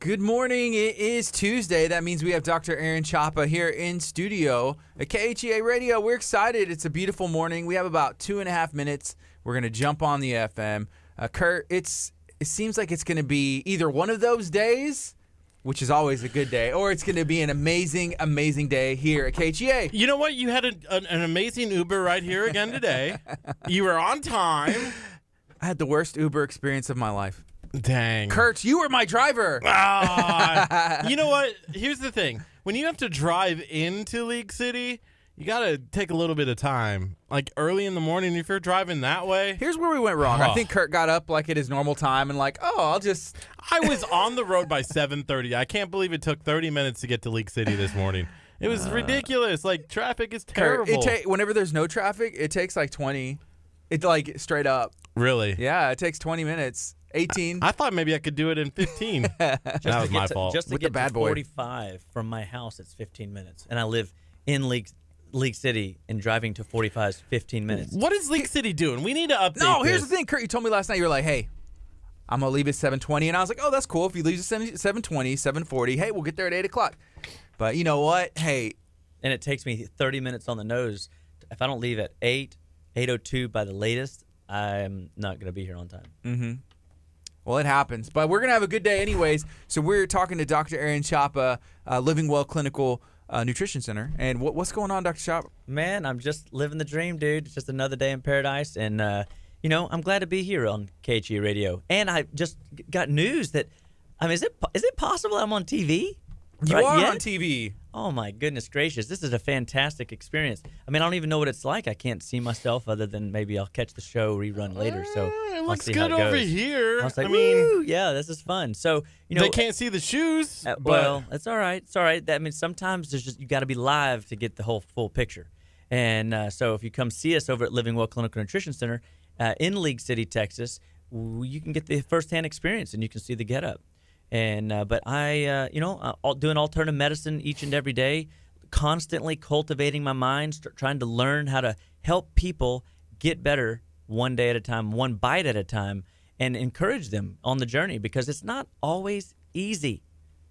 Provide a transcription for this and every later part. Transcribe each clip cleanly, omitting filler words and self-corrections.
Good morning. It is Tuesday. That means we have Dr. Aaron Chapa here in studio at KHEA Radio. We're excited. It's a beautiful morning. We have about 2.5 minutes. We're going to jump on the FM. Curt, it seems like it's going to be either one of those days, which is always a good day, or it's going to be an amazing, amazing day here at KHEA. You know what? You had an amazing Uber right here again today. You were on time. I had the worst Uber experience of my life. Dang. Curt, you were my driver. You know what? Here's the thing. When you have to drive into League City, you got to take a little bit of time. Like early in the morning, if you're driving that way. Here's where we went wrong. I think Curt got up like at his normal time and I was on the road by 7:30. I can't believe it took 30 minutes to get to League City this morning. It was ridiculous. Like, traffic is terrible. Curt, whenever there's no traffic, it takes like 20. It's like straight up. Really? Yeah, it takes 20 minutes. 18. I thought maybe I could do it in 15. That was my fault. Just to With get the bad to boy. 45 from my house, it's 15 minutes. And I live in League City, and driving to 45 is 15 minutes. What is League City doing? We need to update No, here's this. the thing, Curt. You told me last night, you were like, hey, I'm going to leave at 7:20. And I was like, oh, that's cool. If you leave at 7:20, 7:40, hey, we'll get there at 8 o'clock. But you know what? Hey. And it takes me 30 minutes on the nose. If I don't leave at 8:02 by the latest, I'm not going to be here on time. Mm-hmm. Well, it happens. But we're going to have a good day anyways. So we're talking to Dr. Aaron Chapa, Living Well Clinical Nutrition Center. And what's going on, Dr. Chapa? Man, I'm just living the dream, dude. It's just another day in paradise. And, I'm glad to be here on KHEA Radio. And I just got news that, is it possible I'm on TV? You are on TV. Oh, my goodness gracious. This is a fantastic experience. I don't even know what it's like. I can't see myself other than maybe I'll catch the show rerun later. So it looks see how good it over goes. here. I was like, woo, yeah, this is fun. So, they can't see the shoes. Well, it's all right. It's all right. That means sometimes you got to be live to get the whole full picture. And so if you come see us over at Living Well Clinical Nutrition Center in League City, Texas, you can get the firsthand experience and you can see the getup. And but I, doing alternative medicine each and every day, constantly cultivating my mind, trying to learn how to help people get better one day at a time, one bite at a time, and encourage them on the journey because it's not always easy.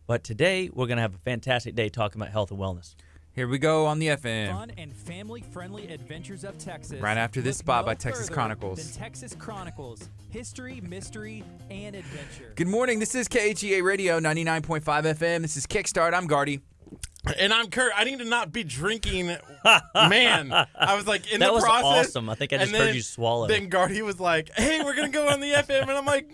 But today we're going to have a fantastic day talking about health and wellness. Here we go on the FM. Fun and family-friendly adventures of Texas. Right after this Look spot no by Texas further Chronicles. than Texas Chronicles. History, mystery, and adventure. Good morning. This is KHEA Radio 99.5 FM. This is Kickstart. I'm Gardy. And I'm Curt. I need to not be drinking. Man, I was like in That the was process. awesome. I think I just and then- heard you swallow. Then Gardy was like, hey, we're going to go on the FM. And I'm like,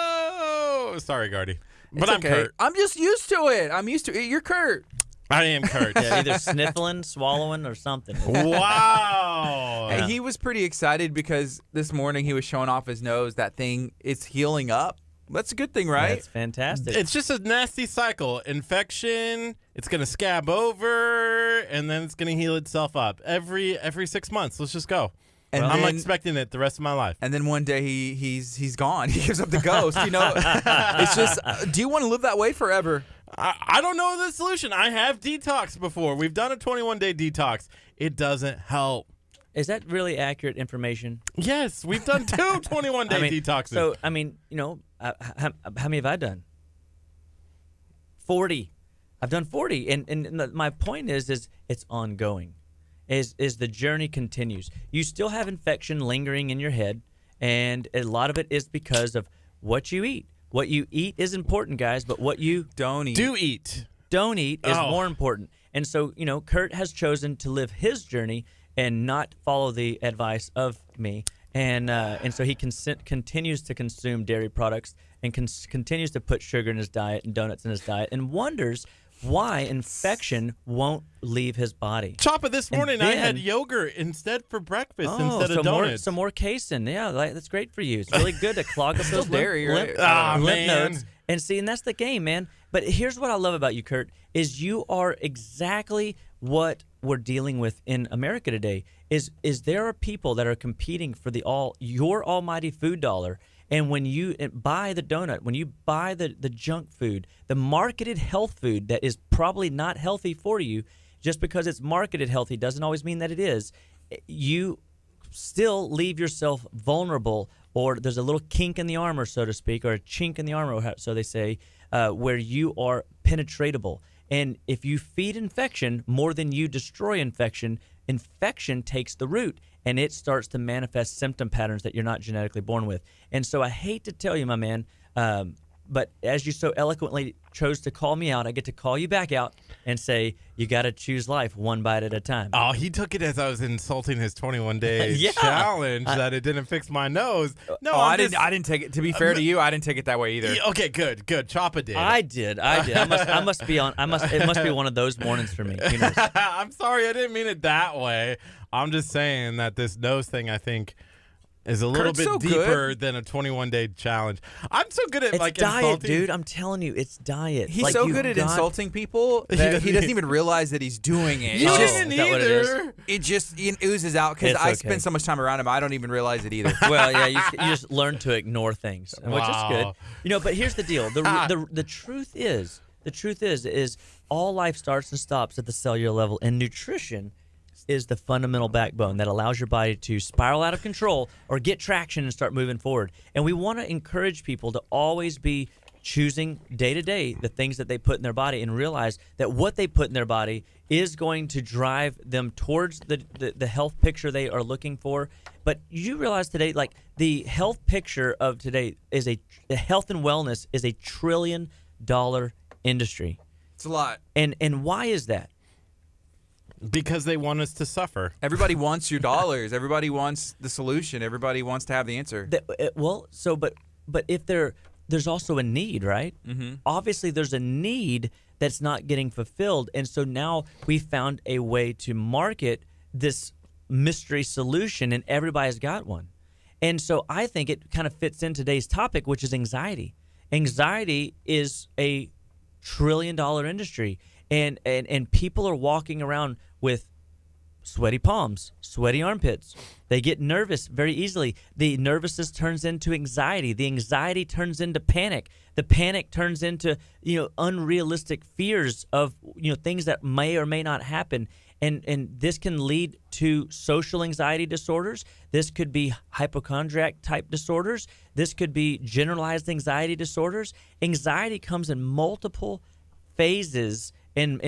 no. Sorry, Gardy. But I'm okay. Curt. I'm just used to it. I'm used to it. You're Curt. I am Curt. Yeah, either sniffling, swallowing, or something. Wow. Hey, he was pretty excited because this morning he was showing off his nose. That thing is healing up. That's a good thing, right? That's fantastic. It's just a nasty cycle. Infection, it's going to scab over, and then it's going to heal itself up. Every 6 months. Let's just go. And I'm then- expecting it the rest of my life. And then one day he's gone. He gives up the ghost. It's just, do you want to live that way forever? I don't know the solution. I have detox before. We've done a 21-day detox. It doesn't help. Is that really accurate information? Yes, we've done two 21-day detoxes. So, how many have I done? 40. I've done 40. And my point is it's ongoing. Is the journey continues. You still have infection lingering in your head, and a lot of it is because of what you eat. What you eat is important, guys, but what you Don't eat. don't eat is more important. And so, Curt has chosen to live his journey and not follow the advice of me. And so he continues to consume dairy products and continues to put sugar in his diet and donuts in his diet and wonders why infection won't leave his body. Choppa, this morning I had then- yogurt instead for breakfast instead of some donuts. more casein. Yeah, that's great for you. It's really good to clog up those dairy, right? lymph man. nodes. And see, and that's the game, man. But here's what I love about you, Curt, is you are exactly what we're dealing with in America today. Is there are people that are competing for your almighty food dollar. And when you buy the donut, when you buy the junk food, the marketed health food that is probably not healthy for you, just because it's marketed healthy doesn't always mean that it is. You still leave yourself vulnerable, or there's a little kink in the armor, so to speak, or a chink in the armor, so they say, where you are penetratable. And if you feed infection more than you destroy infection, infection takes the root, and it starts to manifest symptom patterns that you're not genetically born with. And so I hate to tell you, my man, but as you so eloquently chose to call me out, I get to call you back out and say, you got to choose life one bite at a time. Oh, he took it as I was insulting his 21-day Yeah. challenge that it didn't fix my nose. No, Oh, I didn't take it. To be fair to you, I didn't take it that way either. Okay, good. Choppa did. I did. I must be on. It must be one of those mornings for me. Who knows? I'm sorry, I didn't mean it that way. I'm just saying that this nose thing, I think, is a little Kurt's bit so deeper good. than a 21-day challenge. I'm so good at It's like diet, insulting. dude. I'm telling you, it's diet. He's Like, so you've good at got- insulting people that he doesn't even realize that he's doing it. You Oh, didn't is that what it is? either. It just oozes out because It's I okay. spend so much time around him. I don't even realize it either. Well, yeah, you just learn to ignore things, which is good. Wow. But here's the deal. The truth is all life starts and stops at the cellular level, and nutrition is the fundamental backbone that allows your body to spiral out of control or get traction and start moving forward. And we want to encourage people to always be choosing day to day the things that they put in their body, and realize that what they put in their body is going to drive them towards the health picture they are looking for. But you realize today, like, the health picture of today is the health and wellness is a $1 trillion industry. It's a lot. And why is that? Because they want us to suffer. Everybody wants your dollars. Everybody wants the solution. Everybody wants to have the answer. But if there's also a need, right? Mm-hmm. Obviously, there's a need that's not getting fulfilled, and so now we found a way to market this mystery solution, and everybody's got one. And so I think it kind of fits in today's topic, which is anxiety. Anxiety is a $1 trillion industry, and people are walking around with sweaty palms, sweaty armpits. They get nervous very easily. The nervousness turns into anxiety. The anxiety turns into panic. The panic turns into, unrealistic fears of, things that may or may not happen. And this can lead to social anxiety disorders. This could be hypochondriac type disorders. This could be generalized anxiety disorders. Anxiety comes in multiple phases, and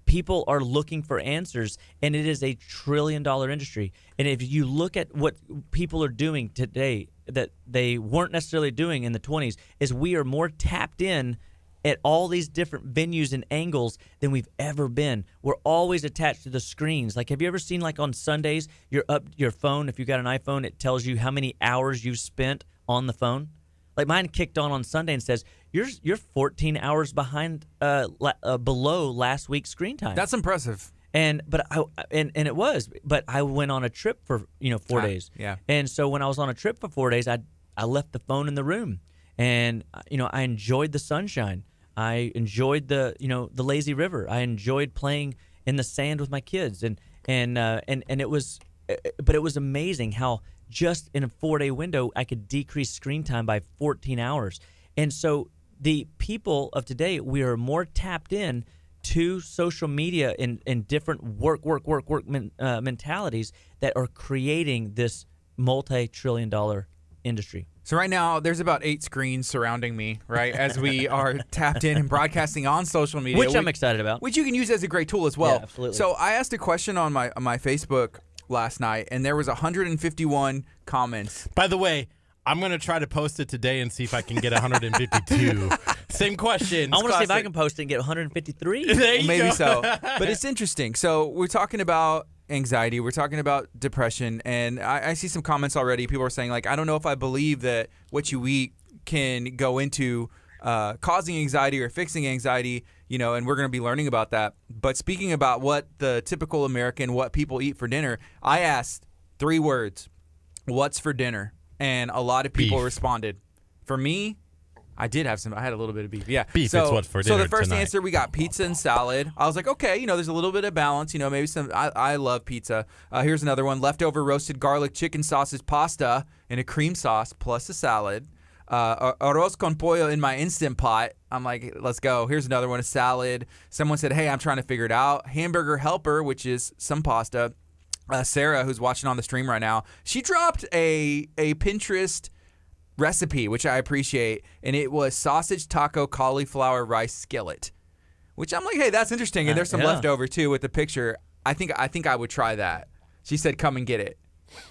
people are looking for answers, and it is a $1 trillion industry. And if you look at what people are doing today that they weren't necessarily doing in the 20s, is we are more tapped in at all these different venues and angles than we've ever been. We're always attached to the screens. Like, have you ever seen, like, on Sundays, you're up your phone, if you got an iPhone, it tells you how many hours you've spent on the phone? Like, mine kicked on Sunday and says, you're 14 hours behind below last week's screen time. That's impressive. And it was. But I went on a trip for 4 days. Yeah. And so when I was on a trip for 4 days, I left the phone in the room, and I enjoyed the sunshine. I enjoyed the lazy river. I enjoyed playing in the sand with my kids, and it was amazing how just in a 4-day window I could decrease screen time by 14 hours. And so the people of today, we are more tapped in to social media and different work mentalities that are creating this multi-trillion-dollar industry. So right now, there's about 8 screens surrounding me, right, as we are tapped in and broadcasting on social media. Which I'm excited about. Which you can use as a great tool as well. Yeah, absolutely. So I asked a question on my Facebook last night, and there was 151 comments. By the way, I'm going to try to post it today and see if I can get 152. Same question. I want to see if I classic. can post it and get 153. There you Maybe go. so. But it's interesting. So we're talking about anxiety. We're talking about depression. And I see some comments already. People are saying, like, I don't know if I believe that what you eat can go into causing anxiety or fixing anxiety, and we're going to be learning about that. But speaking about what the typical American, what people eat for dinner, I asked 3 words. What's for dinner? And a lot of people Beef. responded. For me, I had a little bit of beef. Yeah. Beef, So, it's what's for So dinner the first tonight. answer, we got pizza and salad. I was like, okay, there's a little bit of balance. Maybe some. I love pizza. Here's another one: leftover roasted garlic chicken sausage pasta in a cream sauce plus a salad. Arroz con pollo in my Instant Pot. I'm like, let's go. Here's another one: a salad. Someone said, hey, I'm trying to figure it out. Hamburger helper, which is some pasta. Sarah, who's watching on the stream right now, she dropped a Pinterest recipe, which I appreciate, and it was sausage taco cauliflower rice skillet, which I'm like, hey, that's interesting. And there's some leftover too with the picture. I think I would try that. She said, come and get it.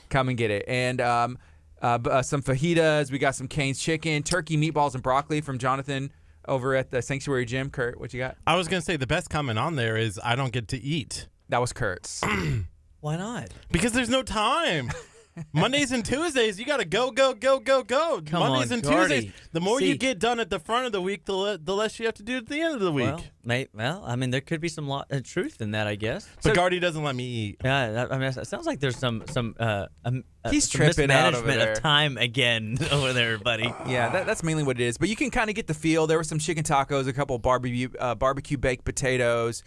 Come and get it. And some fajitas. We got some Cane's chicken, turkey, meatballs, and broccoli from Jonathan over at the Sanctuary Gym. Kurt, what you got? I was going to say the best comment on there is I don't get to eat. That was Kurt's. Why not? Because there's no time. Mondays and Tuesdays, you got to go. Come Mondays on, and Gardy. Tuesdays. The more you get done at the front of the week, the less you have to do at the end of the week. Well, I mean, there could be some truth in that, I guess. But Gardy doesn't let me eat. Yeah, I mean, it sounds like there's some He's some tripping out over mismanagement there. of time again over there, buddy. Yeah, that's mainly what it is. But you can kind of get the feel. There were some chicken tacos, a couple barbecue baked potatoes.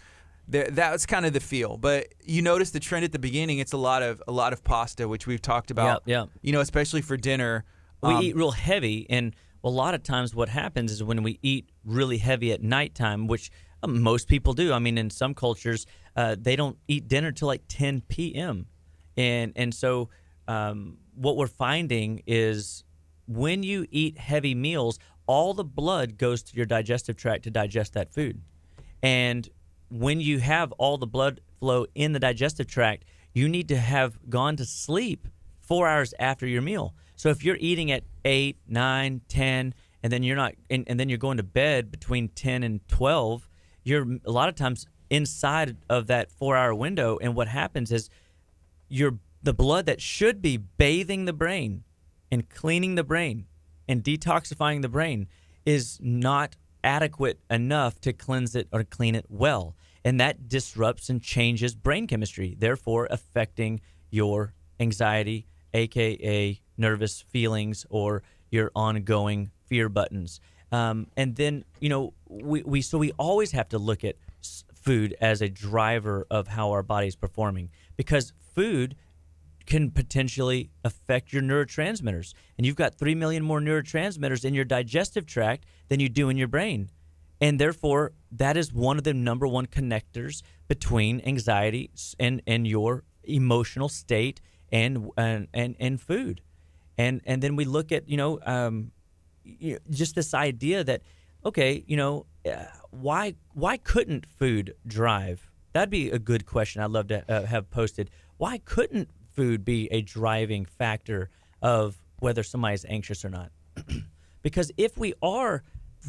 That was kind of the feel. But you notice the trend at the beginning. It's a lot of pasta, which we've talked about. Yeah. You know, especially for dinner. We eat real heavy, and a lot of times what happens is when we eat really heavy at nighttime, which most people do. I mean, in some cultures, they don't eat dinner till like 10 p.m. And so what we're finding is when you eat heavy meals, all the blood goes to your digestive tract to digest that food. And when you have all the blood flow in the digestive tract, you need to have gone to sleep 4 hours after your meal. So if you're eating at 8, 9, 10, and then you're not, and then you're going to bed between 10 and 12, you're a lot of times inside of that 4-hour window. And what happens is the blood that should be bathing the brain and cleaning the brain and detoxifying the brain is not adequate enough to cleanse it or clean it well. And that disrupts and changes brain chemistry, therefore affecting your anxiety, aka nervous feelings, or your ongoing fear buttons. And then, you know, we always have to look at food as a driver of how our body is performing, because food can potentially affect your neurotransmitters. And you've got 3 million more neurotransmitters in your digestive tract than you do in your brain. And therefore, that is one of the number one connectors between anxiety and your emotional state and food. And then we look at, just this idea that, okay, why couldn't food drive? That'd be a good question I'd love to have posted. Why couldn't food be a driving factor of whether somebody's anxious or not? Because if we are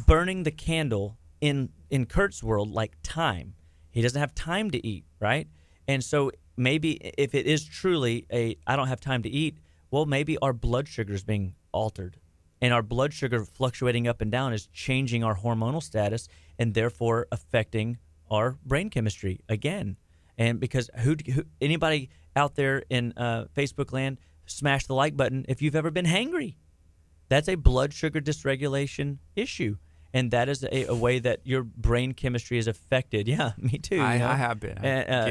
burning the candle in Kurt's world, like time, he doesn't have time to eat, right? And so maybe if it is truly I don't have time to eat, well, maybe our blood sugar is being altered, and our blood sugar fluctuating up and down is changing our hormonal status and therefore affecting our brain chemistry again. And because anybody out there in Facebook land, smash the like button if you've ever been hangry. That's a blood sugar dysregulation issue. And that is a way that your brain chemistry is affected. Yeah, me too. I have been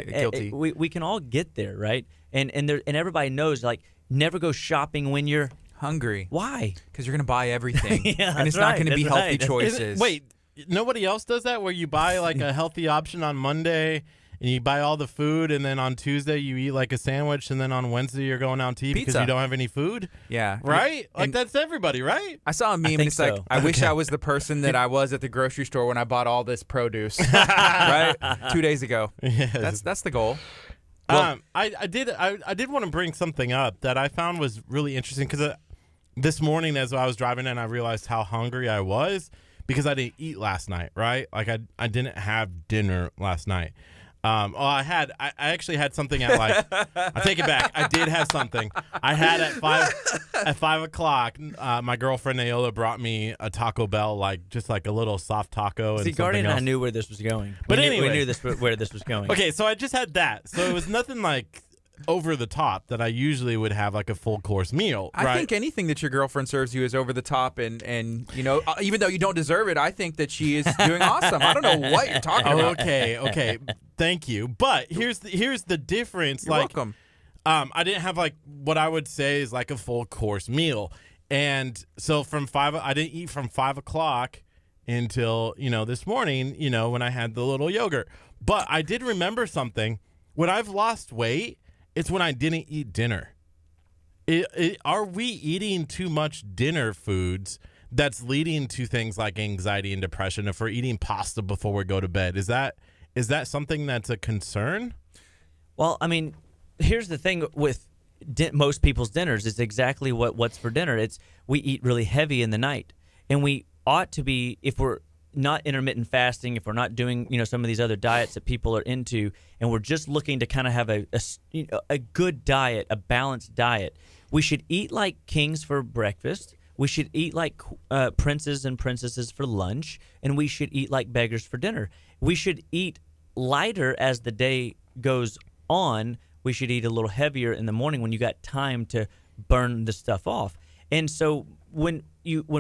guilty. We can all get there, right? And everybody knows, like, never go shopping when you're hungry. Why? Because you're going to buy everything. Yeah, and it's that's not going to right, be that's healthy right. choices. Wait, nobody else does that where you buy like a healthy option on Monday and you buy all the food, and then on Tuesday you eat like a sandwich, and then on Wednesday you're going out to eat because Pizza. you don't have any food? Yeah. Right? Like And that's everybody, right? I saw a meme, and think it's like, so. I wish I was the person that I was at the grocery store when I bought all this produce, right? 2 days ago. Yes. That's the goal. Well, I did want to bring something up that I found was really interesting, because this morning as I was driving in, I realized how hungry I was because I didn't eat last night, right? Like I didn't have dinner last night. I actually had something at like, I take it back. I did have something. I had at 5 o'clock, my girlfriend Naola brought me a Taco Bell, just like a little soft taco. See, and Gardy and I else. knew where this was going. But we anyway. knew where this was going. Okay, so I just had that. So it was nothing like over the top that I usually would have like a full course meal. I right? think anything that your girlfriend serves you is over the top, and even though you don't deserve it, I think that she is doing awesome. I don't know what you're talking about. Okay. Thank you. But here's the difference. You're welcome. I didn't have like what I would say is like a full course meal, and so I didn't eat from 5 o'clock until this morning. When I had the little yogurt. But I did remember something. When I've lost weight it's when I didn't eat dinner. Are we eating too much dinner foods that's leading to things like anxiety and depression? If we're eating pasta before we go to bed, is that something that's a concern? Well, I mean, here's the thing with most people's dinners. It's exactly what's for dinner. It's we eat really heavy in the night, and we ought to be, if we're not intermittent fasting, if we're not doing some of these other diets that people are into, and we're just looking to kind of have a good diet, a balanced diet, we should eat like kings for breakfast. We should eat like princes and princesses for lunch, and we should eat like beggars for dinner. We should eat lighter as the day goes on. We should eat a little heavier in the morning when you got time to burn the stuff off. And so when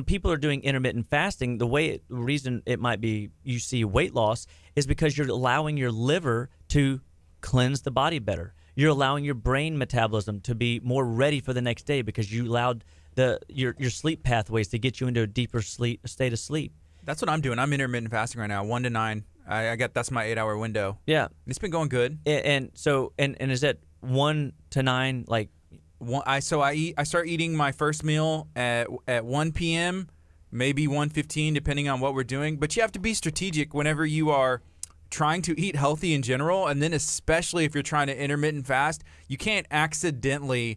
people are doing intermittent fasting, the reason it might be you see weight loss is because you're allowing your liver to cleanse the body better. You're allowing your brain metabolism to be more ready for the next day because you allowed your sleep pathways to get you into a deeper state of sleep. That's what I'm doing. I'm intermittent fasting right now, 1 to 9. That's my 8-hour window. Yeah, it's been going good. And so is that 1 to 9 like? I start eating my first meal at 1 p.m., maybe 1:15, depending on what we're doing. But you have to be strategic whenever you are trying to eat healthy in general, and then especially if you're trying to intermittent fast, you can't accidentally,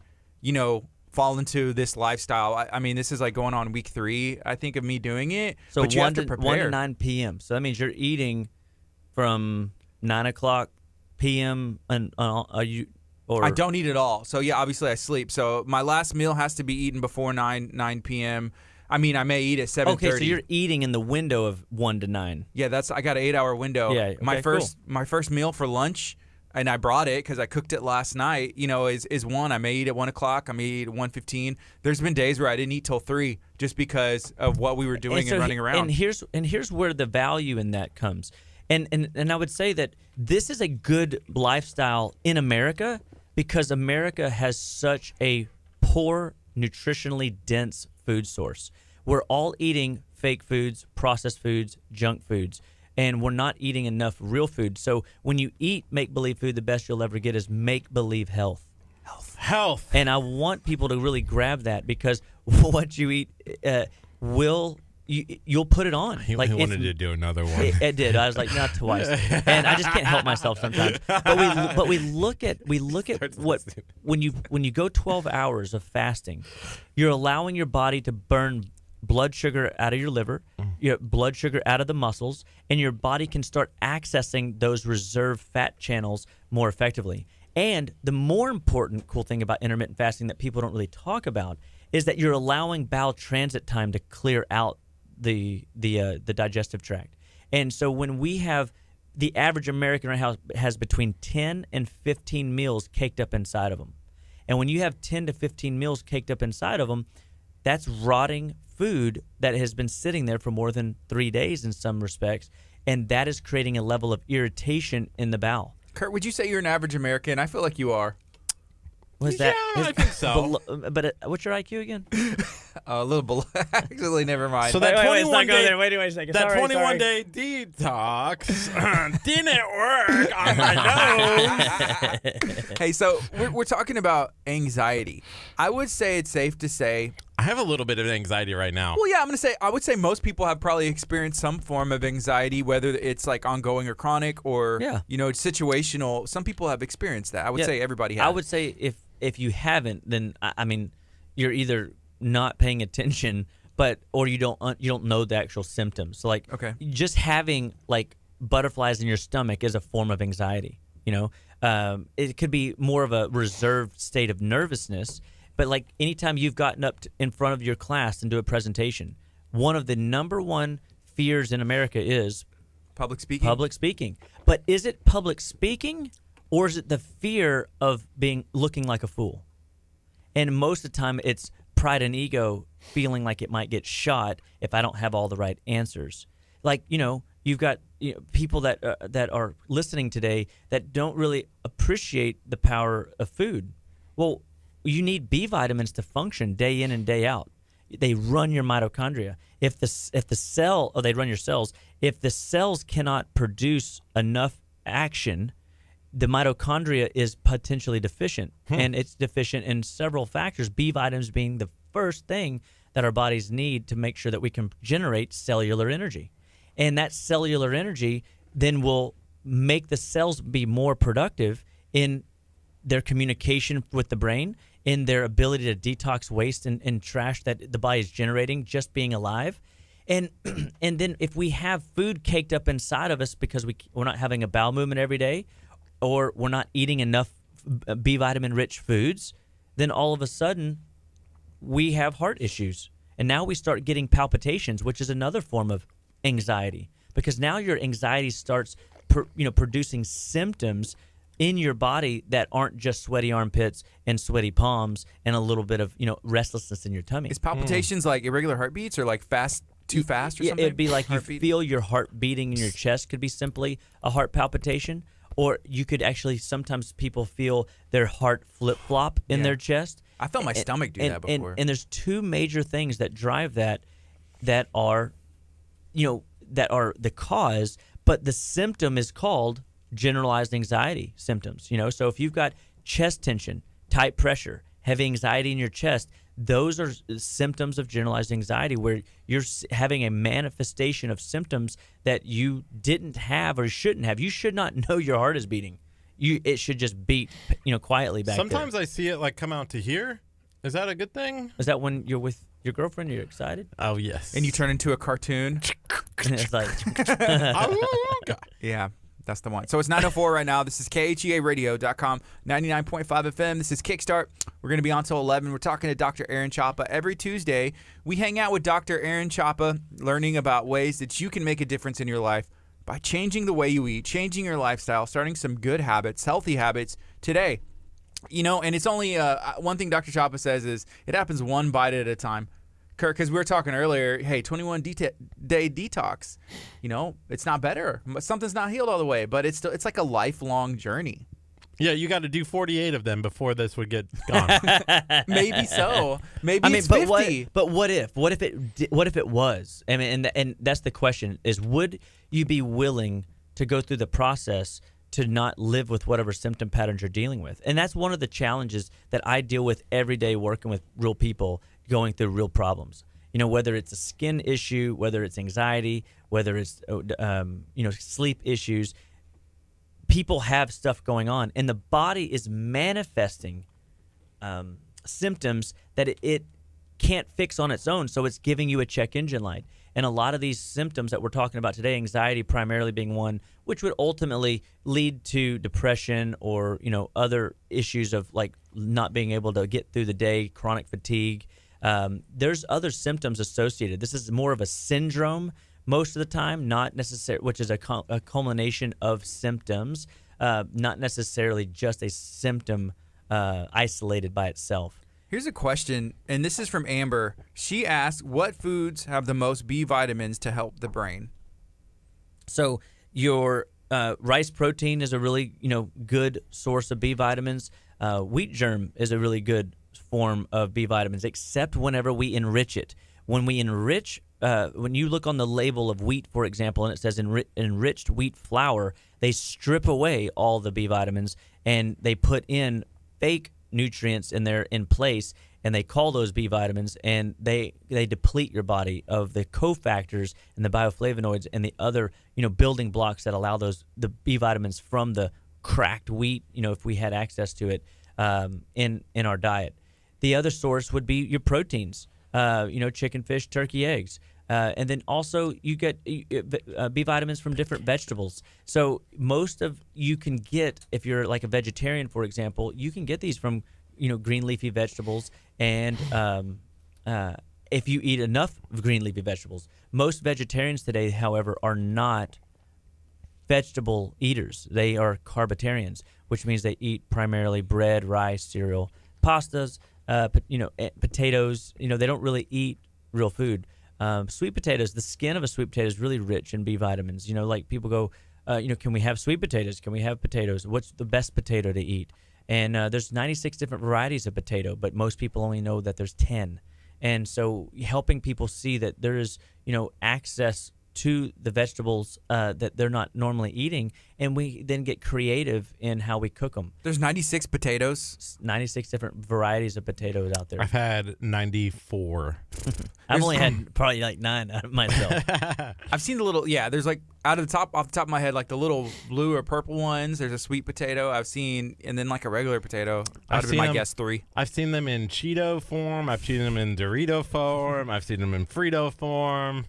fall into this lifestyle. I mean, this is like going on week 3, I think, of me doing it. So but you have to prepare. 1 to 9 p.m. So that means you're eating from 9 o'clock p.m. and are you? Or I don't eat at all. So yeah, obviously I sleep. So my last meal has to be eaten before 9 p.m. I mean, I may eat at 7:30. Okay, so you're eating in the window of 1 to 9. Yeah, I got an 8-hour window. Yeah, okay, my first meal for lunch, and I brought it because I cooked it last night. Is 1. I may eat at 1 o'clock. I may eat at 1:15. There's been days where I didn't eat till 3 just because of what we were doing and running around. And here's where the value in that comes. And I would say that this is a good lifestyle in America because America has such a poor, nutritionally dense food source. We're all eating fake foods, processed foods, junk foods, and we're not eating enough real food. So when you eat make-believe food, the best you'll ever get is make-believe health. Health. And I want people to really grab that because what you eat you'll put it on. He wanted to do another one. It did. I was like, not twice, and I just can't help myself sometimes. But we look at what when you go 12 hours of fasting, you're allowing your body to burn blood sugar out of your liver, your blood sugar out of the muscles, and your body can start accessing those reserve fat channels more effectively. And the more important cool thing about intermittent fasting that people don't really talk about is that you're allowing bowel transit time to clear out the digestive tract. And so when we have the average American right now has between 10 and 15 meals caked up inside of them. And when you have 10 to 15 meals caked up inside of them, that's rotting food that has been sitting there for more than 3 days in some respects, and that is creating a level of irritation in the bowel. Kurt, would you say you're an average American? I feel like you are. Was that? Yeah, I think so. But what's your IQ again? A little below. Actually, never mind. So that 21 day, Wait a second. that 21-day detox didn't work on my nose. Hey, so we're talking about anxiety. I would say it's safe to say. I have a little bit of anxiety right now. Well, yeah, I would say most people have probably experienced some form of anxiety, whether it's like ongoing or chronic or, it's situational. Some people have experienced that. I would say everybody has. I would say if you haven't, then, I mean, you're either not paying attention, or you don't know the actual symptoms. So, like, just having, like, butterflies in your stomach is a form of anxiety, It could be more of a reserved state of nervousness. But like anytime you've gotten up in front of your class and do a presentation, one of the number one fears in America is public speaking. Public speaking. But is it public speaking or is it the fear of looking like a fool? And most of the time it's pride and ego feeling like it might get shot if I don't have all the right answers. Like, you've got people that are listening today that don't really appreciate the power of food. Well, you need B vitamins to function day in and day out. They run your mitochondria. They run your cells. If the cells cannot produce enough action, the mitochondria is potentially deficient, and it's deficient in several factors, B vitamins being the first thing that our bodies need to make sure that we can generate cellular energy. And that cellular energy then will make the cells be more productive in their communication with the brain, in their ability to detox waste and trash that the body is generating just being alive. And then if we have food caked up inside of us because we're not having a bowel movement every day, or we're not eating enough B vitamin rich foods, then all of a sudden we have heart issues. And now we start getting palpitations, which is another form of anxiety, because now your anxiety starts producing symptoms in your body that aren't just sweaty armpits and sweaty palms and a little bit of restlessness in your tummy. Is palpitations like irregular heartbeats or like too fast or something? It'd be like you feel your heart beating in your chest, could be simply a heart palpitation. Or you could actually, sometimes people feel their heart flip-flop in their chest. I felt my stomach do that before. And there's two major things that drive that are the cause, but the symptom is called generalized anxiety symptoms. So if you've got chest tension, tight pressure, heavy anxiety in your chest, those are symptoms of generalized anxiety, where you're having a manifestation of symptoms that you didn't have or shouldn't have. You should not know your heart is beating. It should just beat, quietly back Sometimes there. I see it come out to here. Is that a good thing? Is that when you're with your girlfriend, you're excited? Oh, yes. And you turn into a cartoon. And it's like, Yeah, that's the one. So it's 9:04 right now. This is KHEARadio.com, 99.5 FM. This is Kickstart. We're going to be on till 11. We're talking to Dr. Aaron Chapa. Every Tuesday, we hang out with Dr. Aaron Chapa, learning about ways that you can make a difference in your life by changing the way you eat, changing your lifestyle, starting some good habits, healthy habits today. And it's only one thing Dr. Chapa says is it happens one bite at a time. Curt, because we were talking earlier, hey, 21-day detox, it's not better. Something's not healed all the way, but it's like a lifelong journey. Yeah, you got to do 48 of them before this would get gone. Maybe so. Maybe it's 50. But what if? What if it was? I mean, and that's the question: is would you be willing to go through the process to not live with whatever symptom patterns you're dealing with? And that's one of the challenges that I deal with every day, working with real people going through real problems. Whether it's a skin issue, whether it's anxiety, whether it's sleep issues. People have stuff going on, and the body is manifesting symptoms that it can't fix on its own, so it's giving you a check engine light. And a lot of these symptoms that we're talking about today, anxiety primarily being one, which would ultimately lead to depression or other issues of like not being able to get through the day, chronic fatigue. There's other symptoms associated. This is more of a syndrome most of the time, not necessarily, which is a culmination of symptoms, not necessarily just a symptom isolated by itself. Here's a question, and this is from Amber. She asked, what foods have the most B vitamins to help the brain? So your rice protein is a really good source of B vitamins. Wheat germ is a really good form of B vitamins, except whenever we enrich it. When we enrich, when you look on the label of wheat, for example, and it says enriched wheat flour, they strip away all the B vitamins and they put in fake nutrients in there in place, and they call those B vitamins, and they deplete your body of the cofactors and the bioflavonoids and the other building blocks that allow the B vitamins from the cracked wheat, if we had access to it in our diet. The other source would be your proteins, chicken, fish, turkey, eggs. And then also you get B vitamins from different vegetables. So most of you can get, if you're like a vegetarian, for example, you can get these from green leafy vegetables. And if you eat enough green leafy vegetables, most vegetarians today, however, are not vegetable eaters. They are carbitarians, which means they eat primarily bread, rice, cereal, pastas, potatoes. They don't really eat real food. Sweet potatoes, the skin of a sweet potato is really rich in B vitamins. Like people go, can we have sweet potatoes? Can we have potatoes? What's the best potato to eat? And there's 96 different varieties of potato, but most people only know that there's 10. And so helping people see that there is, access to the vegetables that they're not normally eating, and we then get creative in how we cook them. There's 96 potatoes. 96 different varieties of potatoes out there. I've had 94. I've only had probably like 9 out of myself. I've seen the little, there's like off the top of my head, like the little blue or purple ones. There's a sweet potato I've seen, and then like a regular potato. That would have been my guess 3. I've seen them in Cheeto form. I've seen them in Dorito form. I've seen them in Frito form.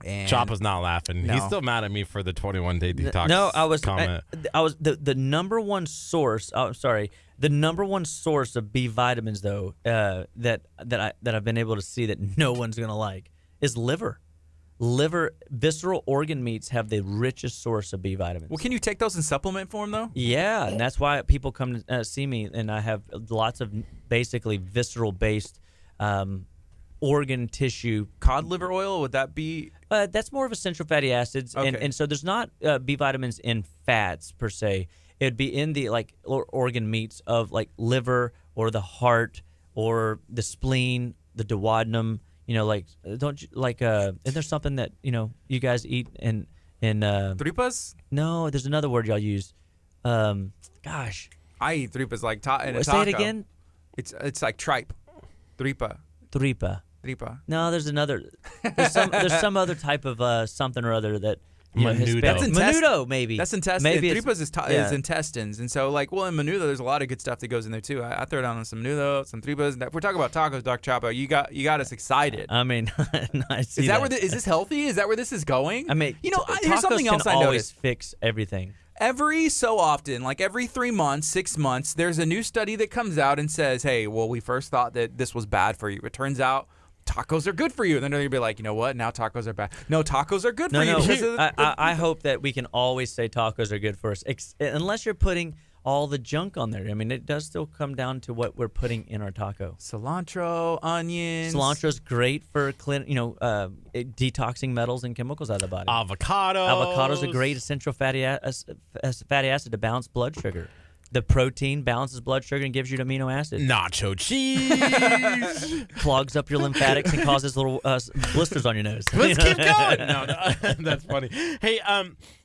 And Choppa's not laughing. No. He's still mad at me for the 21-day detox. No, I was comment. I was the number one source. Oh, I'm sorry. The number one source of B vitamins, though, that I've been able to see that no one's gonna like is liver. Liver, visceral organ meats have the richest source of B vitamins. Well, can you take those in supplement form though? Yeah, and that's why people come to see me, and I have lots of basically visceral based organ tissue. Cod liver oil, would that be? That's more of essential fatty acids, Okay. and so there's not B vitamins in fats per se. It'd be in the like organ meats of like liver or the heart or the spleen, the duodenum. You know, like don't you, like is there something that you guys eat in Tripas? No, there's another word y'all use. Gosh, I eat tripas like in a say taco. it again. It's like tripe. Tripa. Tripa. Tripa. No, there's another. There's some other type of something or other that. Menudo. That's Menudo, maybe. That's intestines. Maybe Tripas is intestines, and so like, well, in menudo, there's a lot of good stuff that goes in there too. I throw down some menudo, some tripas. And if we're talking about tacos, Dr. Chapa, you got us excited. I mean, I see Is that where is this healthy? Is that where this is going? I mean, here's something tacos else can I always noticed. fix everything. Every so often, like every 3 months, 6 months, there's a new study that comes out and says, hey, well, we first thought that this was bad for you. It turns out tacos are good for you. And then they're going to be like, you know what? Now tacos are bad. No, tacos are good for you. because of I hope that we can always say tacos are good for us, unless you're putting all the junk on there. I mean, it does still come down to what we're putting in our taco. cilantro, onions. Cilantro's great for detoxing metals and chemicals out of the body. Avocado's a great essential fatty acid to balance blood sugar. The protein balances blood sugar and gives you amino acids. Nacho cheese. Clogs up your lymphatics and causes little blisters on your nose. Let's keep going. No, that's funny. Hey,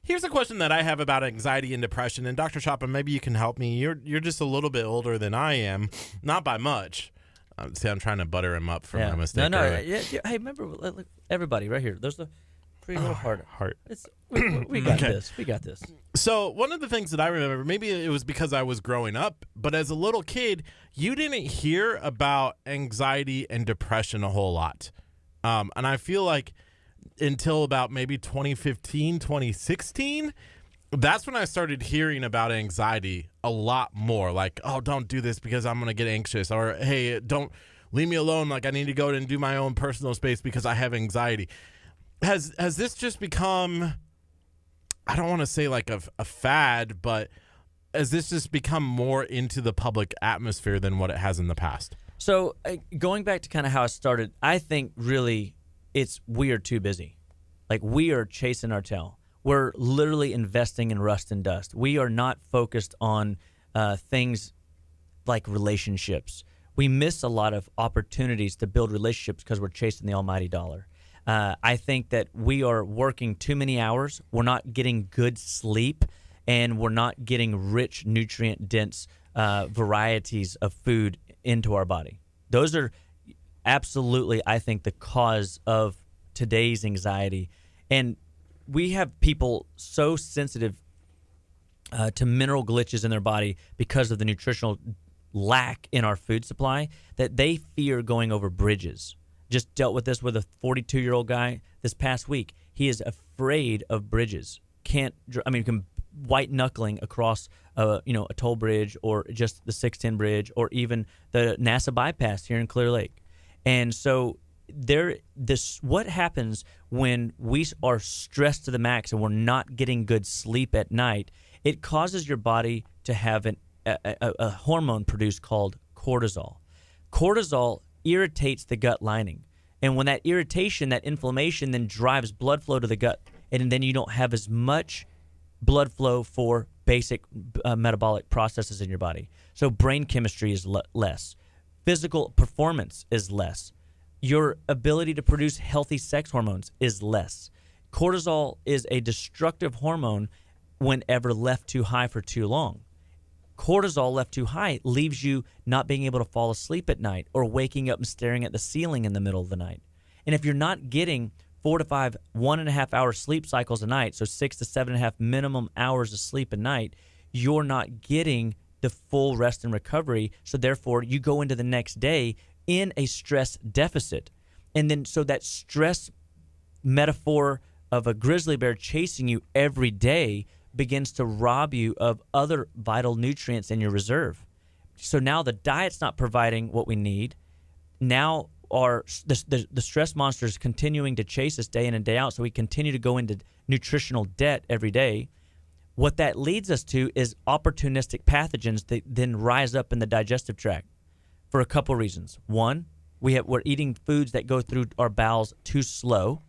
here's a question that I have about anxiety and depression. And Dr. Chapa, maybe you can help me. You're just a little bit older than I am, not by much. See, I'm trying to butter him up for my mistake. No. earlier. Yeah, hey, remember, look, everybody, right here. There's the pretty little heart. It's We got this. We got this. So one of the things that I remember, maybe it was because I was growing up, but as a little kid, you didn't hear about anxiety and depression a whole lot. And I feel like until about maybe 2015, 2016, that's when I started hearing about anxiety a lot more. Like, oh, don't do this because I'm going to get anxious. Or, hey, don't leave me alone. Like, I need to go and do my own personal space because I have anxiety. Has this just become, I don't want to say like a fad, but has this just become more into the public atmosphere than what it has in the past? So going back to kind of how it started, I think really we are too busy. Like we are chasing our tail. We're literally investing in rust and dust. We are not focused on things like relationships. We miss a lot of opportunities to build relationships because we're chasing the almighty dollar. I think that we are working too many hours. We're not getting good sleep, and we're not getting rich, nutrient-dense varieties of food into our body. Those are absolutely, I think, the cause of today's anxiety. And we have people so sensitive to mineral glitches in their body because of the nutritional lack in our food supply that they fear going over bridges. Just dealt with this with a 42-year-old guy this past week. He is afraid of bridges. Can white knuckling across a toll bridge or just the 610 bridge or even the NASA bypass here in Clear Lake. And so what happens when we are stressed to the max and we're not getting good sleep at night? It causes your body to have a hormone produced called cortisol. Cortisol irritates the gut lining. And when that irritation, that inflammation then drives blood flow to the gut, and then you don't have as much blood flow for basic metabolic processes in your body. So brain chemistry is less. Physical performance is less. Your ability to produce healthy sex hormones is less. Cortisol is a destructive hormone whenever left too high for too long. Cortisol left too high leaves you not being able to fall asleep at night or waking up and staring at the ceiling in the middle of the night. And if you're not getting 4 to 5 1.5 hour sleep cycles a night, so 6 to 7.5 minimum hours of sleep a night, you're not getting the full rest and recovery. So therefore, you go into the next day in a stress deficit. And then so that stress metaphor of a grizzly bear chasing you every day begins to rob you of other vital nutrients in your reserve. So now the diet's not providing what we need. Now the stress monster is continuing to chase us day in and day out, so we continue to go into nutritional debt every day. What that leads us to is opportunistic pathogens that then rise up in the digestive tract for a couple reasons. One, we're eating foods that go through our bowels too slow.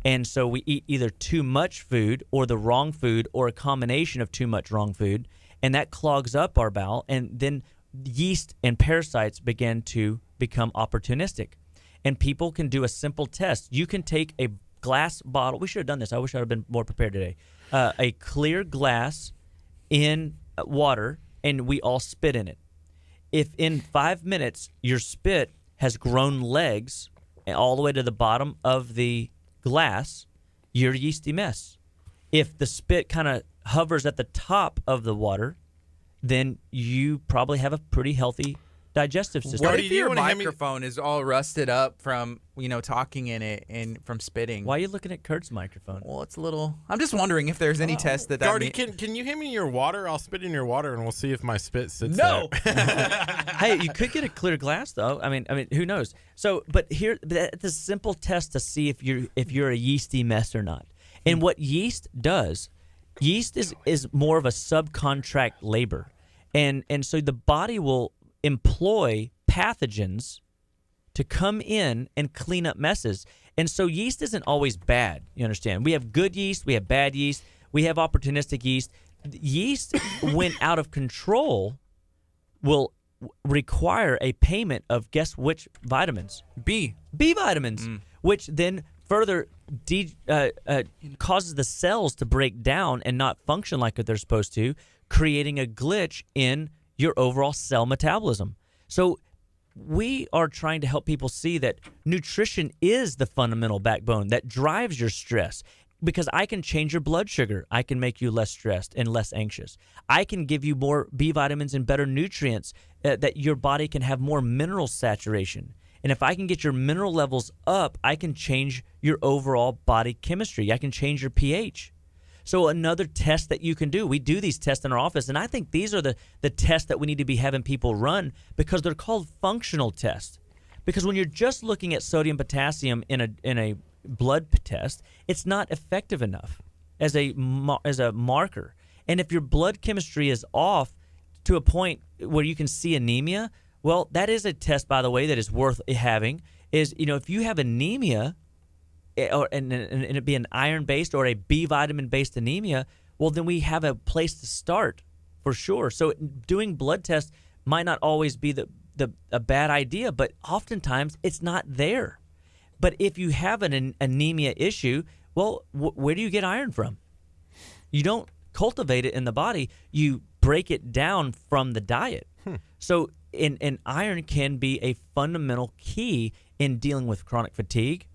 And so we eat either too much food or the wrong food or a combination of too much wrong food, and that clogs up our bowel, and then yeast and parasites begin to become opportunistic. And people can do a simple test. You can take a glass bottle. We should have done this. I wish I would have been more prepared today. A clear glass in water, and we all spit in it. If in 5 minutes your spit has grown legs all the way to the bottom of the glass, you're a yeasty mess. If the spit kind of hovers at the top of the water, then you probably have a pretty healthy digestive system. What if your microphone is all rusted up from, talking in it and from spitting? Why are you looking at Kurt's microphone? Well, it's a little... I'm just wondering if there's any test that... Gardy, can you hand me your water? I'll spit in your water, and we'll see if my spit sits there. Hey, you could get a clear glass, though. I mean, who knows? So, but here, it's a simple test to see if you're a yeasty mess or not. And what yeast does, yeast is more of a subcontract labor. And so the body will employ pathogens to come in and clean up messes. And so yeast isn't always bad, you understand? We have good yeast, we have bad yeast, we have opportunistic yeast. Yeast, when out of control, will require a payment of, guess which vitamins? B vitamins, which then further causes the cells to break down and not function like they're supposed to, creating a glitch in your overall cell metabolism. So we are trying to help people see that nutrition is the fundamental backbone that drives your stress, because I can change your blood sugar. I can make you less stressed and less anxious. I can give you more B vitamins and better nutrients that your body can have more mineral saturation. And if I can get your mineral levels up, I can change your overall body chemistry. I can change your pH. So another test that you can do, we do these tests in our office, and I think these are the tests that we need to be having people run, because they're called functional tests. Because when you're just looking at sodium, potassium in a blood test, it's not effective enough as a marker. And if your blood chemistry is off to a point where you can see anemia, well, that is a test, by the way, that is worth having. Is, if you have anemia, and it be an iron-based or a B vitamin-based anemia, well, then we have a place to start for sure. So doing blood tests might not always be a bad idea, but oftentimes it's not there. But if you have an anemia issue, well, where do you get iron from? You don't cultivate it in the body. You break it down from the diet. So and iron can be a fundamental key in dealing with chronic fatigue,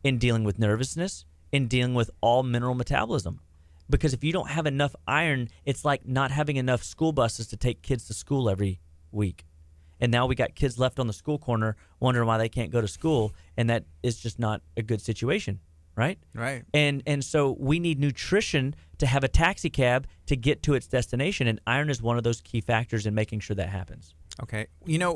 in dealing with nervousness, in dealing with all mineral metabolism. Because if you don't have enough iron, it's like not having enough school buses to take kids to school every week. And now we got kids left on the school corner wondering why they can't go to school, and that is just not a good situation, right? Right. And so we need nutrition to have a taxi cab to get to its destination, and iron is one of those key factors in making sure that happens. Okay.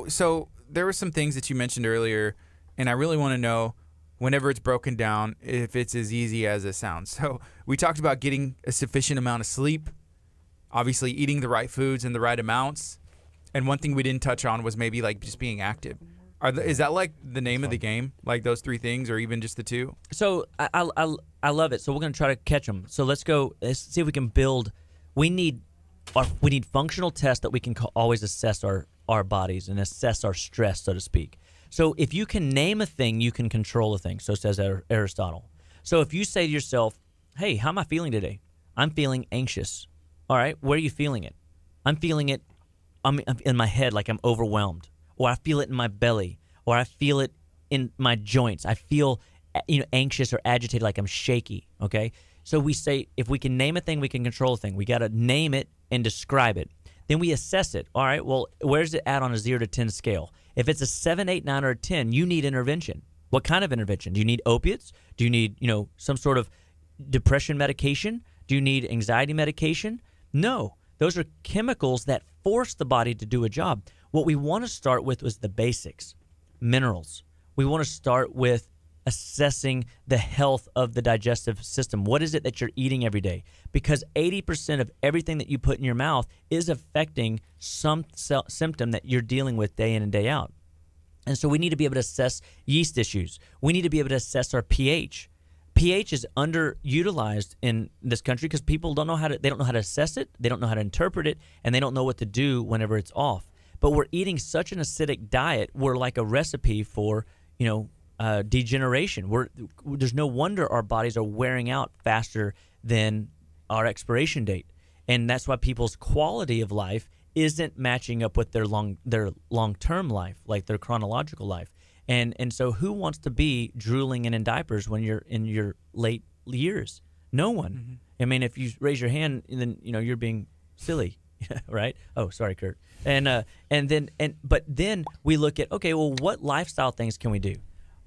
So there were some things that you mentioned earlier, and I really want to know, whenever it's broken down, if it's as easy as it sounds. So we talked about getting a sufficient amount of sleep, obviously eating the right foods in the right amounts, and one thing we didn't touch on was maybe like just being active. Is that like the name of the game, like those three things, or even just the two? So I love it. So we're going to try to catch them. So let's see if we can build. We need functional tests that we can always assess our bodies and assess our stress, so to speak. So if you can name a thing, you can control a thing. So says Aristotle. So if you say to yourself, hey, how am I feeling today? I'm feeling anxious. All right, where are you feeling it? I'm feeling it I'm in my head like I'm overwhelmed, or I feel it in my belly, or I feel it in my joints. I feel anxious or agitated, like I'm shaky, okay? So we say if we can name a thing, we can control a thing. We got to name it and describe it. Then we assess it. All right, well, where's it at on a 0 to 10 scale? If it's a 7, 8, 9, or a 10, you need intervention. What kind of intervention? Do you need opiates? Do you need, some sort of depression medication? Do you need anxiety medication? No. Those are chemicals that force the body to do a job. What we want to start with was the basics, minerals. We want to start with assessing the health of the digestive system. What is it that you're eating every day? Because 80% of everything that you put in your mouth is affecting some symptom that you're dealing with day in and day out. And so we need to be able to assess yeast issues. We need to be able to assess our pH. pH is underutilized in this country because people don't know how to assess it, they don't know how to interpret it, and they don't know what to do whenever it's off. But we're eating such an acidic diet, we're like a recipe for, degeneration. There's no wonder our bodies are wearing out faster than our expiration date. And that's why people's quality of life isn't matching up with their long-term life, like their chronological life. And so who wants to be drooling and in diapers when you're in your late years? No one. Mm-hmm. I mean, if you raise your hand, then you're being silly, right? Oh, sorry, Kurt. But then we look at, okay, well, what lifestyle things can we do?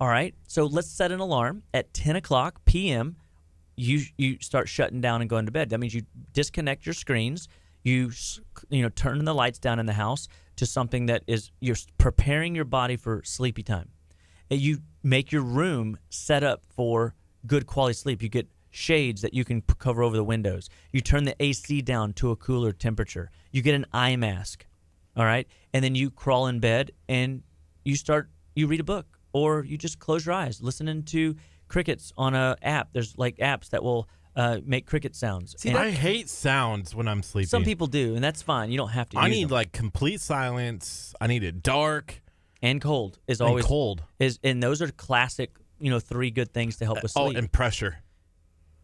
All right, so let's set an alarm at 10 o'clock p.m. You start shutting down and going to bed. That means you disconnect your screens. You turn the lights down in the house to something that is you're preparing your body for sleepy time. And you make your room set up for good quality sleep. You get shades that you can cover over the windows. You turn the AC down to a cooler temperature. You get an eye mask, all right? And then you crawl in bed and you read a book, or you just close your eyes listening to crickets on a app. There's like apps that will make cricket sounds. See, I hate sounds when I'm sleeping. Some people do, and that's fine. You don't have to use I need them. like complete silence. I need it dark. And cold is and always cold. And those are classic, 3 good things to help with sleep. Oh, and pressure.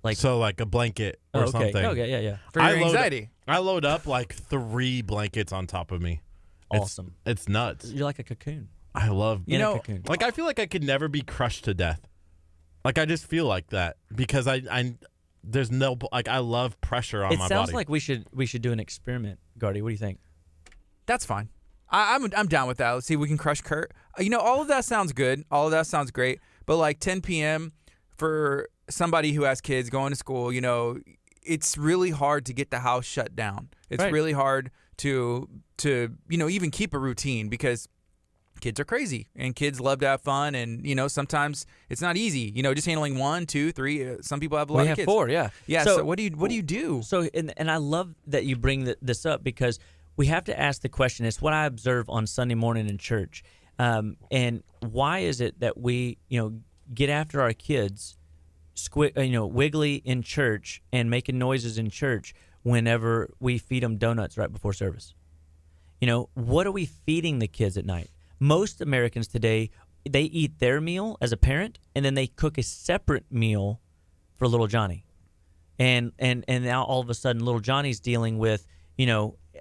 Like a blanket or okay. something. Okay, yeah. For your anxiety. I load up like 3 blankets on top of me. Awesome. It's nuts. You're like a cocoon. I love cocoon. Like I feel like I could never be crushed to death. Like I just feel like that because there's no I love pressure on my body. It sounds like we should do an experiment, Gardy. What do you think? That's fine. I'm down with that. Let's see if we can crush Kurt. All of that sounds good. All of that sounds great. But like 10 p.m. for somebody who has kids going to school, it's really hard to get the house shut down. It's really hard to even keep a routine because kids are crazy and kids love to have fun, and sometimes it's not easy. Just handling 1, 2, 3. Some people have a lot of kids. 4, yeah. Yeah. So what do you do? So and I love that you bring this up because we have to ask the question. It's what I observe on Sunday morning in church, and why is it that we get after our kids, wiggly in church and making noises in church whenever we feed them donuts right before service? What are we feeding the kids at night? Most Americans today, they eat their meal as a parent, and then they cook a separate meal for little Johnny. And now all of a sudden, little Johnny's dealing with,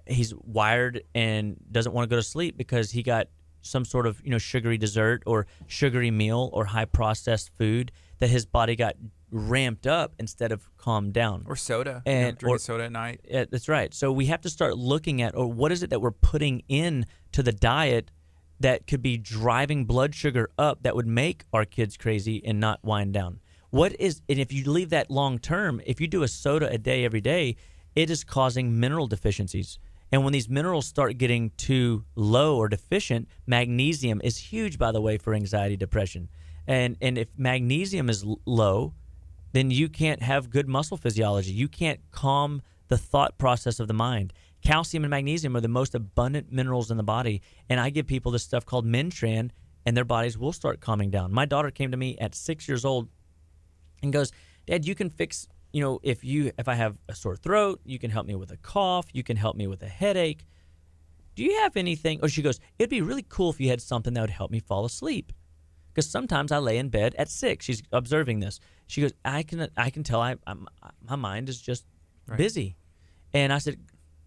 he's wired and doesn't want to go to sleep because he got some sort of, sugary dessert or sugary meal or high processed food that his body got ramped up instead of calmed down. Or soda. And drinking soda at night. That's right. So we have to start looking at, or what is it that we're putting in to the diet that could be driving blood sugar up that would make our kids crazy and not wind down? And if you leave that long term, if you do a soda a day every day, it is causing mineral deficiencies. And when these minerals start getting too low or deficient, magnesium is huge, by the way, for anxiety, depression. And if magnesium is low, then you can't have good muscle physiology. You can't calm the thought process of the mind. Calcium and magnesium are the most abundant minerals in the body, and I give people this stuff called Mintran, and their bodies will start calming down. My daughter came to me at 6 years old and goes, "Dad, you can fix, if I have a sore throat, you can help me with a cough, you can help me with a headache. Do you have anything?" Or she goes, "It'd be really cool if you had something that would help me fall asleep." Because sometimes I lay in bed at 6. She's observing this. She goes, I can tell my mind is just busy. And I said,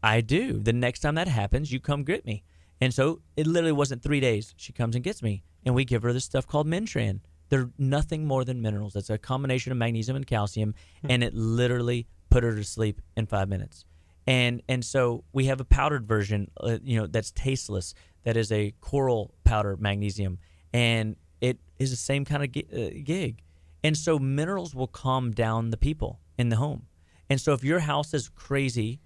I do. The next time that happens, you come get me. And so it literally wasn't 3 days. She comes and gets me, and we give her this stuff called Mintran. They're nothing more than minerals. It's a combination of magnesium and calcium, and it literally put her to sleep in 5 minutes. And so we have a powdered version, that's tasteless. That is a coral powder magnesium, and it is the same kind of gig. And so minerals will calm down the people in the home. And so if your house is crazy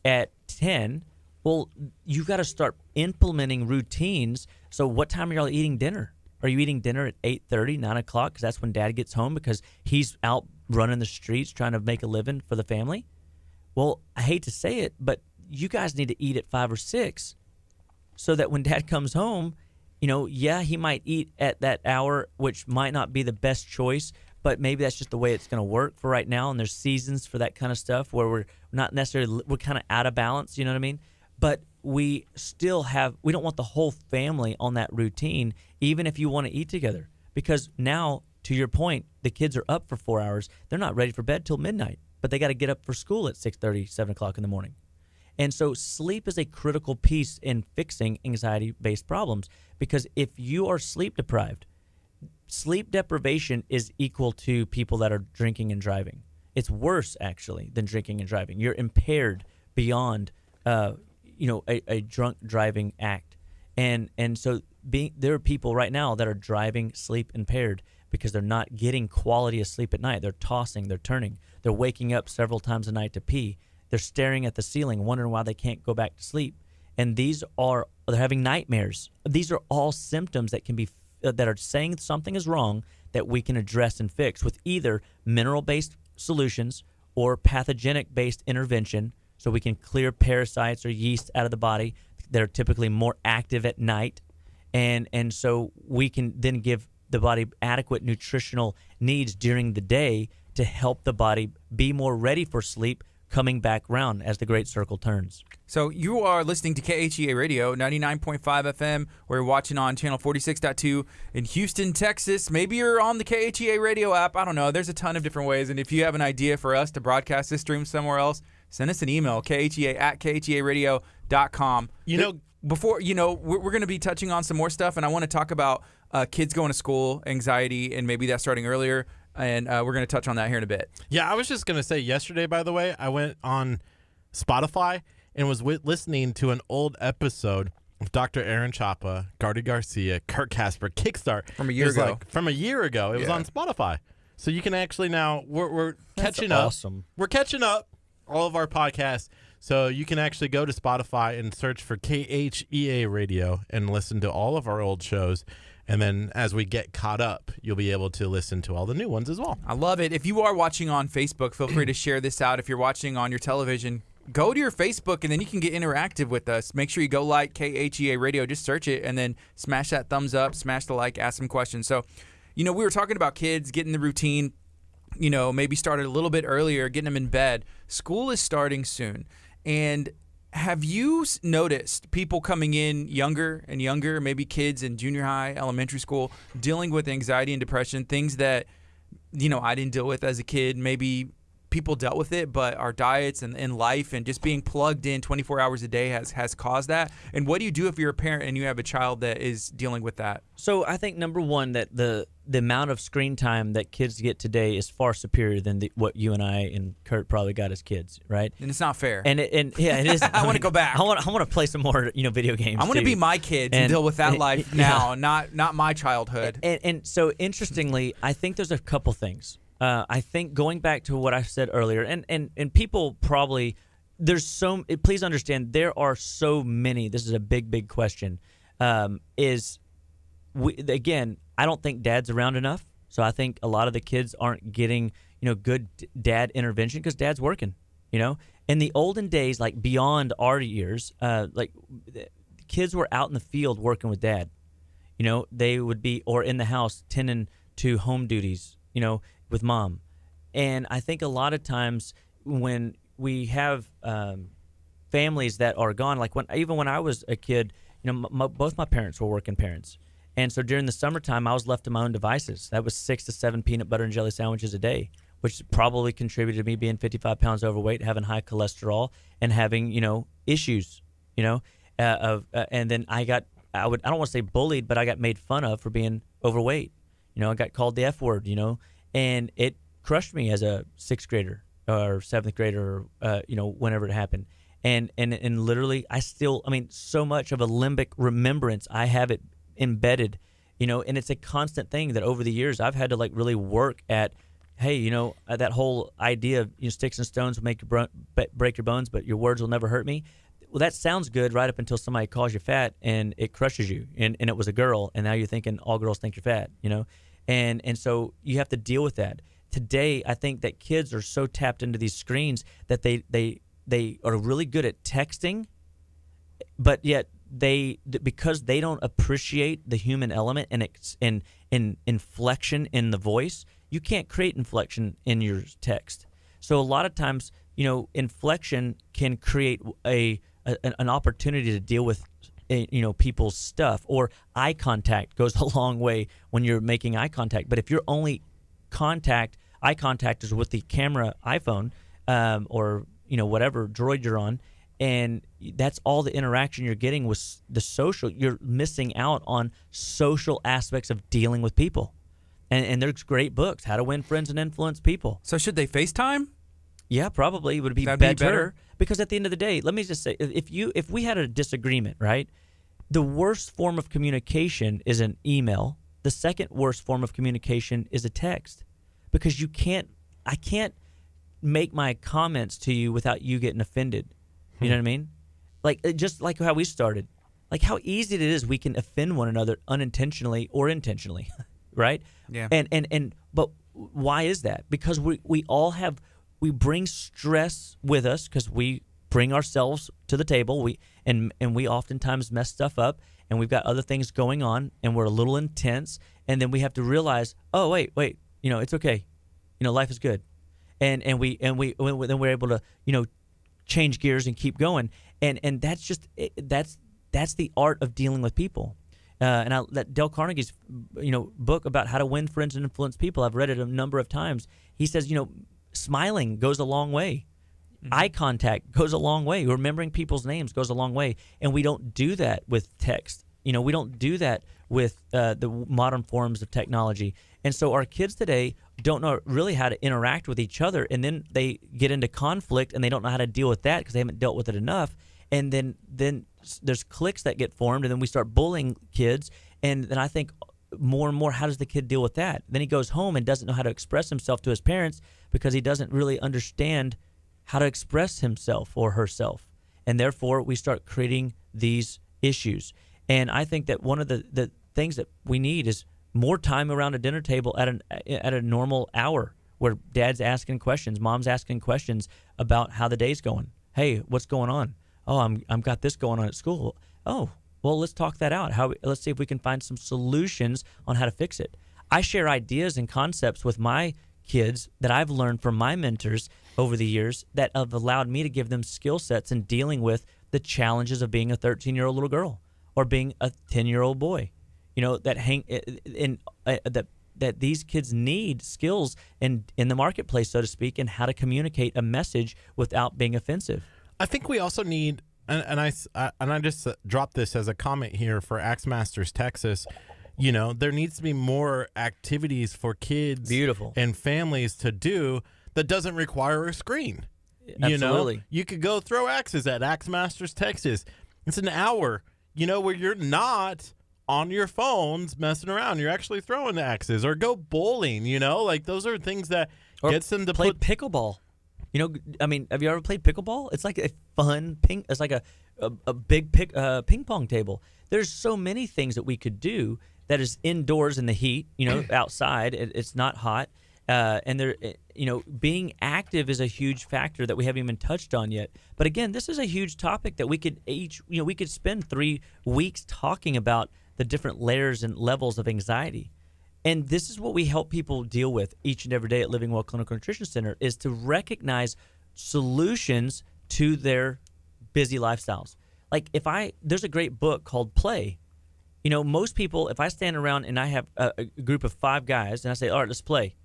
at 10, well, you've got to start implementing routines. So what time are y'all eating dinner? Are you eating dinner at 8:30, 9 o'clock? Because that's when Dad gets home because he's out running the streets trying to make a living for the family? Well, I hate to say it, but you guys need to eat at 5 or 6 so that when Dad comes home, he might eat at that hour, which might not be the best choice, but maybe that's just the way it's going to work for right now. And there's seasons for that kind of stuff where we're kind of out of balance, you know what I mean? But we don't want the whole family on that routine, even if you want to eat together. Because now, to your point, the kids are up for 4 hours. They're not ready for bed till midnight, but they got to get up for school at 6:30, 7 o'clock in the morning. And so sleep is a critical piece in fixing anxiety-based problems, because if you are sleep deprived, sleep deprivation is equal to people that are drinking and driving. It's worse, actually, than drinking and driving. You're impaired beyond a drunk driving act. And so there are people right now that are driving sleep impaired because they're not getting quality of sleep at night. They're tossing, they're turning, they're waking up several times a night to pee. They're staring at the ceiling, wondering why they can't go back to sleep. And they're having nightmares. These are all symptoms that that are saying something is wrong that we can address and fix with either mineral-based solutions or pathogenic-based intervention, so we can clear parasites or yeast out of the body that are typically more active at night. And so we can then give the body adequate nutritional needs during the day to help the body be more ready for sleep coming back round as the great circle turns. So you are listening to KHEA Radio, 99.5 FM. We're watching on channel 46.2 in Houston, Texas. Maybe you're on the KHEA Radio app. I don't know. There's a ton of different ways. And if you have an idea for us to broadcast this stream somewhere else, send us an email, khea@khearadio.com. Before, we're going to be touching on some more stuff, and I want to talk about kids going to school, anxiety, and maybe that starting earlier. And we're going to touch on that here in a bit. Yeah, I was just going to say, yesterday, by the way, I went on Spotify and was listening to an old episode of Dr. Aaron Chapa, Gardy Garcia, Curt Casper, Kickstart. From a year ago. From a year ago. It was on Spotify. So you can actually now, we're catching up. Awesome. We're catching up, all of our podcasts. So you can actually go to Spotify and search for KHEA Radio and listen to all of our old shows. And then as we get caught up, you'll be able to listen to all the new ones as well. I love it. If you are watching on Facebook, feel free to share this out. If you're watching on your television, go to your Facebook, and then you can get interactive with us. Make sure you go like KHEA Radio. Just search it, and then smash that thumbs up, smash the like, ask some questions. So, we were talking about kids getting the routine, maybe started a little bit earlier, getting them in bed. School is starting soon. And have you noticed people coming in younger and younger, maybe kids in junior high, elementary school, dealing with anxiety and depression, things that, I didn't deal with as a kid? Maybe people dealt with it, but our diets and life and just being plugged in 24 hours a day has caused that. And what do you do if you're a parent and you have a child that is dealing with that? So I think, number one, that the amount of screen time that kids get today is far superior than what you and I and Curt probably got as kids, right? And it's not fair. And it is. I want to go back. I want to play some more, video games. I want to be my kids and deal with that life now, not my childhood. And so interestingly, I think there's a couple things. I think going back to what I said earlier, and people probably, please understand, there are so many, this is a big question, again, I don't think dad's around enough. So I think a lot of the kids aren't getting, good dad intervention because dad's working, In the olden days, like beyond our years, kids were out in the field working with dad. They would be, or in the house tending to home duties, with mom. And I think a lot of times when we have families that are gone, like when I was a kid, both my parents were working parents. And so during the summertime, I was left to my own devices. That was 6 to 7 peanut butter and jelly sandwiches a day, which probably contributed to me being 55 pounds overweight, having high cholesterol, and having, issues, and then I don't want to say bullied, but I got made fun of for being overweight. I got called the F word, and it crushed me as a 6th grader or 7th grader, or, whenever it happened. And literally, so much of a limbic remembrance, I have it embedded, and it's a constant thing that over the years I've had to really work at. Hey, that whole idea of sticks and stones will make you break your bones, but your words will never hurt me. Well, that sounds good right up until somebody calls you fat and it crushes you. And it was a girl, and now you're thinking all girls think you're fat, And so you have to deal with that. Today, I think that kids are so tapped into these screens that they are really good at texting, but yet because they don't appreciate the human element and inflection in the voice, you can't create inflection in your text. So a lot of times, inflection can create an opportunity to deal with, people's stuff. Or eye contact goes a long way when you're making eye contact. But if your only eye contact is with the camera iPhone, or whatever droid you're on, and that's all the interaction you're getting with the social, you're missing out on social aspects of dealing with people. And there's great books, How to Win Friends and Influence People. So should they FaceTime? Yeah, probably. Would it be That'd better? be better. Because at the end of the day, let me just say, if we had a disagreement, right, the worst form of communication is an email. The second worst form of communication is a text, because I can't make my comments to you without you getting offended. You know what I mean? Just like how we started, how easy it is we can offend one another unintentionally or intentionally. Right? Yeah. But why is that? Because we bring stress with us, because we bring ourselves to the table. We oftentimes mess stuff up, and we've got other things going on, and we're a little intense, and then we have to realize, oh wait, it's okay, life is good, and then we're able to change gears and keep going, and that's the art of dealing with people. That Dale Carnegie's, book about how to win friends and influence people, I've read it a number of times. He says, smiling goes a long way. Mm-hmm. Eye contact goes a long way. Remembering people's names goes a long way. And we don't do that with text. We don't do that with the modern forms of technology. And so our kids today don't know really how to interact with each other. And then they get into conflict, and they don't know how to deal with that because they haven't dealt with it enough. And then there's cliques that get formed, and then we start bullying kids. And then I think more and more, how does the kid deal with that? Then he goes home and doesn't know how to express himself to his parents because he doesn't really understand how to express himself or herself. And therefore, we start creating these issues. And I think that one of the things that we need is more time around a dinner table at a normal hour, where dad's asking questions, mom's asking questions about how the day's going. Hey, what's going on? Oh, I'm got this going on at school. Oh, well, let's talk that out. Let's see if we can find some solutions on how to fix it. I share ideas and concepts with my kids that I've learned from my mentors over the years that have allowed me to give them skill sets in dealing with the challenges of being a 13-year-old little girl or being a 10-year-old boy. That these kids need skills in the marketplace, so to speak, and how to communicate a message without being offensive. I think we also need, and I just dropped this as a comment here for Axe Masters Texas. There needs to be more activities for kids, and families to do that doesn't require a screen. Absolutely. You could go throw axes at Axe Masters Texas. It's an hour, where you're not on your phones messing around. You're actually throwing axes, or go bowling. Those are things that gets them to play pickleball. Have you ever played pickleball? It's like a fun it's like a big ping pong table. There's so many things that we could do that is indoors in the heat, outside. It's not hot. And being active is a huge factor that we haven't even touched on yet. But again, this is a huge topic that we could spend 3 weeks talking about the different layers and levels of anxiety. And this is what we help people deal with each and every day at Living Well Clinical Nutrition Center, is to recognize solutions to their busy lifestyles. There's a great book called Play. most people, if I stand around and I have a group of 5 guys and I say, all right, let's play,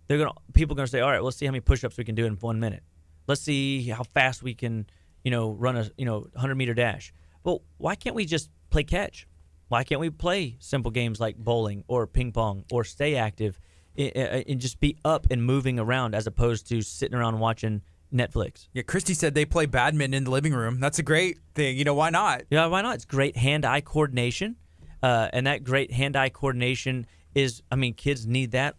people are going to say, all right, let's see how many push-ups we can do in 1 minute. Let's see how fast we can, run a 100-meter dash. Well, why can't we just play catch? Why can't we play simple games like bowling or ping pong or stay active and just be up and moving around as opposed to sitting around watching Netflix? Yeah, Christy said they play badminton in the living room. That's a great thing. Why not? Yeah, why not? It's great hand-eye coordination, and that great hand-eye coordination is, kids need that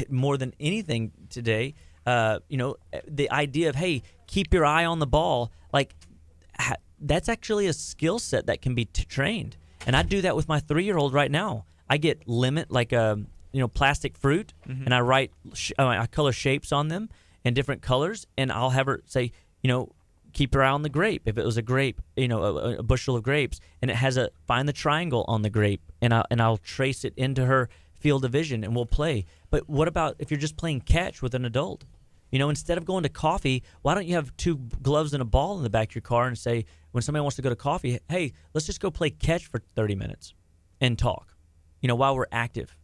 more than anything today. The idea of, hey, keep your eye on the ball, that's actually a skill set that can be trained. And I do that with my 3-year-old right now. I get plastic fruit, and I color shapes on them in different colors, and I'll have her say, keep your eye on the grape. If it was a grape, a bushel of grapes, and it has find the triangle on the grape, and I'll trace it into her field of vision, and we'll play. But what about if you're just playing catch with an adult? Instead of going to coffee, why don't you have 2 gloves and a ball in the back of your car and say, when somebody wants to go to coffee, hey, let's just go play catch for 30 minutes and talk, while we're active.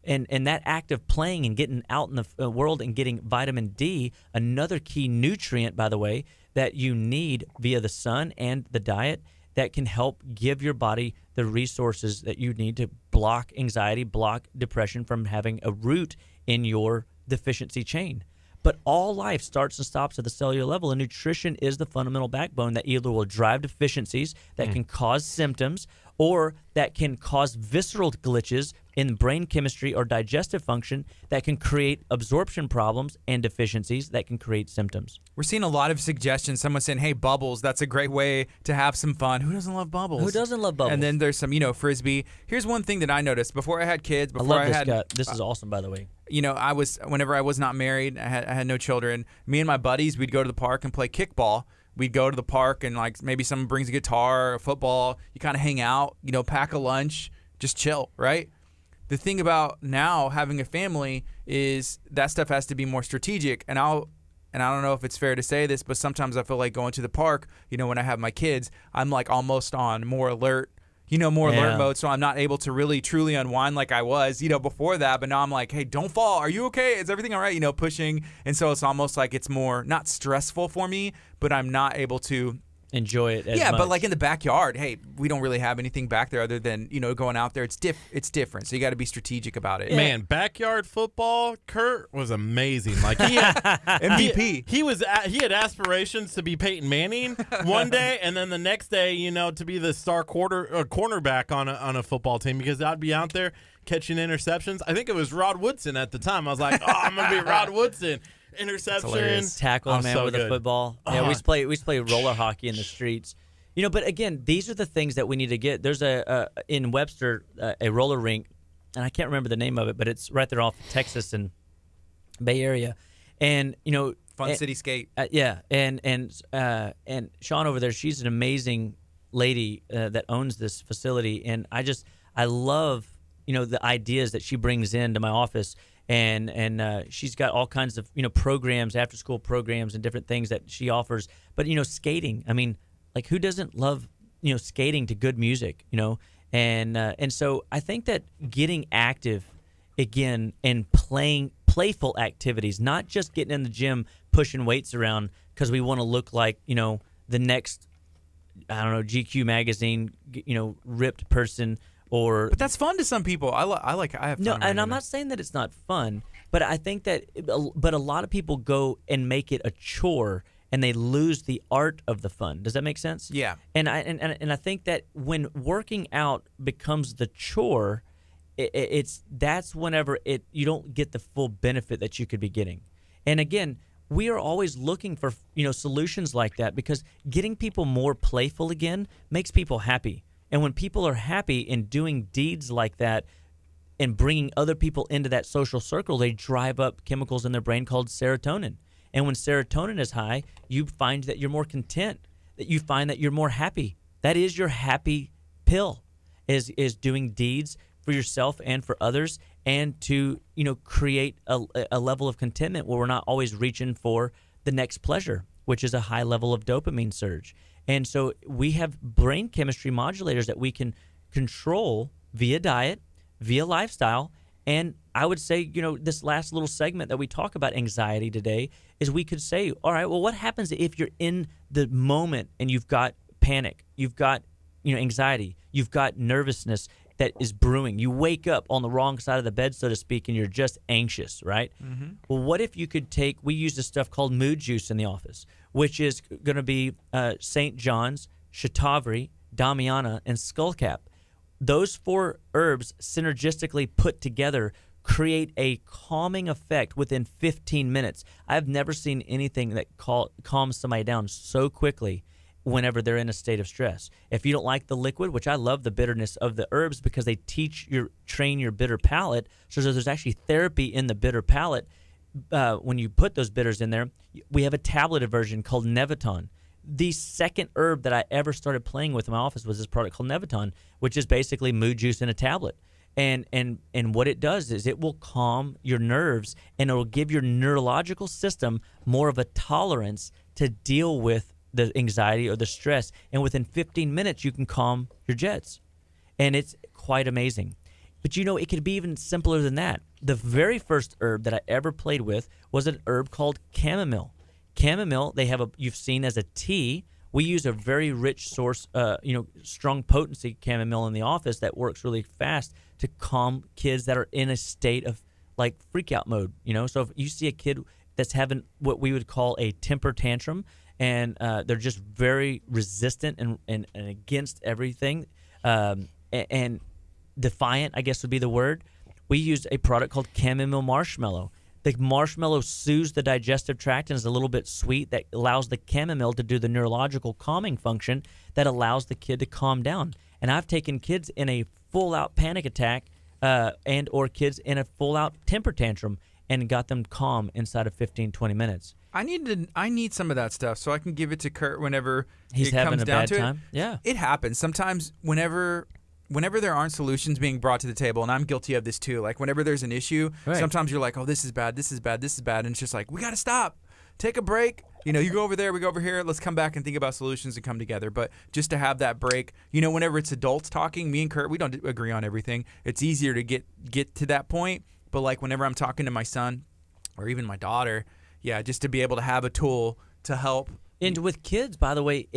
And that act of playing and getting out in the world and getting vitamin D, another key nutrient, by the way, that you need via the sun and the diet, that can help give your body the resources that you need to block anxiety, block depression from having a root in your deficiency chain. But all life starts and stops at the cellular level, and nutrition is the fundamental backbone that either will drive deficiencies that can cause symptoms, or that can cause visceral glitches in brain chemistry or digestive function that can create absorption problems and deficiencies that can create symptoms. We're seeing a lot of suggestions. Someone saying, hey, bubbles, that's a great way to have some fun. Who doesn't love bubbles? Who doesn't love bubbles? And then there's some, Frisbee. Here's one thing that I noticed before I had kids. I love this guy. This is awesome, by the way. Whenever I was not married, I had no children. Me and my buddies, we'd go to the park and play kickball. We'd go to the park and maybe someone brings a guitar or football. You kind of hang out, pack a lunch, just chill, right? The thing about now having a family is that stuff has to be more strategic. And I don't know if it's fair to say this, but sometimes I feel like going to the park, when I have my kids, I'm almost on more alert. Alert mode, so I'm not able to really truly unwind like I was, before that. But now I'm like, hey, don't fall. Are you okay? Is everything all right? Pushing. And so it's almost like it's more not stressful for me, but I'm not able to enjoy it as much. But in the backyard, hey, we don't really have anything back there other than, going out there. It's different. So you got to be strategic about it. Man, backyard football, Curt was amazing. He had MVP. He had aspirations to be Peyton Manning one day, and then the next day, to be the star cornerback on a football team, because I'd be out there catching interceptions. I think it was Rod Woodson at the time. I was like, I'm going to be Rod Woodson. Interception, tackle with a football. Yeah, we used to play roller hockey in the streets. But again, these are the things that we need to get. There's in Webster a roller rink, and I can't remember the name of it, but it's right there off Texas and Bay Area, and Fun City Skate. And Sean over there, she's an amazing lady that owns this facility, and I love the ideas that she brings into my office. And she's got all kinds of programs, after school programs, and different things that she offers. But skating, who doesn't love skating to good music? And so I think that getting active again and playing playful activities, not just getting in the gym pushing weights around because we want to look like the next GQ magazine ripped person. But that's fun to some people. I have fun. No, and I'm not saying that it's not fun, but I think that a lot of people go and make it a chore, and they lose the art of the fun. Does that make sense? Yeah. And I think that when working out becomes the chore, that's whenever you don't get the full benefit that you could be getting. And again, we are always looking for solutions like that, because getting people more playful again makes people happy. And when people are happy in doing deeds like that and bringing other people into that social circle, they drive up chemicals in their brain called serotonin. And when serotonin is high, you find that you're more content, that you find that you're more happy. That is your happy pill, is doing deeds for yourself and for others, and to create a level of contentment where we're not always reaching for the next pleasure, which is a high level of dopamine surge. And so we have brain chemistry modulators that we can control via diet, via lifestyle. And I would say, this last little segment that we talk about anxiety today is we could say, all right, well, what happens if you're in the moment and you've got panic, you've got, anxiety, you've got nervousness that is brewing. You wake up on the wrong side of the bed, so to speak, and you're just anxious, right? Mm-hmm. Well, what if you could we use this stuff called mood juice in the office, which is going to be St. John's, shatavari, damiana, and skullcap. Those 4 herbs synergistically put together create a calming effect within 15 minutes. I've never seen anything that calms somebody down so quickly whenever they're in a state of stress. If you don't like the liquid, which I love the bitterness of the herbs because they train your bitter palate, so there's actually therapy in the bitter palate. When you put those bitters in there, we have a tableted version called Nevaton. The second herb that I ever started playing with in my office was this product called Nevaton, which is basically mood juice in a tablet. And what it does is it will calm your nerves, and it will give your neurological system more of a tolerance to deal with the anxiety or the stress. And within 15 minutes, you can calm your jets. And it's quite amazing. But it could be even simpler than that. The very first herb that I ever played with was an herb called chamomile. Chamomile, you've seen as a tea. We use a very rich source, strong potency chamomile in the office that works really fast to calm kids that are in a state of like freak out mode. So if you see a kid that's having what we would call a temper tantrum, and they're just very resistant and against everything, and defiant, I guess would be the word, we use a product called chamomile marshmallow. The marshmallow soothes the digestive tract and is a little bit sweet that allows the chamomile to do the neurological calming function that allows the kid to calm down. And I've taken kids in a full-out panic attack and or kids in a full-out temper tantrum and got them calm inside of 15, 20 minutes. I need some of that stuff so I can give it to Curt whenever he's it having comes a down bad to time. it. Yeah. It happens. Sometimes whenever there aren't solutions being brought to the table, and I'm guilty of this too, like whenever there's an issue, sometimes you're like, oh, this is bad, this is bad, this is bad, and it's just like, we got to stop. Take a break. You go over there, we go over here. Let's come back and think about solutions and come together. But just to have that break, whenever it's adults talking, me and Curt, we don't agree on everything. It's easier to get to that point. But like whenever I'm talking to my son or even my daughter, just to be able to have a tool to help. And with kids, by the way,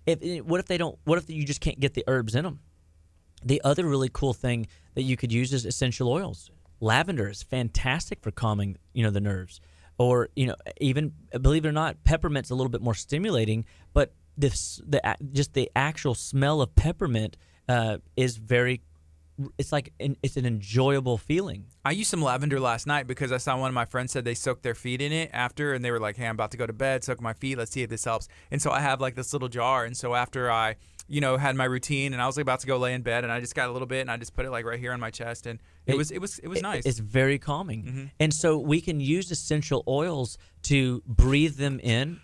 what if you just can't get the herbs in them? The other really cool thing that you could use is essential oils. Lavender is fantastic for calming, the nerves. Or, even, believe it or not, peppermint's a little bit more stimulating, but just the actual smell of peppermint is it's an enjoyable feeling. I used some lavender last night because I saw one of my friends said they soaked their feet in it after, and they were like, hey, I'm about to go to bed, soak my feet, let's see if this helps. And so I have like this little jar, and so after I had my routine and I was about to go lay in bed, and I just got a little bit and I just put it like right here on my chest, and it was nice. It's very calming. Mm-hmm. And so we can use essential oils to breathe them in.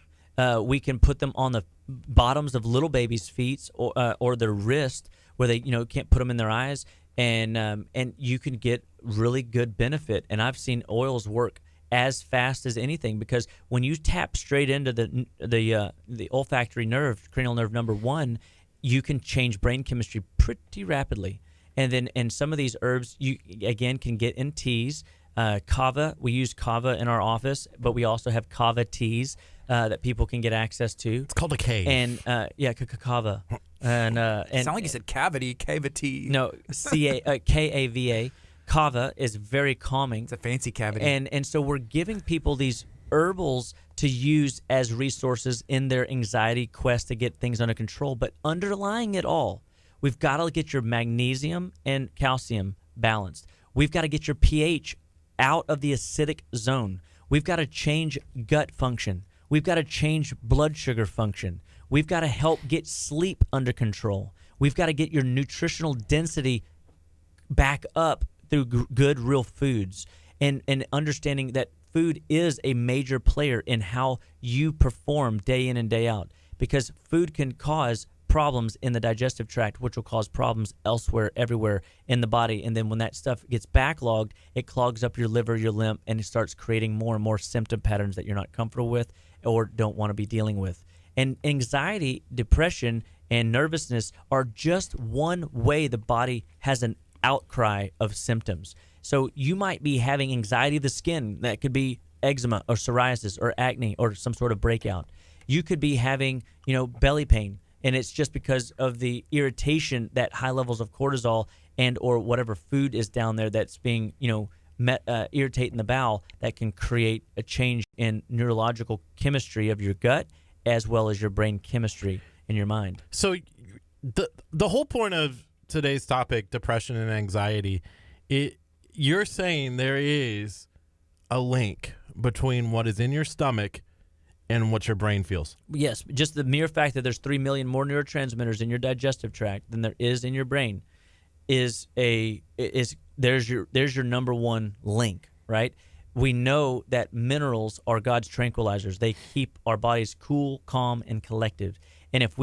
We can put them on the bottoms of little babies' feet or their wrist where they can't put them in their eyes, and you can get really good benefit. And I've seen oils work as fast as anything, because when you tap straight into the olfactory nerve, cranial nerve number 1, you can change brain chemistry pretty rapidly. And some of these herbs you again can get in teas. Kava, we use kava in our office, but we also have kava teas that people can get access to. It's called a cave. And kava. And it sounded like you said cavity. No, Kava. Kava is very calming. It's a fancy cavity. And so we're giving people these herbals to use as resources in their anxiety quest to get things under control. But underlying it all, we've got to get your magnesium and calcium balanced. We've got to get your pH out of the acidic zone. We've got to change gut function. We've got to change blood sugar function. We've got to help get sleep under control. We've got to get your nutritional density back up through good, real foods, and understanding that food is a major player in how you perform day in and day out, because food can cause problems in the digestive tract, which will cause problems elsewhere, everywhere in the body. And then when that stuff gets backlogged, it clogs up your liver, your lymph, and it starts creating more and more symptom patterns that you're not comfortable with or don't want to be dealing with. And anxiety, depression, and nervousness are just one way the body has an outcry of symptoms. So you might be having anxiety of the skin. That could be eczema or psoriasis or acne or some sort of breakout. You could be having, belly pain, and it's just because of the irritation that high levels of cortisol and or whatever food is down there that's being, irritating the bowel, that can create a change in neurological chemistry of your gut as well as your brain chemistry in your mind. So the whole point of today's topic, depression and anxiety, you're saying there is a link between what is in your stomach and what your brain feels. Yes, just the mere fact that there's 3 million more neurotransmitters in your digestive tract than there is in your brain there's your number one link, right? We know that minerals are God's tranquilizers. They keep our bodies cool, calm, and collective. And if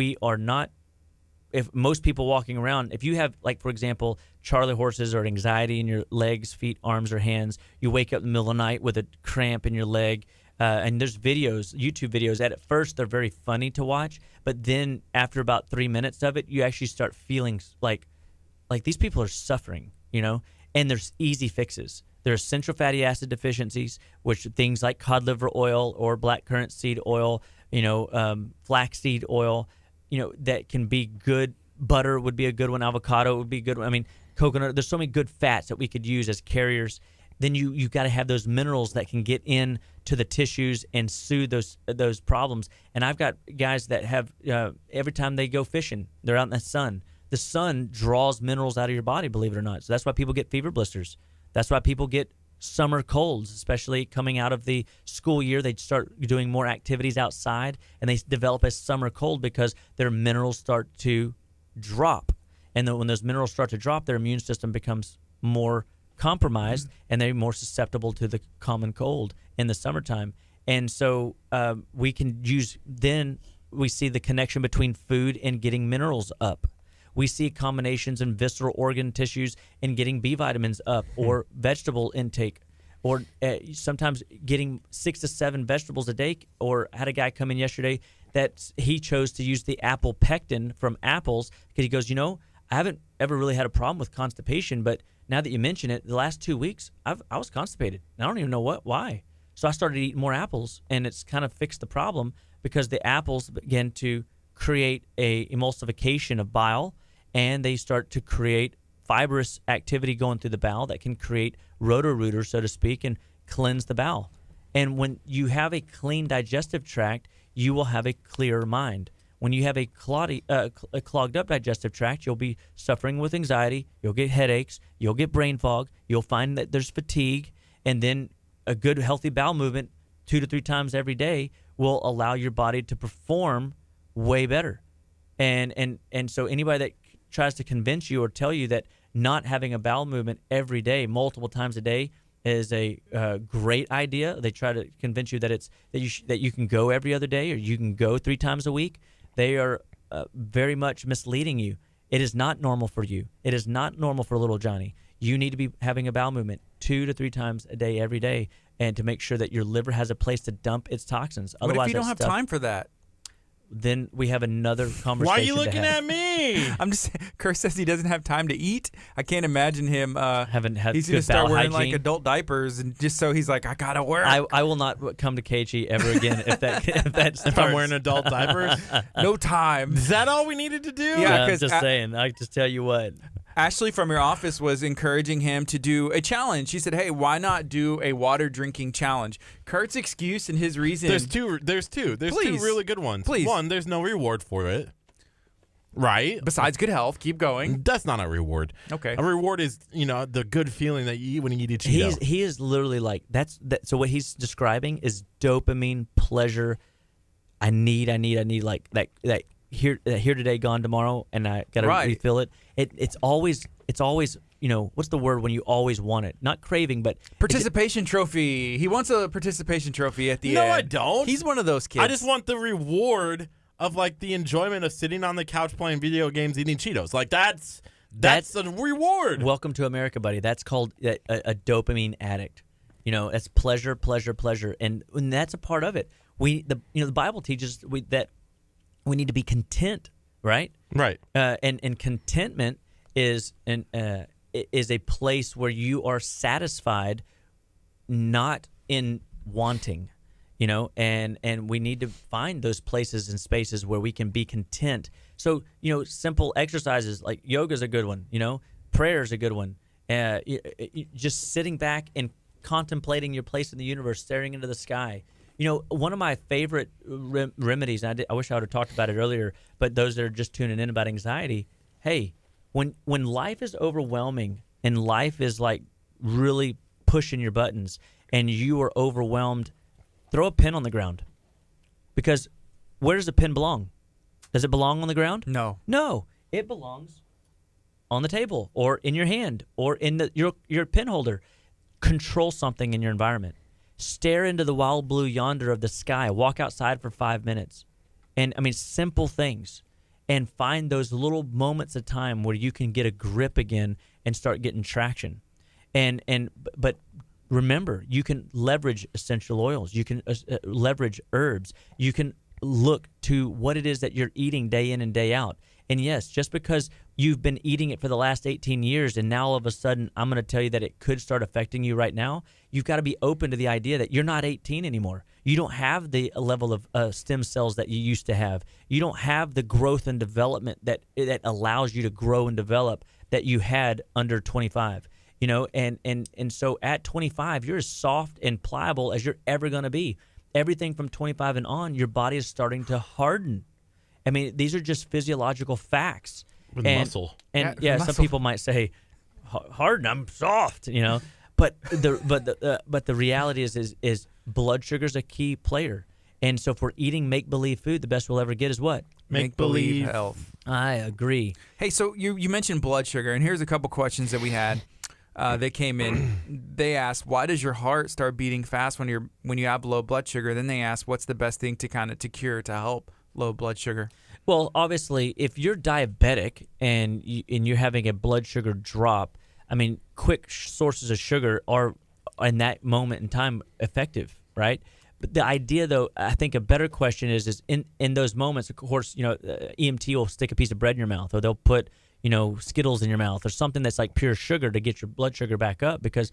most people walking around, if you have, like, for example, Charlie horses or anxiety in your legs, feet, arms, or hands, you wake up in the middle of the night with a cramp in your leg, and there's videos, YouTube videos, at first they're very funny to watch, but then after about 3 minutes of it, you actually start feeling like these people are suffering, and there's easy fixes. There's essential fatty acid deficiencies, which are things like cod liver oil or blackcurrant seed oil, flaxseed oil, that can be good. Butter would be a good one. Avocado would be a good one. I mean, coconut. There's so many good fats that we could use as carriers. Then you got to have those minerals that can get in to the tissues and soothe those problems. And I've got guys that have every time they go fishing, they're out in the sun. The sun draws minerals out of your body, believe it or not. So that's why people get fever blisters. That's why people get summer colds, especially coming out of the school year. They start doing more activities outside, and they develop a summer cold because their minerals start to drop. And then when those minerals start to drop, their immune system becomes more compromised, and they're more susceptible to the common cold in the summertime. And so we can use, then we see the connection between food and getting minerals up. We see combinations in visceral organ tissues and getting B vitamins up, or vegetable intake, or sometimes getting 6 to 7 vegetables a day. Or I had a guy come in yesterday that he chose to use the apple pectin from apples because he goes, I haven't ever really had a problem with constipation, but now that you mention it, the last 2 weeks, I was constipated. And I don't even know why. So I started eating more apples, and it's kind of fixed the problem because the apples begin to create a emulsification of bile, and they start to create fibrous activity going through the bowel that can create roto-rooter, so to speak, and cleanse the bowel. And when you have a clean digestive tract, you will have a clearer mind. When you have a clogged up digestive tract, you'll be suffering with anxiety, you'll get headaches, you'll get brain fog, you'll find that there's fatigue, and then a good healthy bowel movement 2 to 3 times every day will allow your body to perform way better. And so anybody that tries to convince you or tell you that not having a bowel movement every day, multiple times a day, is a great idea. They try to convince you that that you can go every other day or you can go 3 times a week. They are very much misleading you. It is not normal for you. It is not normal for little Johnny. You need to be having a bowel movement 2 to 3 times a day every day, and to make sure that your liver has a place to dump its toxins. Otherwise, what if you don't have time for that? Then we have another conversation. Why are you looking at me? I'm just saying, Curt says he doesn't have time to eat. I can't imagine him. Haven't had he's good going to start wearing hygiene. like adult diapers, and just so he's like, I gotta work. I will not come to KHEA ever again if I'm wearing adult diapers. No time. Is that all we needed to do? Yeah, I'm just saying. I just tell you what. Ashley from your office was encouraging him to do a challenge. She said, hey, why not do a water drinking challenge? Kurt's excuse and his reason. There's two really good ones. Please. One, there's no reward for it. Right? Besides good health. Keep going. That's not a reward. Okay. A reward is, the good feeling that you eat when you eat a Cheeto. He is literally like, so what he's describing is dopamine, pleasure. I need like that here today, gone tomorrow, and I got to refill it. It's always what's the word when you always want it? Not craving, but participation trophy. He wants a participation trophy at the end. No, I don't. He's one of those kids. I just want the reward of like the enjoyment of sitting on the couch playing video games, eating Cheetos. Like that's a reward. Welcome to America, buddy. That's called a dopamine addict. That's pleasure, and that's a part of it. The Bible teaches that we need to be content, right? Right. And contentment is is a place where you are satisfied, not in wanting, and we need to find those places and spaces where we can be content. So, simple exercises like yoga is a good one, prayer is a good one. Just sitting back and contemplating your place in the universe, staring into the sky. One of my favorite remedies, and I wish I would have talked about it earlier, but those that are just tuning in about anxiety, hey, when life is overwhelming and life is like really pushing your buttons and you are overwhelmed, throw a pin on the ground. Because where does a pin belong? Does it belong on the ground? No. No. It belongs on the table or in your hand or in your pin holder. Control something in your environment. Stare into the wild blue yonder of the sky. Walk outside for 5 minutes. And, simple things. And find those little moments of time where you can get a grip again and start getting traction. But remember, you can leverage essential oils. You can leverage herbs. You can look to what it is that you're eating day in and day out. And yes, just because you've been eating it for the last 18 years and now all of a sudden I'm going to tell you that it could start affecting you right now, you've got to be open to the idea that you're not 18 anymore. You don't have the level of stem cells that you used to have. You don't have the growth and development that allows you to grow and develop that you had under 25. And so at 25, you're as soft and pliable as you're ever going to be. Everything from 25 and on, your body is starting to harden. These are just physiological facts. With muscle. And muscle. Some people might say, harden, I'm soft, But the reality is blood sugar is a key player. And so if we're eating make-believe food, the best we'll ever get is what? Make-believe health. I agree. Hey, so you mentioned blood sugar, and here's a couple questions that we had. They came in. They asked, why does your heart start beating fast when you have low blood sugar? Then they asked, what's the best thing to cure to help low blood sugar? Well, obviously, if you're diabetic and you're having a blood sugar drop, quick sources of sugar are, in that moment in time, effective, right? But the idea, though, I think a better question is in those moments, of course, EMT will stick a piece of bread in your mouth, or they'll put, Skittles in your mouth, or something that's like pure sugar to get your blood sugar back up, because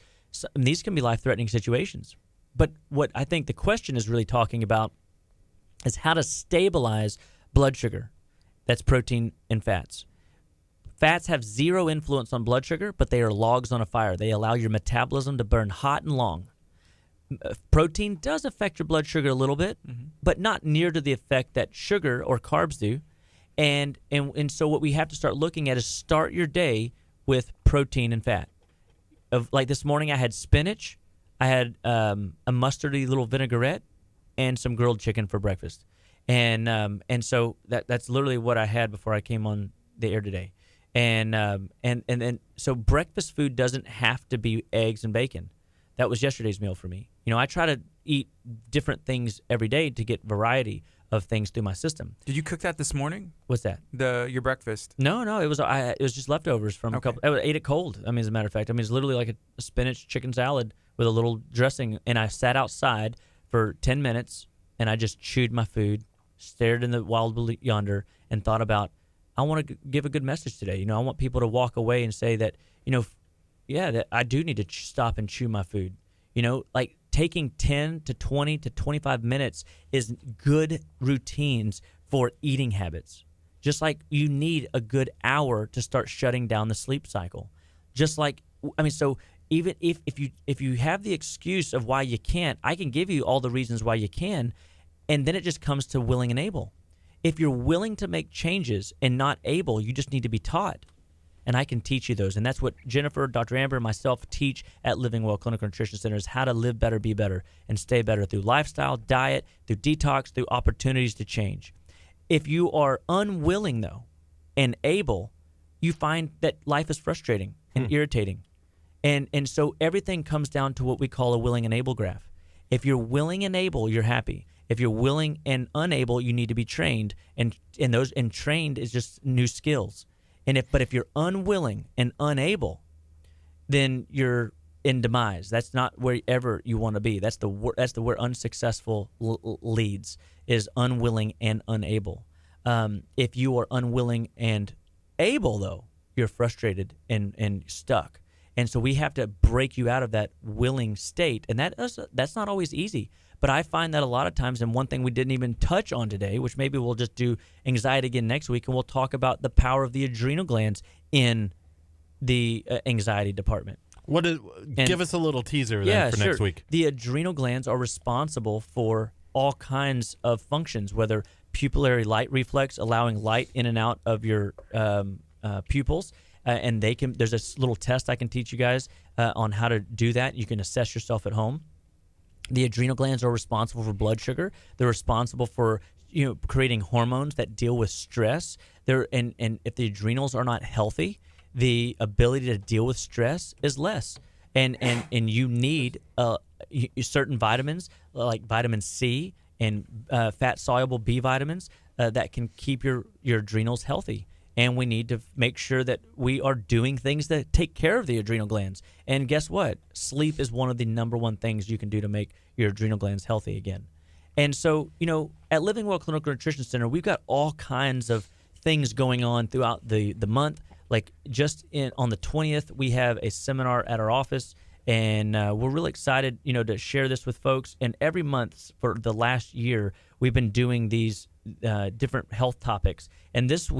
these can be life-threatening situations. But what I think the question is really talking about is how to stabilize blood sugar. That's protein and fats. Fats have zero influence on blood sugar, but they are logs on a fire. They allow your metabolism to burn hot and long. Protein does affect your blood sugar a little bit, but not near to the effect that sugar or carbs do. And so what we have to start looking at is start your day with protein and fat. Like this morning, I had spinach, I had a mustardy little vinaigrette, and some grilled chicken for breakfast. And so that's literally what I had before I came on the air today. And then so breakfast food doesn't have to be eggs and bacon. That was yesterday's meal for me. I try to eat different things every day to get variety of things through my system. Did you cook that this morning? What's that? Your breakfast? No, it was just leftovers from a couple. I ate it cold. As a matter of fact, it's literally like a spinach chicken salad with a little dressing. And I sat outside for 10 minutes and I just chewed my food, stared in the wild blue yonder, and thought about, I want to give a good message today. I want people to walk away and say that, that I do need to stop and chew my food. Like taking 10 to 20 to 25 minutes is good routines for eating habits. Just like you need a good hour to start shutting down the sleep cycle. Just like, so even if you have the excuse of why you can't, I can give you all the reasons why you can, and then it just comes to willing and able. If you're willing to make changes and not able, you just need to be taught. And I can teach you those. And that's what Jennifer, Dr. Amber, and myself teach at Living Well Clinical Nutrition Center, is how to live better, be better, and stay better through lifestyle, diet, through detox, through opportunities to change. If you are unwilling, though, and able, you find that life is frustrating and irritating. And so everything comes down to what we call a willing and able graph. If you're willing and able, you're happy. If you're willing and unable, you need to be trained. And trained is just new skills. But if you're unwilling and unable, then you're in demise. That's not wherever you want to be. That's where unsuccessful leads, is unwilling and unable. If you are unwilling and able, though, you're frustrated and stuck. And so we have to break you out of that willing state. And that's not always easy. But I find that a lot of times, and one thing we didn't even touch on today, which maybe we'll just do anxiety again next week, and we'll talk about the power of the adrenal glands in the anxiety department. Give us a little teaser then for next week. The adrenal glands are responsible for all kinds of functions, whether pupillary light reflex, allowing light in and out of your pupils. And there's a little test I can teach you guys on how to do that. You can assess yourself at home. The adrenal glands are responsible for blood sugar. They're responsible for creating hormones that deal with stress. And if the adrenals are not healthy, the ability to deal with stress is less. And you need certain vitamins like vitamin C and fat soluble B vitamins that can keep your adrenals healthy. And we need to make sure that we are doing things that take care of the adrenal glands. And guess what? Sleep is one of the number one things you can do to make your adrenal glands healthy again. And so, at Living Well Clinical Nutrition Center, we've got all kinds of things going on throughout the month. Like just on the 20th, we have a seminar at our office, and we're really excited, to share this with folks. And every month for the last year, we've been doing these different health topics. And this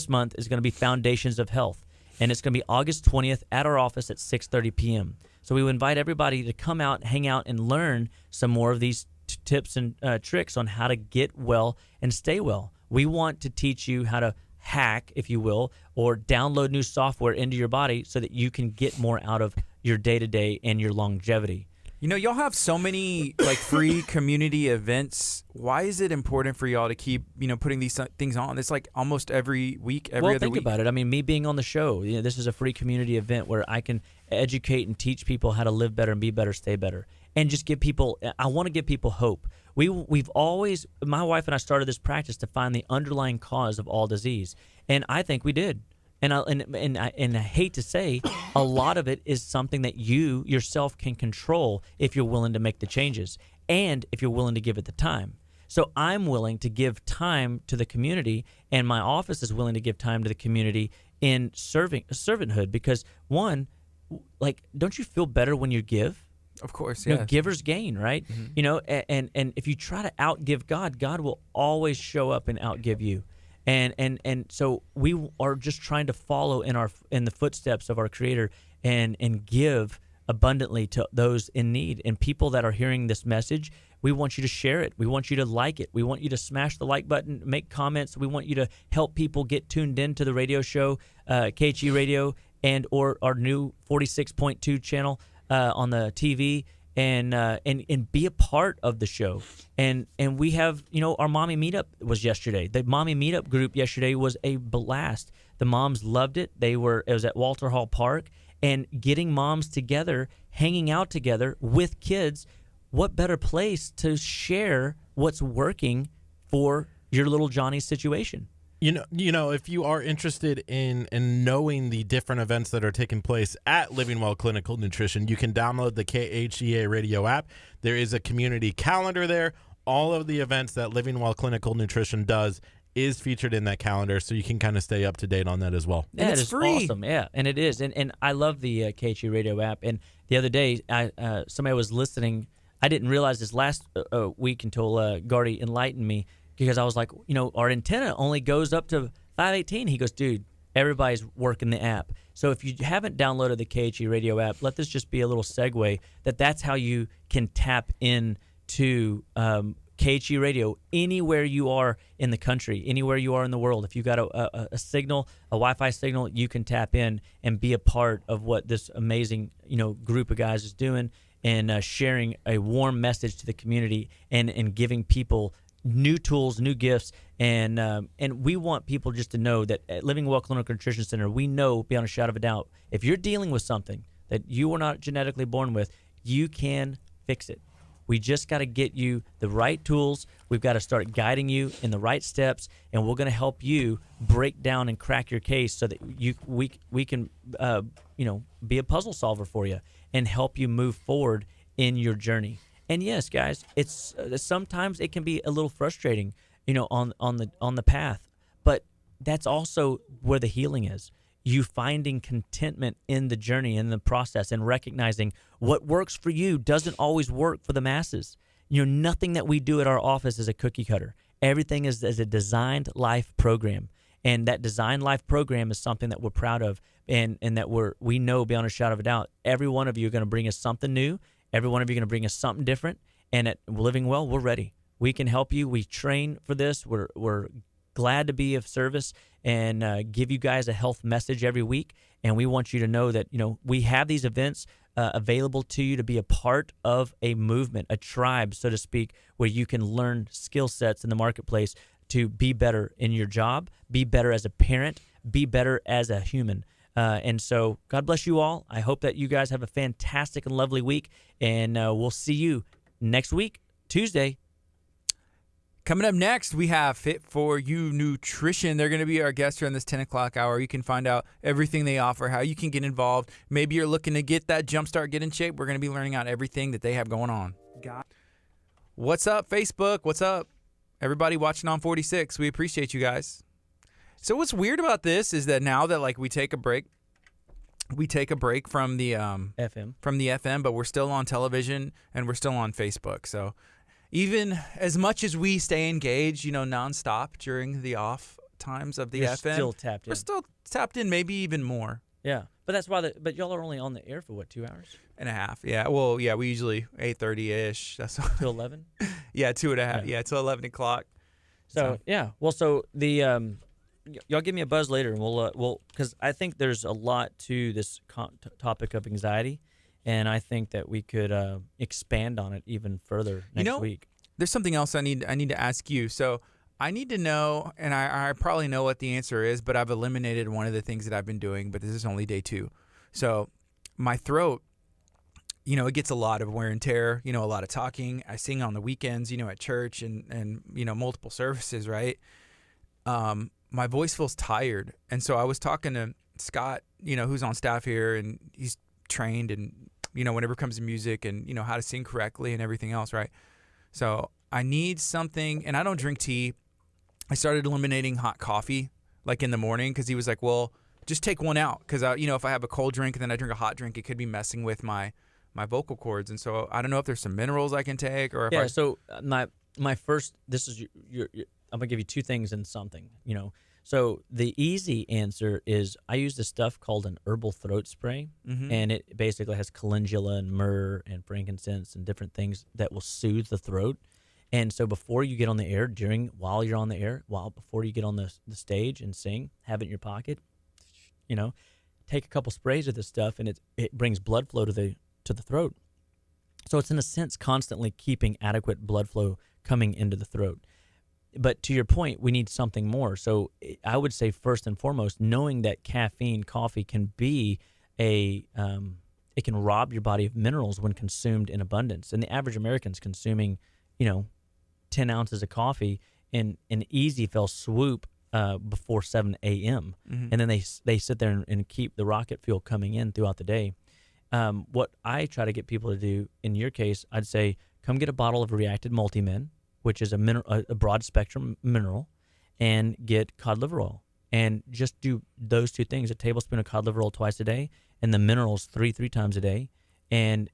month is going to be Foundations of Health. And it's going to be August 20th at our office at 6:30 p.m. So we would invite everybody to come out, hang out, and learn some more of these tips and tricks on how to get well and stay well. We want to teach you how to hack, if you will, or download new software into your body so that you can get more out of your day-to-day and your longevity. Y'all have so many free community events. Why is it important for y'all to keep, putting these things on? It's like almost every week, every other week. Well, think about it. I mean, me being on the show, this is a free community event where I can educate and teach people how to live better and be better, stay better, and just I want to give people hope. We've always, my wife and I started this practice to find the underlying cause of all disease, and I think we did. And I hate to say, a lot of it is something that you yourself can control if you're willing to make the changes and if you're willing to give it the time. So I'm willing to give time to the community, and my office is willing to give time to the community in servanthood because, one, don't you feel better when you give? Of course, yeah. Givers gain, right? Mm-hmm. And if you try to outgive God, God will always show up and outgive you. And so we are just trying to follow in the footsteps of our Creator and give abundantly to those in need. And people that are hearing this message, we want you to share it. We want you to like it. We want you to smash the like button, make comments. We want you to help people get tuned in to the radio show, KHEA Radio, and or our new 46.2 channel on the TV. And be a part of the show. And we have, our mommy meetup was yesterday. The mommy meetup group yesterday was a blast. The moms loved it. It was at Walter Hall Park, and getting moms together, hanging out together with kids. What better place to share what's working for your little Johnny's situation? If you are interested in knowing the different events that are taking place at Living Well Clinical Nutrition, you can download the KHEA radio app. There is a community calendar there. All of the events that Living Well Clinical Nutrition does is featured in that calendar, so you can kind of stay up to date on that as well. Yeah, it's free. Awesome. Yeah, and it is. And I love the KHEA radio app. And the other day, somebody was listening. I didn't realize this last week until Gardy enlightened me. Because I was like, our antenna only goes up to 518. He goes, dude, everybody's working the app. So if you haven't downloaded the KHE radio app, let this just be a little segue that's how you can tap in to KHE radio anywhere you are in the country, anywhere you are in the world. If you've got a signal, a Wi-Fi signal, you can tap in and be a part of what this amazing, group of guys is doing and sharing a warm message to the community and giving people new tools, new gifts, and we want people just to know that at Living Well Clinical Nutrition Center, we know beyond a shadow of a doubt, if you're dealing with something that you were not genetically born with, you can fix it. We just got to get you the right tools. We've got to start guiding you in the right steps, and we're going to help you break down and crack your case so that we can be a puzzle solver for you and help you move forward in your journey. And yes, guys, it's sometimes it can be a little frustrating, on the path, but that's also where the healing is. you finding contentment in the journey, in the process, and recognizing what works for you doesn't always work for the masses. Nothing that we do at our office is a cookie cutter. Everything is a designed life program. And that designed life program is something that we're proud of, and that we know beyond a shadow of a doubt, every one of you are going to bring us something new. Every one of you are going to bring us something different. And at Living Well, we're ready. We can help you. We train for this. We're glad to be of service and give you guys a health message every week. And we want you to know that, we have these events available to you to be a part of a movement, a tribe, so to speak, where you can learn skill sets in the marketplace to be better in your job, be better as a parent, be better as a human. And so God bless you all. I hope that you guys have a fantastic and lovely week. And we'll see you next week, Tuesday. Coming up next, we have Fit For You Nutrition. They're going to be our guests here in this 10 o'clock hour. You can find out everything they offer, how you can get involved. Maybe you're looking to get that jumpstart, get in shape. We're going to be learning out everything that they have going on. What's up, Facebook? What's up? Everybody watching on 46, we appreciate you guys. So what's weird about this is that now that we take a break from the FM, but we're still on television and we're still on Facebook. So even as much as we stay engaged, nonstop during the off times of the FM, still tapped in. We're still tapped in, maybe even more. Yeah, but that's why. But y'all are only on the air for what, 2 hours? And a half. Yeah. Well, yeah, we usually 8:30-ish. That's to 11. Yeah, 2.5. Yeah, till 11 o'clock. So yeah. Well, so the y'all give me a buzz later, and we'll because I think there's a lot to this topic of anxiety, and I think that we could expand on it even further next week. There's something else I need to ask you. So I need to know, and I probably know what the answer is, but I've eliminated one of the things that I've been doing, but this is only day 2. So my throat, it gets a lot of wear and tear, a lot of talking. I sing on the weekends, at church and multiple services, right? My voice feels tired. And so I was talking to Scott, who's on staff here, and he's trained and, whenever it comes to music and, how to sing correctly and everything else, right? So I need something, and I don't drink tea. I started eliminating hot coffee, in the morning, because he was like, well, just take one out. Because, if I have a cold drink and then I drink a hot drink, it could be messing with my vocal cords. And so I don't know if there's some minerals I can take or if so my first, this is your I'm going to give you 2 things and something, So the easy answer is I use this stuff called an herbal throat spray, and it basically has calendula and myrrh and frankincense and different things that will soothe the throat. And so before you get on the air, while you're on the air, before you get on the stage and sing, have it in your pocket, take a couple sprays of this stuff, and it brings blood flow to the throat. So it's in a sense constantly keeping adequate blood flow coming into the throat. But to your point, we need something more. So I would say first and foremost, knowing that caffeine, coffee can be it can rob your body of minerals when consumed in abundance. And the average American's consuming, 10 ounces of coffee in an easy fell swoop before 7 a.m. And then they sit there and keep the rocket fuel coming in throughout the day. What I try to get people to do, in your case, I'd say come get a bottle of reacted multimin, which is a broad spectrum mineral, and get cod liver oil. And just do those 2 things, a tablespoon of cod liver oil twice a day, and the minerals three times a day, and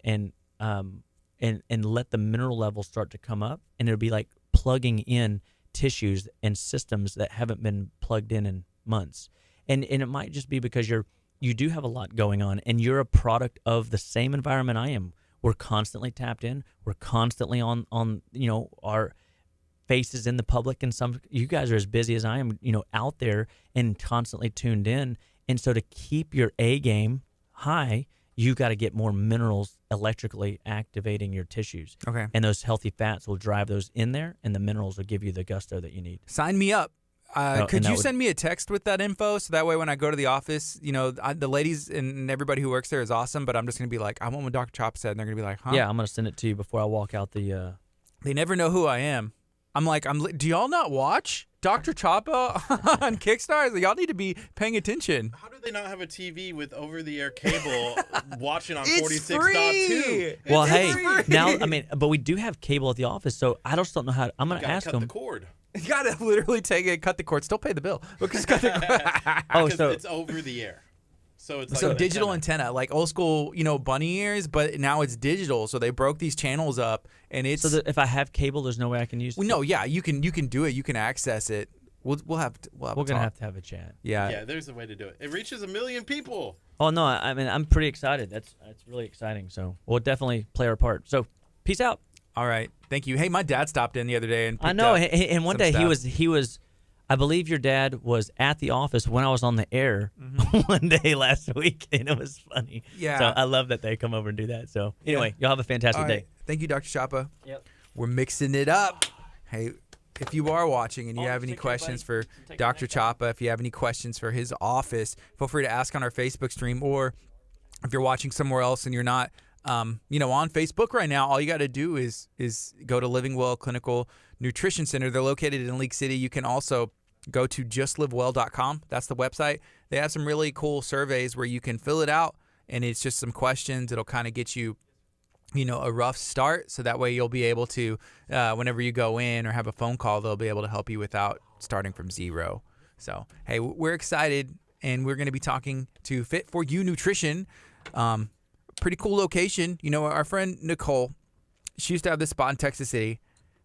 let the mineral levels start to come up, and it'll be like plugging in tissues and systems that haven't been plugged in months. And it might just be because you do have a lot going on, and you're a product of the same environment I am. We're constantly tapped in. We're constantly on our faces in the public, and you guys are as busy as I am, out there and constantly tuned in. And so to keep your A game high, you've got to get more minerals electrically activating your tissues. Okay. And those healthy fats will drive those in there, and the minerals will give you the gusto that you need. Sign me up. Could you send me a text with that info so that way when I go to the office, the ladies and everybody who works there is awesome, but I'm just going to be like, I want what Dr. Chop said, and they're going to be like, huh? Yeah, I'm going to send it to you before I walk out the... They never know who I am. I'm like, do y'all not watch Dr. Choppa on Kickstart? Y'all need to be paying attention. How do they not have a TV with over-the-air cable watching on It's 46.2? free. Well, It's hey, free. now, but we do have cable at the office, so I just don't know how... I'm going to ask cut them... the cord. You gotta literally take it, cut the cord, still pay the bill. Just cut the cord. Oh, 'Cause so it's over the air. So it's like So an digital antenna, like old school, bunny ears, but now it's digital. So they broke these channels up, and it's if I have cable, there's no way I can use. well, no, yeah, you can do it, you can access it. We'll have We're a gonna talk. have to have a chat. Yeah, there's a way to do it. It reaches 1 million people. Oh no, I mean I'm pretty excited. That's really exciting. So we'll definitely play our part. So peace out. All right, thank you. Hey, my dad stopped in the other day and I picked know, up and one some day stuff. he was. I believe your dad was at the office when I was on the air one day last week, and it was funny. Yeah. So I love that they come over and do that. So anyway, y'all have a fantastic All day. right. Thank you, Dr. Chapa. Yep. We're mixing it up. Hey, if you are watching and you have any take care, buddy. questions for Take the Dr. next one. Chapa, if you have any questions for his office, feel free to ask on our Facebook stream, or if you're watching somewhere else and you're not on Facebook right now, all you got to do is go to Living Well Clinical Nutrition Center. They're located in League City. You can also go to justlivewell.com. That's the website. They have some really cool surveys where you can fill it out, and it's just some questions. It'll kind of get you a rough start, so that way you'll be able to, whenever you go in or have a phone call, they'll be able to help you without starting from zero. So, hey, we're excited, and we're going to be talking to Fit For You Nutrition. Pretty cool location. Our friend Nicole, she used to have this spot in Texas City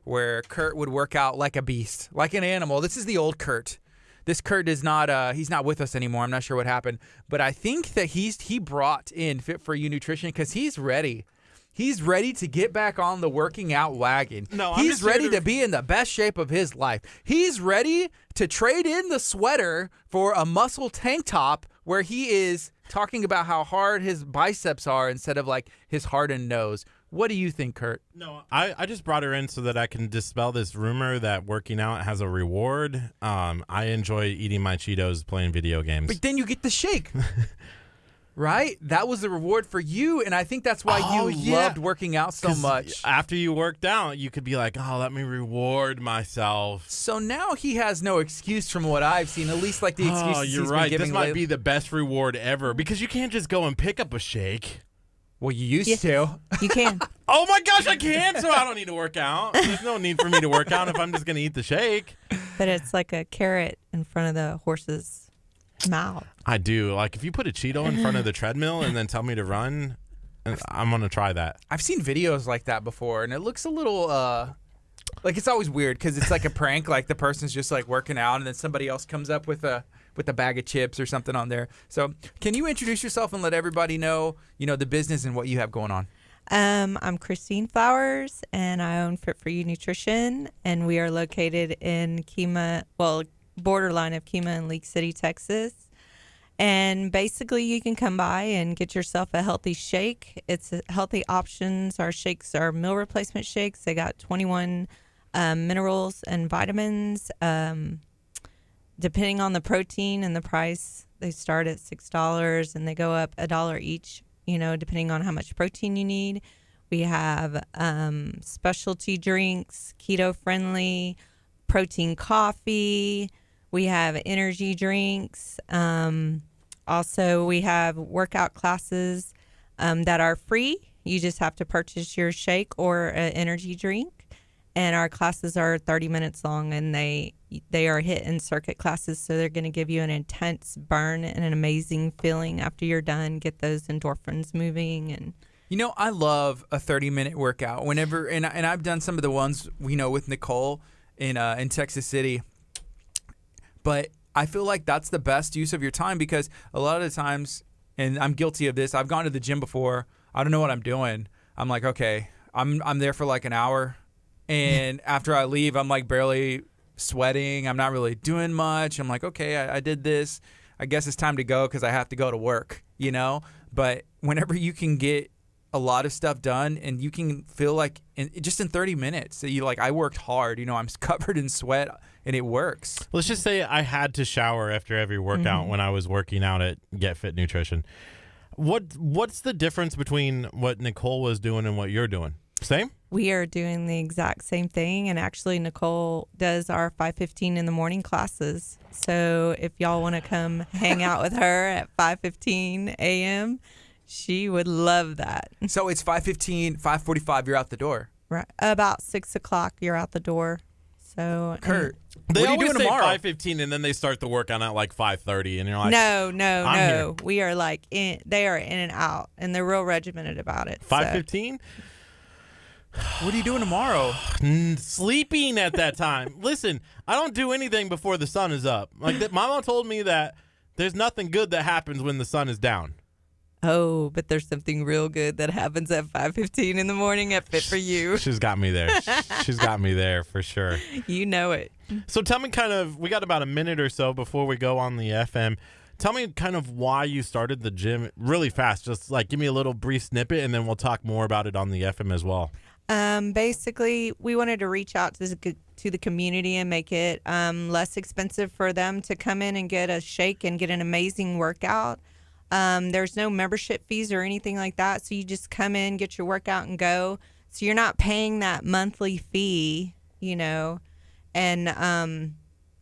where Curt would work out like a beast, like an animal. This is the old Curt. This Curt is not, he's not with us anymore. I'm not sure what happened, but I think that he brought in Fit For You Nutrition because he's ready. He's ready to get back on the working out wagon. No, I'm he's just here ready to- to be in the best shape of his life. He's ready to trade in the sweater for a muscle tank top where he is talking about how hard his biceps are instead of like his hardened nose. What do you think, Curt? No, I just brought her in so that I can dispel this rumor that working out has a reward. I enjoy eating my Cheetos playing video games. But then you get the shake. Right? That was the reward for you, and I think that's why you loved working out so 'Cause much. After you worked out, you could be like, oh, let me reward myself. So now he has no excuse from what I've seen, at least like the excuses Oh, you're he's right. been giving This might lately. be the best reward ever because you can't just go and pick up a shake. Well, you used to. You can. Oh my gosh, I can, so I don't need to work out. There's no need for me to work out if I'm just going to eat the shake. But it's like a carrot in front of the horse's mouth. I do. Like, if you put a Cheeto in front of the treadmill and then tell me to run, I'm going to try that. I've seen videos like that before, and it looks a little like it's always weird because it's like a prank. Like the person's just like working out, and then somebody else comes up with a bag of chips or something on there. So, can you introduce yourself and let everybody know, the business and what you have going on? I'm Christine Flowers, and I own Fit For You Nutrition, and we are located in KHEA, borderline of KHEA in League City, Texas. And basically, you can come by and get yourself a healthy shake. It's healthy options. Our shakes are meal replacement shakes. They got 21 minerals and vitamins. Depending on the protein and the price, they start at $6 and they go up $1 each, depending on how much protein you need. We have specialty drinks, keto-friendly, protein coffee. We have energy drinks. Also, we have workout classes that are free. You just have to purchase your shake or an energy drink. And our classes are 30 minutes long, and they are hit and circuit classes, so they're going to give you an intense burn and an amazing feeling after you're done, get those endorphins moving. And I love a 30-minute workout. Whenever and I've done some of the ones with Nicole in Texas City. But I feel like that's the best use of your time because a lot of the times, and I'm guilty of this, I've gone to the gym before. I don't know what I'm doing. I'm like, okay, I'm there for like an hour. And after I leave, I'm like barely sweating. I'm not really doing much. I'm like, okay, I did this. I guess it's time to go because I have to go to work, But whenever you can get a lot of stuff done and you can feel like just in 30 minutes, so I worked hard, I'm covered in sweat and it works. Let's just say I had to shower after every workout when I was working out at Get Fit Nutrition. What's the difference between what Nicole was doing and what you're doing? Same? we are doing the exact same thing. And actually, Nicole does our 5:15 in the morning classes. So if y'all want to come hang out with her at 5:15 a.m., she would love that. So it's 5:15, 5:45, you're out the door. Right. About 6 o'clock, you're out the door. So Kurt, They what are you always doing say tomorrow? 5:15, and then they start the workout at like 5:30, and you're like, no, I'm here. we are like they are in and out, and they're real regimented about it. So. 5:15. What are you doing tomorrow? Sleeping at that time. Listen, I don't do anything before the sun is up. Like my mom told me that there's nothing good that happens when the sun is down. Oh, but there's something real good that happens at 5:15 in the morning at Fit for You. She's got me there. She's got me there for sure. You know it. So tell me we got about a minute or so before we go on the FM. Tell me kind of why you started the gym really fast. Just like give me a little brief snippet, and then we'll talk more about it on the FM as well. Basically, we wanted to reach out to the community and make it less expensive for them to come in and get a shake and get an amazing workout. There's no membership fees or anything like that, so you just come in, get your workout, and go. So you're not paying that monthly fee, and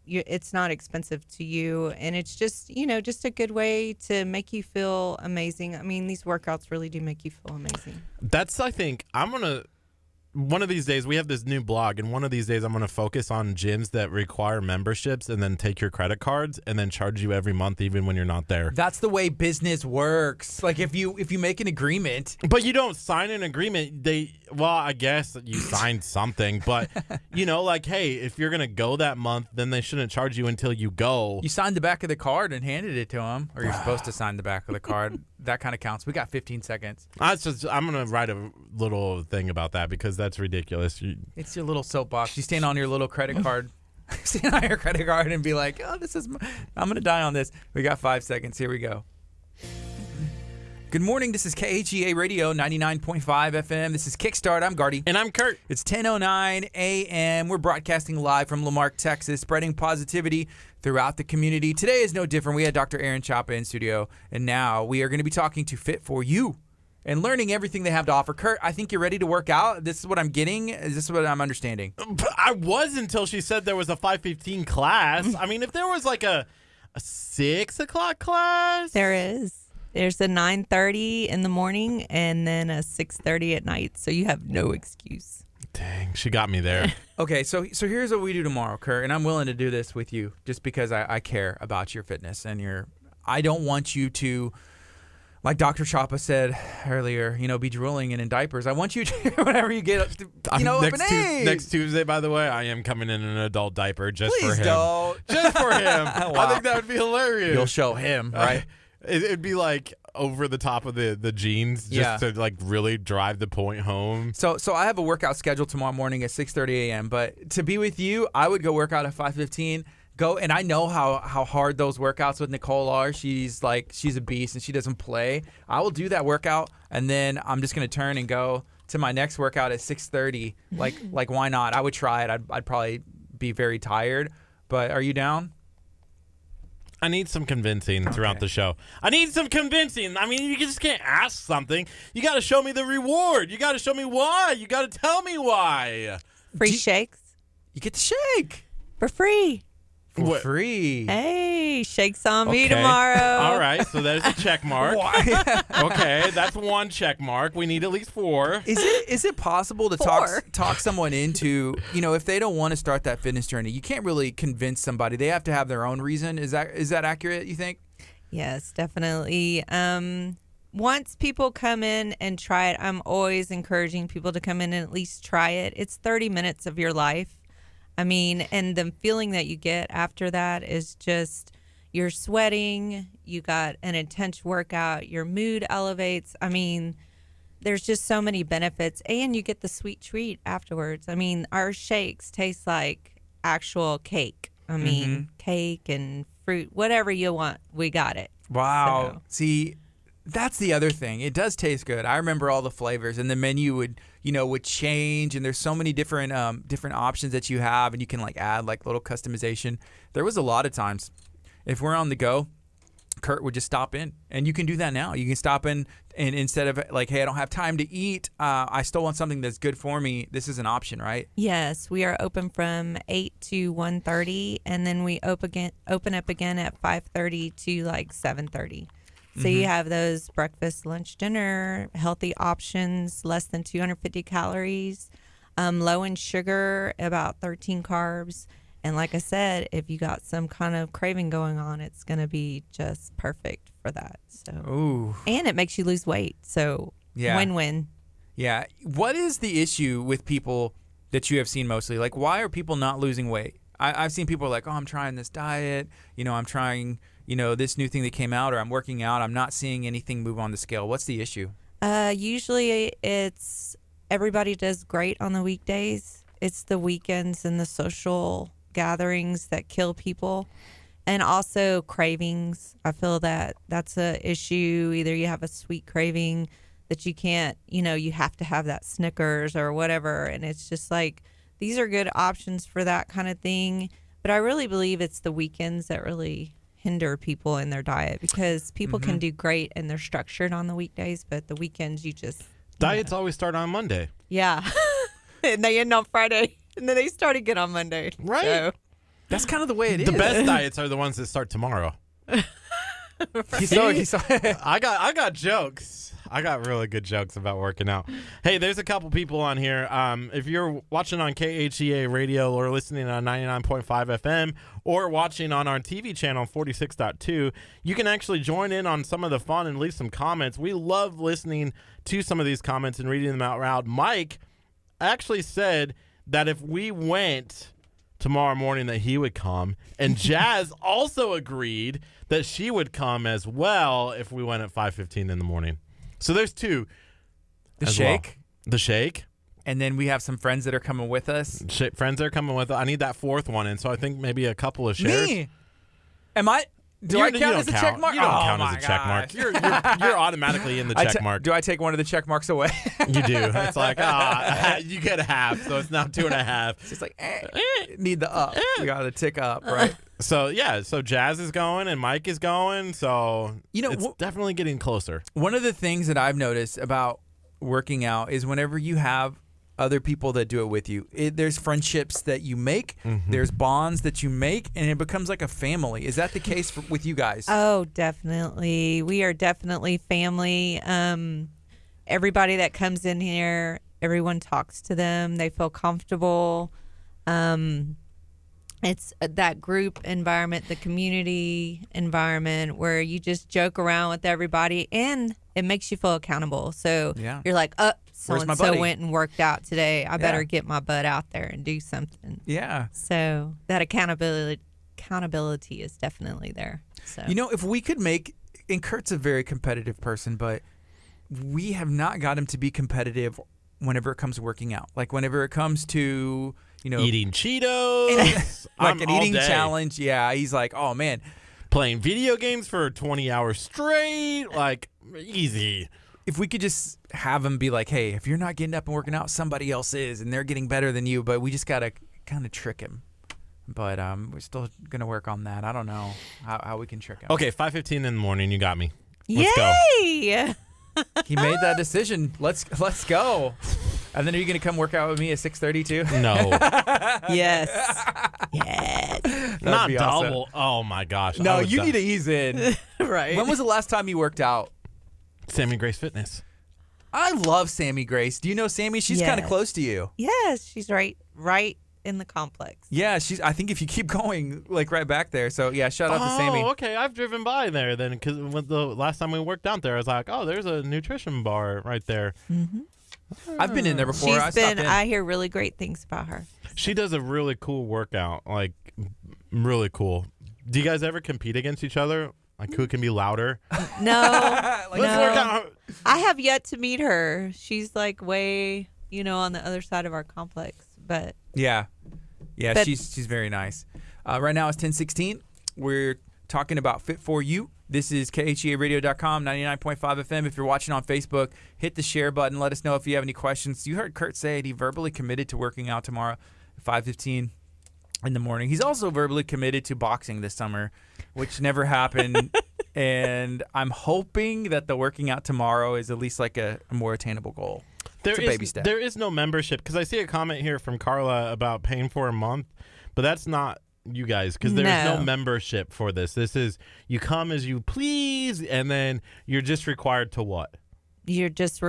it's not expensive to you, and it's just just a good way to make you feel amazing. I mean, these workouts really do make you feel amazing. I think one of these days, we have this new blog, and one of these days I'm going to focus on gyms that require memberships and then take your credit cards and then charge you every month even when you're not there. That's the way business works. Like if you make an agreement. But you don't sign an agreement. I guess you signed something, but like, hey, if you're going to go that month, then they shouldn't charge you until you go. You signed the back of the card and handed it to them, or you're supposed to sign the back of the card. That kind of counts. We got 15 seconds. I'm going to write a little thing about that because that's ridiculous. It's your little soapbox. You stand on your little credit card. Stand on your credit card and be like, oh, I'm going to die on this. We got 5 seconds. Here we go. Good morning. This is KHEA Radio 99.5 FM. This is Kickstart. I'm Gardy. And I'm Curt. It's 10:09 a.m. We're broadcasting live from Lamarck, Texas, spreading positivity throughout the community. Today is no different. We had Dr. Aaron Chapa in studio, and now we are going to be talking to Fit for You and learning everything they have to offer. Kurt, I think you're ready to work out. This is what I'm getting. Is this what I'm understanding? I was until she said there was a 5:15 class. I mean, if there was like a 6 o'clock class. There is. There's a 9:30 in the morning and then a 6:30 at night, so you have no excuse. Dang, she got me there. Okay, so here's what we do tomorrow, Kurt, and I'm willing to do this with you just because I care about your fitness and I don't want you to, like Dr. Chapa said earlier, be drooling and in diapers. I want you to, whenever you get, next Tuesday, by the way, I am coming in an adult diaper just Please for him. Don't. Just for him. Wow. I think that would be hilarious. You'll show him, right? It'd be like over the top of the jeans just to like really drive the point home. So I have a workout scheduled tomorrow morning at 6:30 a.m. But to be with you, I would go work out at 5:15. Go, and I know how hard those workouts with Nicole are. She's a beast and she doesn't play. I will do that workout, and then I'm just gonna turn and go to my next workout at 6:30. Like why not? I would try it. I'd probably be very tired. But are you down? I need some convincing throughout the show. I need some convincing. I mean, you just can't ask something. You got to show me the reward. You got to show me why. You got to tell me why. Free shakes You get the shake for free. for free. Hey, shakes on me Okay. tomorrow. All right, so there's a check mark. Why? Okay, that's one check mark. We need at least 4. Is it possible to 4? talk someone into, if they don't want to start that fitness journey, you can't really convince somebody. They have to have their own reason. Is that accurate, you think? Yes, definitely. Once people come in and try it, I'm always encouraging people to come in and at least try it. It's 30 minutes of your life. I mean, and the feeling that you get after that is just you're sweating, you got an intense workout, your mood elevates. I mean, there's just so many benefits, and you get the sweet treat afterwards. I mean, our shakes taste like actual cake. I mean, cake and fruit, whatever you want, we got it. Wow. So. See, that's the other thing. It does taste good. I remember all the flavors, and the menu would change, and there's so many different options that you have, and you can add little customization. There was a lot of times if we're on the go, Kurt would just stop in, and you can do that now. You can stop in, and instead of hey, I don't have time to eat, I still want something that's good for me. This is an option, right? Yes, we are open from 8 to 1:30, and then we open up again at 5:30 to 7:30. So you have those breakfast, lunch, dinner, healthy options, less than 250 calories. Low in sugar, about 13 carbs. And like I said, if you got some kind of craving going on, it's going to be just perfect for that. So, Ooh. and it makes you lose weight. So Yeah. win-win. Yeah. What is the issue with people that you have seen mostly? Like, why are people not losing weight? I've seen people like, oh, I'm trying this diet. I'm trying, this new thing that came out, or I'm working out. I'm not seeing anything move on the scale. What's the issue? Usually it's everybody does great on the weekdays. It's the weekends and the social gatherings that kill people. And also cravings. I feel that that's a issue. Either you have a sweet craving that you can't, you have to have that Snickers or whatever. And it's just like, these are good options for that kind of thing. But I really believe it's the weekends that really hinder people in their diet, because people can do great and they're structured on the weekdays, but the weekends you just... Diets always start on Monday. Yeah. And they end on Friday. And then they start again on Monday. Right. So. That's kind of the way it is. The best diets are the ones that start tomorrow. I got jokes. I got really good jokes about working out. Hey, there's a couple people on here. If you're watching on KHEA radio or listening on 99.5 FM or watching on our TV channel 46.2, you can actually join in on some of the fun and leave some comments. We love listening to some of these comments and reading them out loud. Mike actually said that if we went tomorrow morning that he would come, and Jazz also agreed that she would come as well if we went at 5:15 in the morning. So there's two. The shake. The shake. And then we have some friends that are coming with us. Friends that are coming with us. I need that fourth one, and so I think maybe a couple of shares. Me? Am I? Do I count as a check mark? You don't Oh count my as a check mark. gosh. You're automatically in the check mark. Do I take one of the check marks away? You do. It's like, you get a half, so it's now 2.5. It's just like, need the up. We got to tick up, right? So, yeah. So, Jazz is going and Mike is going. So, it's definitely getting closer. One of the things that I've noticed about working out is whenever you have other people that do it with you, there's friendships that you make, there's bonds that you make, and it becomes like a family. Is that the case with you guys? Oh, definitely. We are definitely family. Everybody that comes in here, everyone talks to them. They feel comfortable. It's that group environment, the community environment where you just joke around with everybody, and it makes you feel accountable. So you're like, so-and-so went and worked out today. I better get my butt out there and do something. Yeah. So that accountability is definitely there. So if we could make, and Kurt's a very competitive person, but we have not got him to be competitive whenever it comes to working out. Like whenever it comes to, eating Cheetos, like an eating challenge. Yeah. He's like, oh man, playing video games for 20 hours straight, like easy. If we could just have him be like, hey, if you're not getting up and working out, somebody else is, and they're getting better than you, but we just got to kind of trick him. But we're still going to work on that. I don't know how we can trick him. Okay, 5:15 in the morning, you got me. Let's Yay! go. He made that decision. Let's go. And then are you going to come work out with me at 6:30 too? No. Yes. Yes. Not be double. awesome. Oh, my gosh. No, you need to ease in. Right. When was the last time you worked out? Sammy Grace Fitness. I love Sammy Grace. Do you know Sammy? She's kind of close to you. Yes, she's right in the complex. Yeah, I think if you keep going, like right back there. So yeah, shout out to Sammy. Oh, okay. I've driven by there then, because the last time we worked out there, I was like, oh, there's a nutrition bar right there. Mm-hmm. I've been in there before. I hear really great things about her. She does a really cool workout, like really cool. Do you guys ever compete against each other? Like who can be louder? No. Let's work out. I have yet to meet her. She's like way, on the other side of our complex. But yeah, she's very nice. Right now it's 10:16. We're talking about Fit for You. This is KHEARadio.com, 99.5 FM. If you're watching on Facebook, hit the share button. Let us know if you have any questions. You heard Kurt say he verbally committed to working out tomorrow at 5:15 in the morning. He's also verbally committed to boxing this summer, which never happened. And I'm hoping that the working out tomorrow is at least like a more attainable goal. It's a baby step. There is no membership, because I see a comment here from Carla about paying for a month, but that's not you guys, because there's no membership for this. This is you come as you please, and then you're just required to what? You're just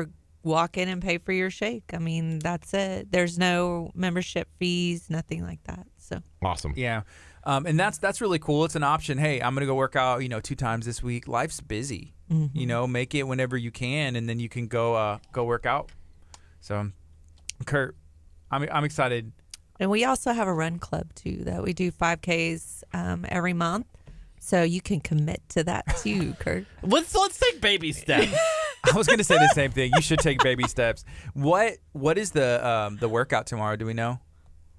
walk in and pay for your shake. I mean, that's it. There's no membership fees, nothing like that. So Awesome. Yeah. And that's really cool. It's an option. Hey, I'm going to go work out, 2 times this week. Life's busy. Make it whenever you can, and then you can go work out. So, Kurt, I'm excited. And we also have a run club too that we do 5Ks every month. So you can commit to that too, Kurt. Let's take baby steps. I was going to say the same thing. You should take baby steps. What is the workout tomorrow? Do we know?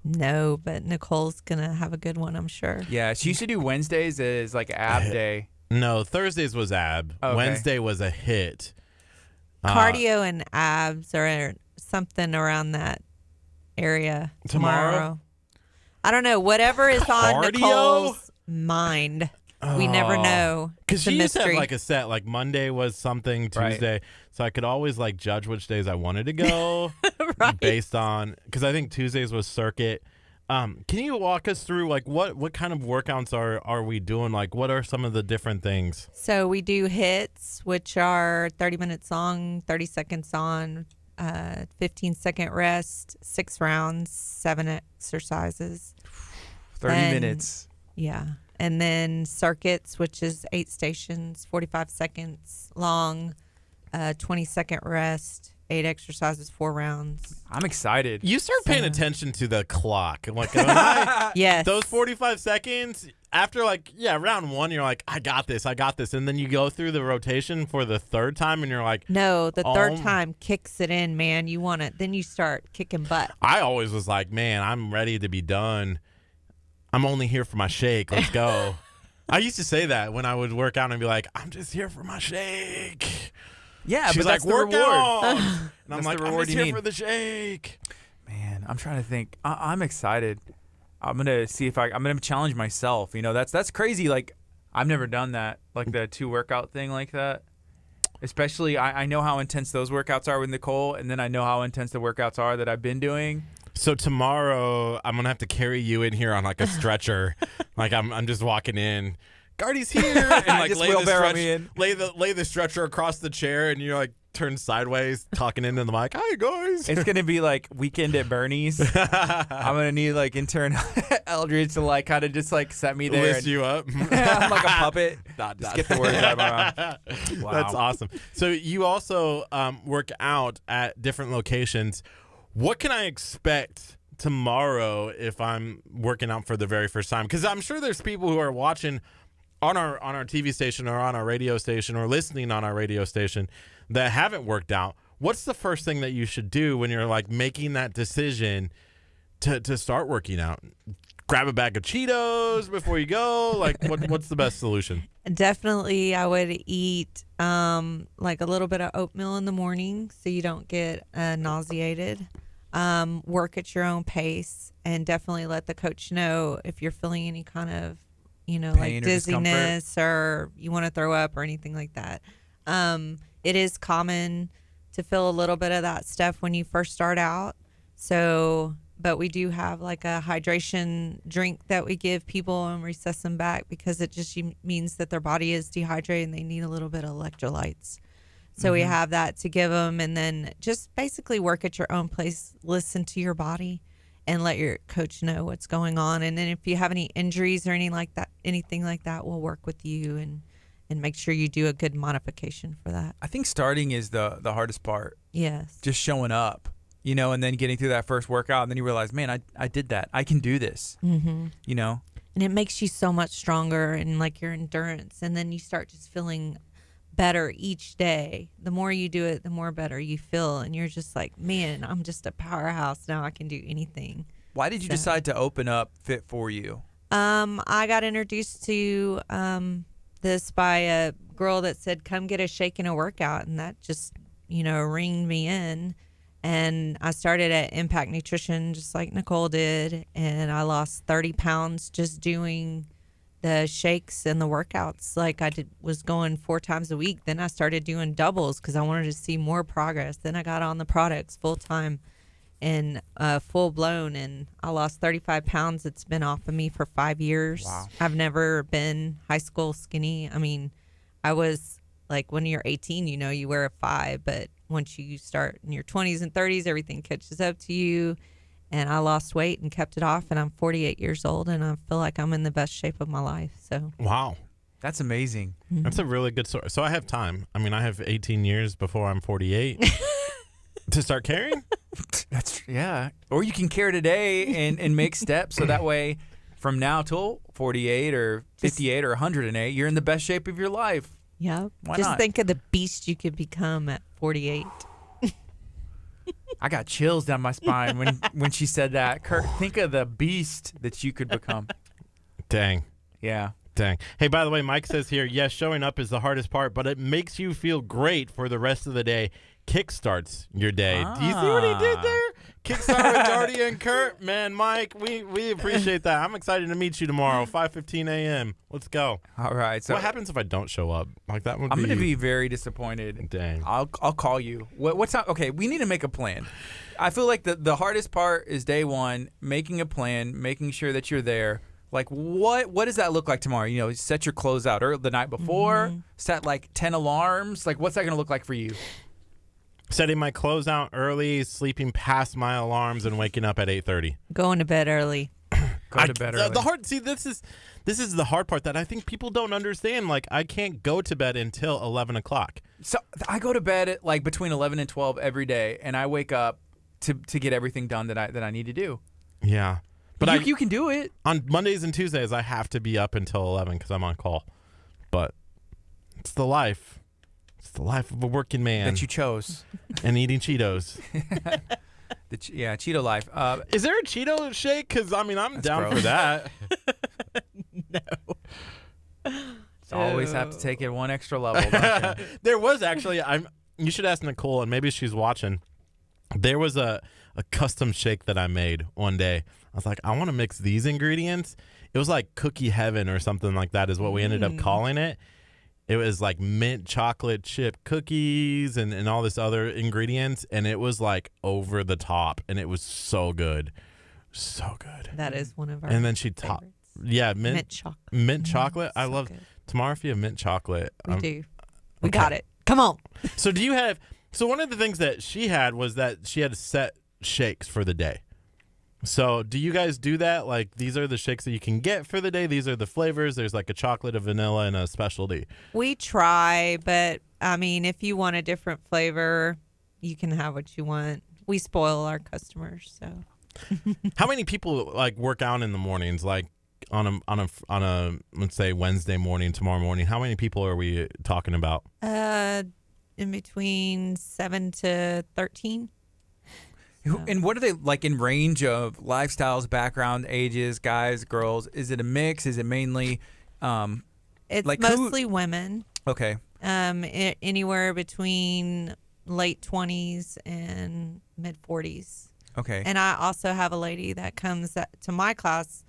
No, but Nicole's gonna have a good one, I'm sure. Yeah, she used to do Wednesdays as like ab day. No, Thursdays was ab. Okay. Wednesday was a hit. Cardio and abs are something around that area Tomorrow? I don't know. Whatever is on Cardio? Nicole's mind. We never know. Because It's a she used to have mystery. like a set, like Monday was something, Tuesday. So I could always like judge which days I wanted to go based on, because I think Tuesdays was circuit. Can you walk us through like what kind of workouts are we doing? Like what are some of the different things? So we do hits, which are 30 minutes long, 30 seconds on, 15-second rest, 6 rounds, 7 exercises. 30 And- minutes. Yeah. And then circuits, which is 8 stations, 45 seconds long, 20-second rest, 8 exercises, 4 rounds. I'm excited. You start paying attention to the clock. Like when Yes. those 45 seconds after round 1, you're like, I got this. And then you go through the rotation for the third time and you're like, No, the third Oh. time kicks it in, man. You want it. Then you start kicking butt. I always was like, man, I'm ready to be done. I'm only here for my shake. Let's go. I used to say that when I would work out and be like, I'm just here for my shake. Yeah, She's but like, that's the work reward. out. And I'm That's like, the I'm reward just you here need. for the shake. Man, I'm trying to think. I'm excited. I'm gonna see if I'm gonna challenge myself. That's crazy. Like I've never done that. Like the 2 workout thing like that. Especially, I know how intense those workouts are with Nicole, and then I know how intense the workouts are that I've been doing. So tomorrow I'm gonna have to carry you in here on like a stretcher. Like I'm just walking in. Gardy's here, and like Just lay the wheelbarrow me in. lay the stretcher across the chair, and you're like turn sideways, talking into the mic. Hi guys. It's gonna be like Weekend at Bernie's. I'm gonna need like intern Eldridge to like kind of just like set me there. Lift you up. I'm like a puppet. Just get the words out of my mouth. Wow. That's awesome. So you also work out at different locations. What can I expect tomorrow if I'm working out for the very first time? Because I'm sure there's people who are watching on our TV station or on our radio station or listening on our radio station that haven't worked out. What's the first thing that you should do when you're like making that decision to start working out? Grab a bag of Cheetos before you go? Like what's the best solution? Definitely, I would eat like a little bit of oatmeal in the morning so you don't get nauseated. Work at your own pace, and definitely let the coach know if you're feeling any kind of, Pain like or dizziness or you want to throw up or anything like that. It is common to feel a little bit of that stuff when you first start out. So, but we do have like a hydration drink that we give people and recess them back because it just means that their body is dehydrated and they need a little bit of electrolytes. So we have that to give them, and then just basically work at your own place, listen to your body, and let your coach know what's going on. And then if you have any injuries or anything like that, we'll work with you and make sure you do a good modification for that. I think starting is the hardest part. Yes. Just showing up, and then getting through that first workout, and then you realize, man, I did that. I can do this. Mm-hmm. And it makes you so much stronger and like your endurance. And then you start just feeling better each day. The more you do it, the more better you feel. And you're just like, man, I'm just a powerhouse now. I can do anything. Why did you decide to open up Fit For You? I got introduced to this by a girl that said, come get a shake and a workout. And that just, ringed me in. And I started at Impact Nutrition just like Nicole did. And I lost 30 pounds just doing the shakes and the workouts. Like was going 4 times a week. Then I started doing doubles because I wanted to see more progress. Then I got on the products full time and full blown, and I lost 35 pounds. It's been off of me for 5 years. Wow. I've never been high school skinny. I mean, I was like, when you're 18, you wear a 5, but once you start in your 20s and 30s, everything catches up to you. And I lost weight and kept it off, and I'm 48 years old, and I feel like I'm in the best shape of my life. So Wow. That's amazing. That's a really good story. So I have time. I mean, I have 18 years before I'm 48 to start carrying. Yeah. Or you can care today and make steps so that way from now till 48 or 58 or 108, you're in the best shape of your life. yeah, Why just not? think of the beast you could become at 48. I got chills down my spine when she said that. Kurt, think of the beast that you could become. Dang. Yeah. Dang. Hey, by the way, Mike says here, yes, showing up is the hardest part, but it makes you feel great for the rest of the day. Kickstarts your day. Do you see what he did there? Kickstart with Gardy and Curt. Man, Mike, we appreciate that. I'm excited to meet you tomorrow, 5:15 a.m. Let's go. All right. So What happens if I don't show up? Like that would I'm be. going to be very disappointed. Dang. I'll call you. What's up? Okay, we need to make a plan. I feel like the hardest part is day one, making a plan, making sure that you're there. Like what does that look like tomorrow? You know, set your clothes out the night before, set like 10 alarms. Like what's that going to look like for you? Setting my clothes out early, sleeping past my alarms, and waking up at 8:30. Going to bed early. Go to bed early. This is the hard part that I think people don't understand. Like I can't go to bed until 11 o'clock. So I go to bed at like between 11 and 12 every day, and I wake up to get everything done that I need to do. Yeah. But you can do it. on Mondays and Tuesdays, I have to be up until 11 because I'm on call. But it's the life. It's the life of a working man. That you chose. And eating Cheetos. Cheeto life. Is there a Cheeto shake? Because, I mean, I'm down gross. for that. Always have to take it one extra level, don't you? There was actually, you should ask Nicole, and maybe she's watching. There was a custom shake that I made one day. I was like, I want to mix these ingredients. It was like cookie heaven or something like that is what we ended up calling it. It was like mint chocolate chip cookies and all this other ingredients. And it was like over the top. And it was so good. So good. That is one of our And then she favorites. mint chocolate. Mint chocolate. I So love good. tomorrow if you have mint chocolate. We do. We okay. got it. Come on. So do you have? So one of the things that she had was that she had set shakes for the day. So do you guys do that? Like these are the shakes that you can get for the day. These are the flavors. There's like a chocolate, a vanilla, and a specialty. We try, but I mean, if you want a different flavor, you can have what you want. We spoil our customers, so. How many people like work out in the mornings? Like on a let's say Wednesday morning, tomorrow morning. How many people are we talking about? In between 7 to 13. And what are they like in range of lifestyles, background, ages, guys, girls? Is it a mix? Is it mainly It's like mostly women. Okay. Anywhere between late 20s and mid 40s. Okay. And I also have a lady that comes to my class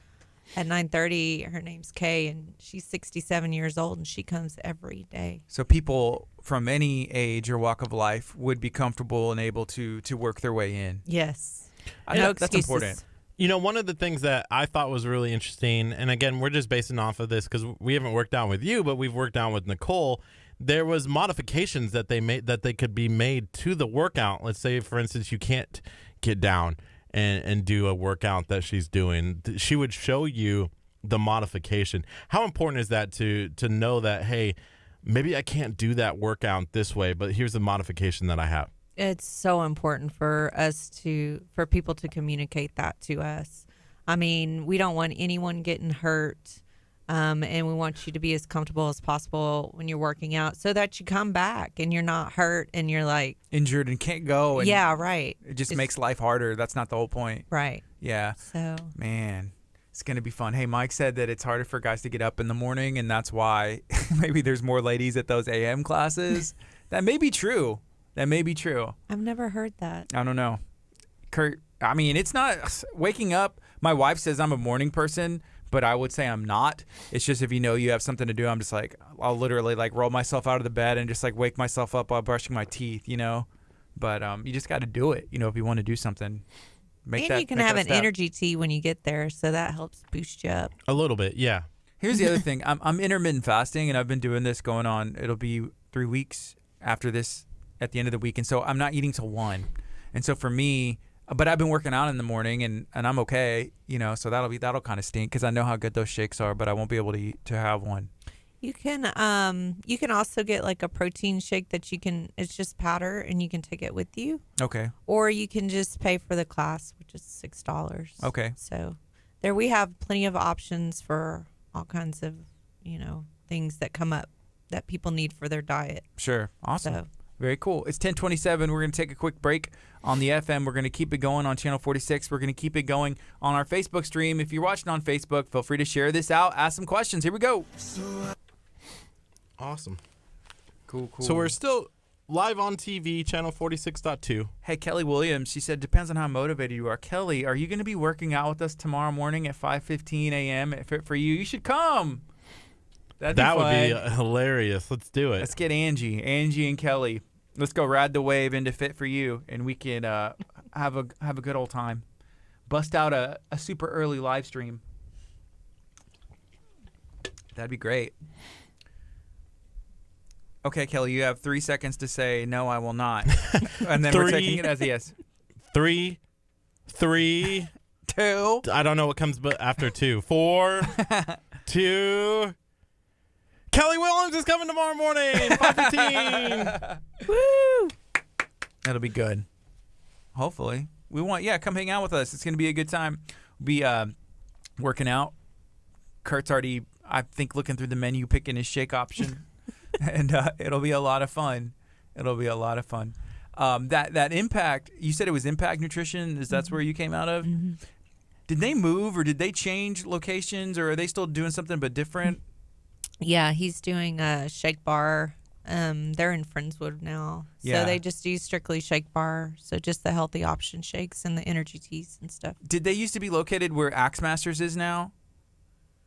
at 9:30. Her name's Kay, and she's 67 years old, and she comes every day. So people from any age or walk of life would be comfortable and able to work their way in. Yes. I know that's important. You know, one of the things that I thought was really interesting, and again, we're just basing off of this because we haven't worked out with you, but we've worked out with Nicole. There was modifications that they made that they could be made to the workout. Let's say, for instance, you can't get down and do a workout that she's doing. She would show you the modification. How important is that to know that, hey, maybe I can't do that workout this way, but here's the modification that I have. It's so important for people to communicate that to us. I mean, we don't want anyone getting hurt, and we want you to be as comfortable as possible when you're working out so that you come back and you're not hurt and you're like Injured and can't go. And yeah, right. It just makes life harder. That's not the whole point. Right. Yeah. So Man, it's going to be fun. Hey, Mike said that it's harder for guys to get up in the morning, and that's why maybe there's more ladies at those AM classes. That may be true. That may be true. I've never heard that. I don't know. Kurt, I mean, it's not waking up. My wife says I'm a morning person, but I would say I'm not. It's just if you know you have something to do, I'm just like, I'll literally like roll myself out of the bed and just like wake myself up while brushing my teeth, you know? But you just got to do it, you know, if you want to do something. And you can have an energy tea when you get there, so that helps boost you up. A little bit, yeah. Here's the other thing. I'm intermittent fasting, and I've been doing this going on. It'll be 3 weeks after this at the end of the week, and so I'm not eating till 1. And so for me, but I've been working out in the morning, and I'm okay, so that'll kind of stink because I know how good those shakes are, but I won't be able to have one. You can also get like a protein shake that it's just powder and you can take it with you. Okay. Or you can just pay for the class, which is $6. Okay. So there we have plenty of options for all kinds of, things that come up that people need for their diet. Sure. Awesome. So. Very cool. It's 10:27. We're going to take a quick break on the FM. We're going to keep it going on Channel 46. We're going to keep it going on our Facebook stream. If you're watching on Facebook, feel free to share this out. Ask some questions. Here we go. Awesome. Cool. So we're still live on TV, Channel 46.2. Hey, Kelly Williams, she said, depends on how motivated you are. Kelly, are you going to be working out with us tomorrow morning at 5:15 a.m.? For you, you should come. That'd be that fun. would be hilarious. Let's do it. Let's get Angie and Kelly. Let's go ride the wave into Fit for You, and we can have a good old time. Bust out a super early live stream. That'd be great. Okay, Kelly, you have 3 seconds to say, no, I will not. And then we're taking it as a yes. 3, 2. I don't know what comes after 2. 4, 2. Kelly Williams is coming tomorrow morning, 5:15. Woo! That'll be good. Hopefully. Come hang out with us. It's going to be a good time. We'll be working out. Kurt's already, I think, looking through the menu, picking his shake option. And it'll be a lot of fun. That Impact, you said it was Impact Nutrition. That's where you came out of? Mm-hmm. Did they move or did they change locations, or are they still doing something but different? Yeah, he's doing a shake bar. They're in Friendswood now. Yeah. So they just do strictly shake bar. So just the healthy option shakes and the energy teas and stuff. Did they used to be located where Axe Masters is now?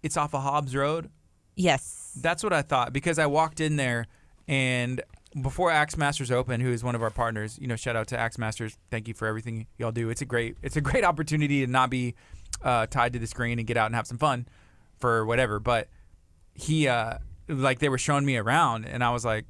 It's off of Hobbs Road? Yes. That's what I thought, because I walked in there, and before Axe Masters opened, who is one of our partners, shout out to Axe Masters. Thank you for everything y'all do. It's a great opportunity to not be tied to the screen and get out and have some fun for whatever. But he, they were showing me around, and I was like,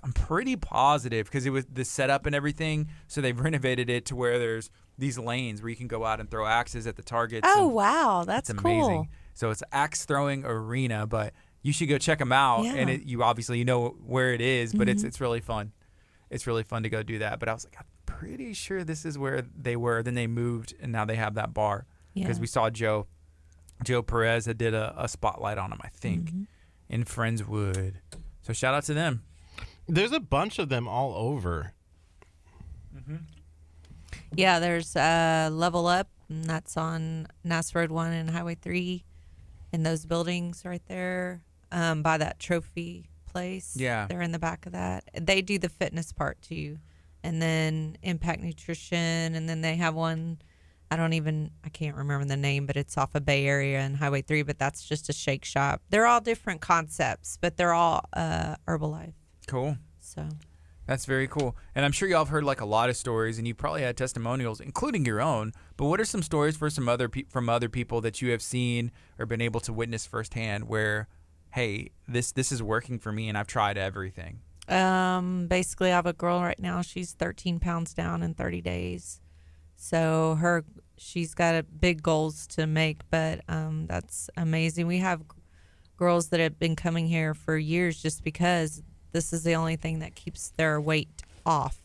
I'm pretty positive, because it was the setup and everything. So they've renovated it to where there's these lanes where you can go out and throw axes at the targets. Oh, wow. That's amazing. cool. So it's Axe Throwing Arena, but you should go check them out. Yeah. And you obviously know where it is, but it's really fun. It's really fun to go do that. But I was like, I'm pretty sure this is where they were. Then they moved, and now they have that bar. Because we saw Joe Perez that did a spotlight on them, I think, in Friendswood. So shout out to them. There's a bunch of them all over. Yeah, there's Level Up, and that's on Nass Road 1 and Highway 3 in those buildings right there by that trophy place. Yeah. They're in the back of that. They do the fitness part too. And then Impact Nutrition, and then they have one, I can't remember the name, but it's off of Bay Area and Highway 3, but that's just a shake shop. They're all different concepts, but they're all Herbalife. Cool. So That's very cool. And I'm sure y'all have heard a lot of stories, and you probably had testimonials, including your own. But what are some stories for some from other people that you have seen or been able to witness firsthand where, hey, this is working for me and I've tried everything? Basically, I have a girl right now. She's 13 pounds down in 30 days. So she's got big goals to make, but that's amazing. We have girls that have been coming here for years just because this is the only thing that keeps their weight off,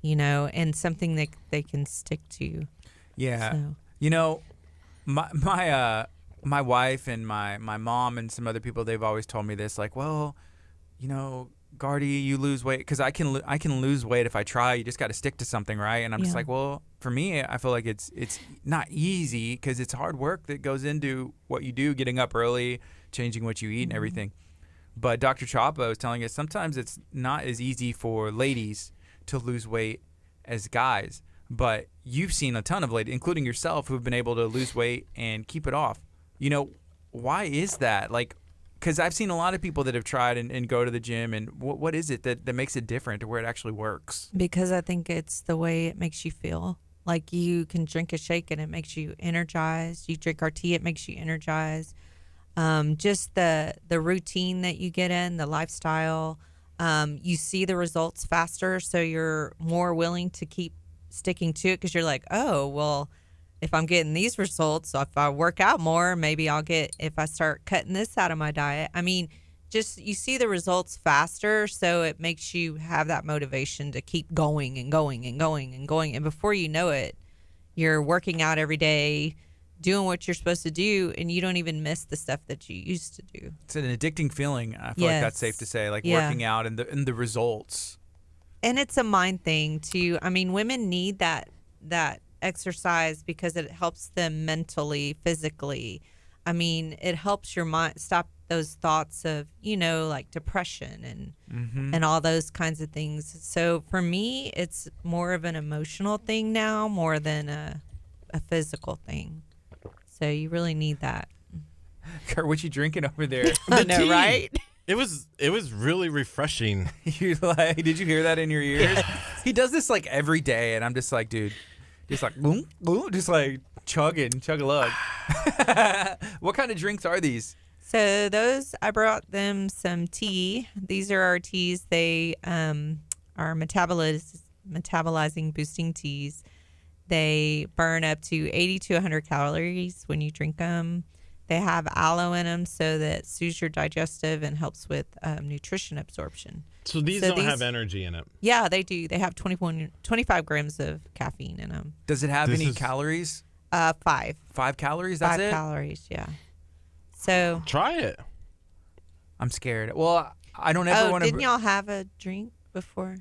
and something that they can stick to. Yeah. So. My wife and my mom and some other people, they've always told me this, Gardy, you lose weight because I can lose weight if I try. You just got to stick to something, right? And I'm just like, well, for me, I feel like it's not easy because it's hard work that goes into what you do, getting up early, changing what you eat and everything. But Dr. Chapa was telling us sometimes it's not as easy for ladies to lose weight as guys. But you've seen a ton of ladies, including yourself, who have been able to lose weight and keep it off. Why is that? Because I've seen a lot of people that have tried and go to the gym, and what is it that makes it different to where it actually works? Because I think it's the way it makes you feel. Like you can drink a shake and it makes you energized. You drink our tea, it makes you energized. Just the routine that you get in, the lifestyle, You see the results faster, so you're more willing to keep sticking to it because you're like, oh, well, if I'm getting these results, so if I work out more, maybe I'll get, if I start cutting this out of my diet. I mean, just you see the results faster, so it makes you have that motivation to keep going and going and going and going. And before you know it, you're working out every day, doing what you're supposed to do, and you don't even miss the stuff that you used to do. It's an addicting feeling. I feel like that's safe to say, like working out and the results. And it's a mind thing too. I mean, women need that exercise because it helps them mentally, physically. I mean, it helps your mind stop those thoughts of, like depression and all those kinds of things. So for me, it's more of an emotional thing now more than a physical thing. So you really need that. Kurt, what you drinking over there? I know, right? It was really refreshing. You like? Did you hear that in your ears? He does this like every day, and I'm just like, dude, just like boom, boom, just like chug a lug. What kind of drinks are these? So those, I brought them some tea. These are our teas. They are metabolizing boosting teas. They burn up to 80 to 100 calories when you drink them. They have aloe in them, so that soothes your digestive and helps with nutrition absorption. So these don't have energy in it? Yeah, they do. They have 25 grams of caffeine in them. Does it have any calories? 5. 5 calories? That's 5 it? calories, yeah. So try it. I'm scared. Well, I don't ever want to. Didn't y'all have a drink before?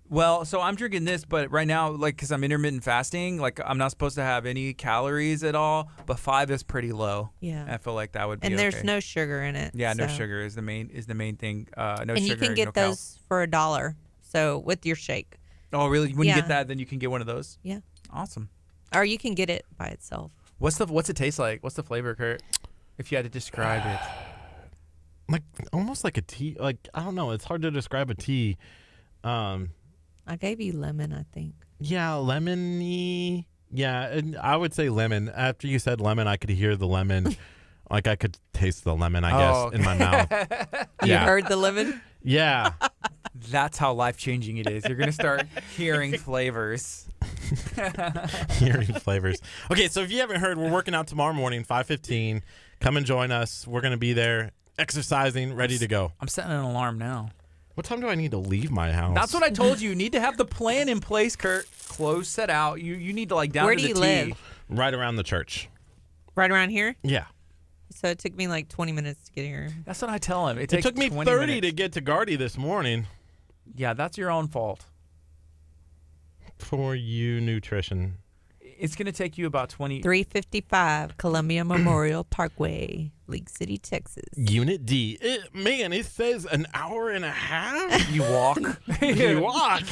Well, so I'm drinking this, but right now, like, because I'm intermittent fasting, like, I'm not supposed to have any calories at all, but 5 is pretty low. Yeah. I feel like that would be And there's okay. no sugar in it. Yeah, no so. sugar is the main thing. No and sugar. you can get no those for $1. So with your shake. Oh, really? When you Yeah. get that, then you can get one of those? Yeah. Awesome. Or you can get it by itself. What's it taste like? What's the flavor, Kurt? If you had to describe it. Like almost like a tea. Like, I don't know. It's hard to describe a tea. I gave you lemon, I think. Yeah, lemony. Yeah, and I would say lemon. After you said lemon, I could hear the lemon. Like I could taste the lemon, I guess, in my mouth. You Yeah. heard the lemon? Yeah. That's how life-changing it is. You're going to start hearing flavors. Hearing flavors. Okay, so if you haven't heard, we're working out tomorrow morning, 5:15. Come and join us. We're going to be there exercising, ready to go. I'm setting an alarm now. What time do I need to leave my house? That's what I told you. You need to have the plan in place, Kurt. Clothes set out. You need to like down Where to do the you T. live? Right around the church. Right around here? Yeah. So it took me like 20 minutes to get here. That's what I tell him. It takes took me 20 30 minutes. to get to Gardy this morning. Yeah, that's your own fault. For you, nutrition. It's going to take you about 20. 355 Columbia Memorial Parkway, League City, Texas. Unit D. Man, it says an hour and a half. You walk. You walk.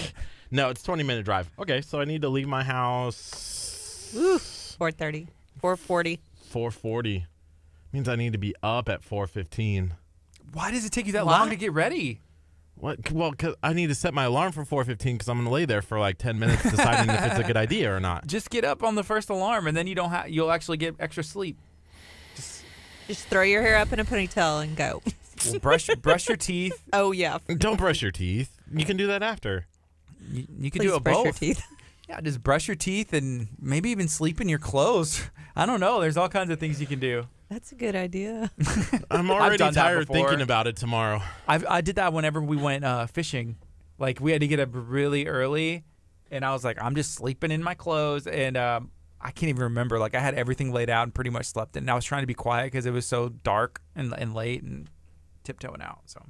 No, it's 20-minute drive. Okay, so I need to leave my house. 4:30, 4:40. 4:40. Means I need to be up at 4:15. Why does it take you that long to get ready? What? Well, 'cause I need to set my alarm for 4:15 because I'm going to lay there for like 10 minutes deciding if it's a good idea or not. Just get up on the first alarm, and then you'll actually get extra sleep. Just throw your hair up in a ponytail and go. Well, brush your teeth. Oh, yeah. Don't brush your teeth. You can do that after. You can Please do it brush both. your teeth. Yeah, just brush your teeth and maybe even sleep in your clothes. I don't know. There's all kinds of things you can do. That's a good idea. I'm already done that tired before. thinking about it tomorrow. I did that whenever we went fishing. Like, we had to get up really early, and I was like, I'm just sleeping in my clothes, and I can't even remember. Like, I had everything laid out and pretty much slept in. And I was trying to be quiet because it was so dark and late and tiptoeing out. So,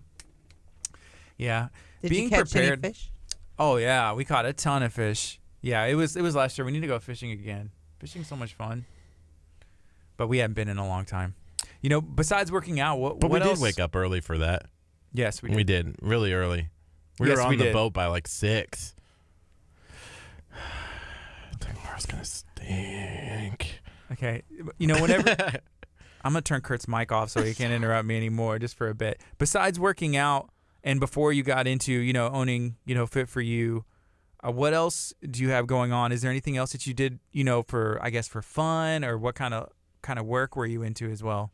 yeah. Did Being you catch prepared. any fish? Oh, yeah. We caught a ton of fish. Yeah, it was last year. We need to go fishing again. Fishing's so much fun. But we haven't been in a long time. You know, besides working out, what But we else? did wake up early for that. Yes, we did. We did. Really early. We Yes, were on we the did. boat by like 6. Tomorrow's going to stink. Okay. You know, whenever I'm going to turn Kurt's mic off so he can't interrupt me anymore just for a bit. Besides working out and before you got into, owning, Fit for You, what else do you have going on? Is there anything else that you did, for fun, or what kind of work were you into as well?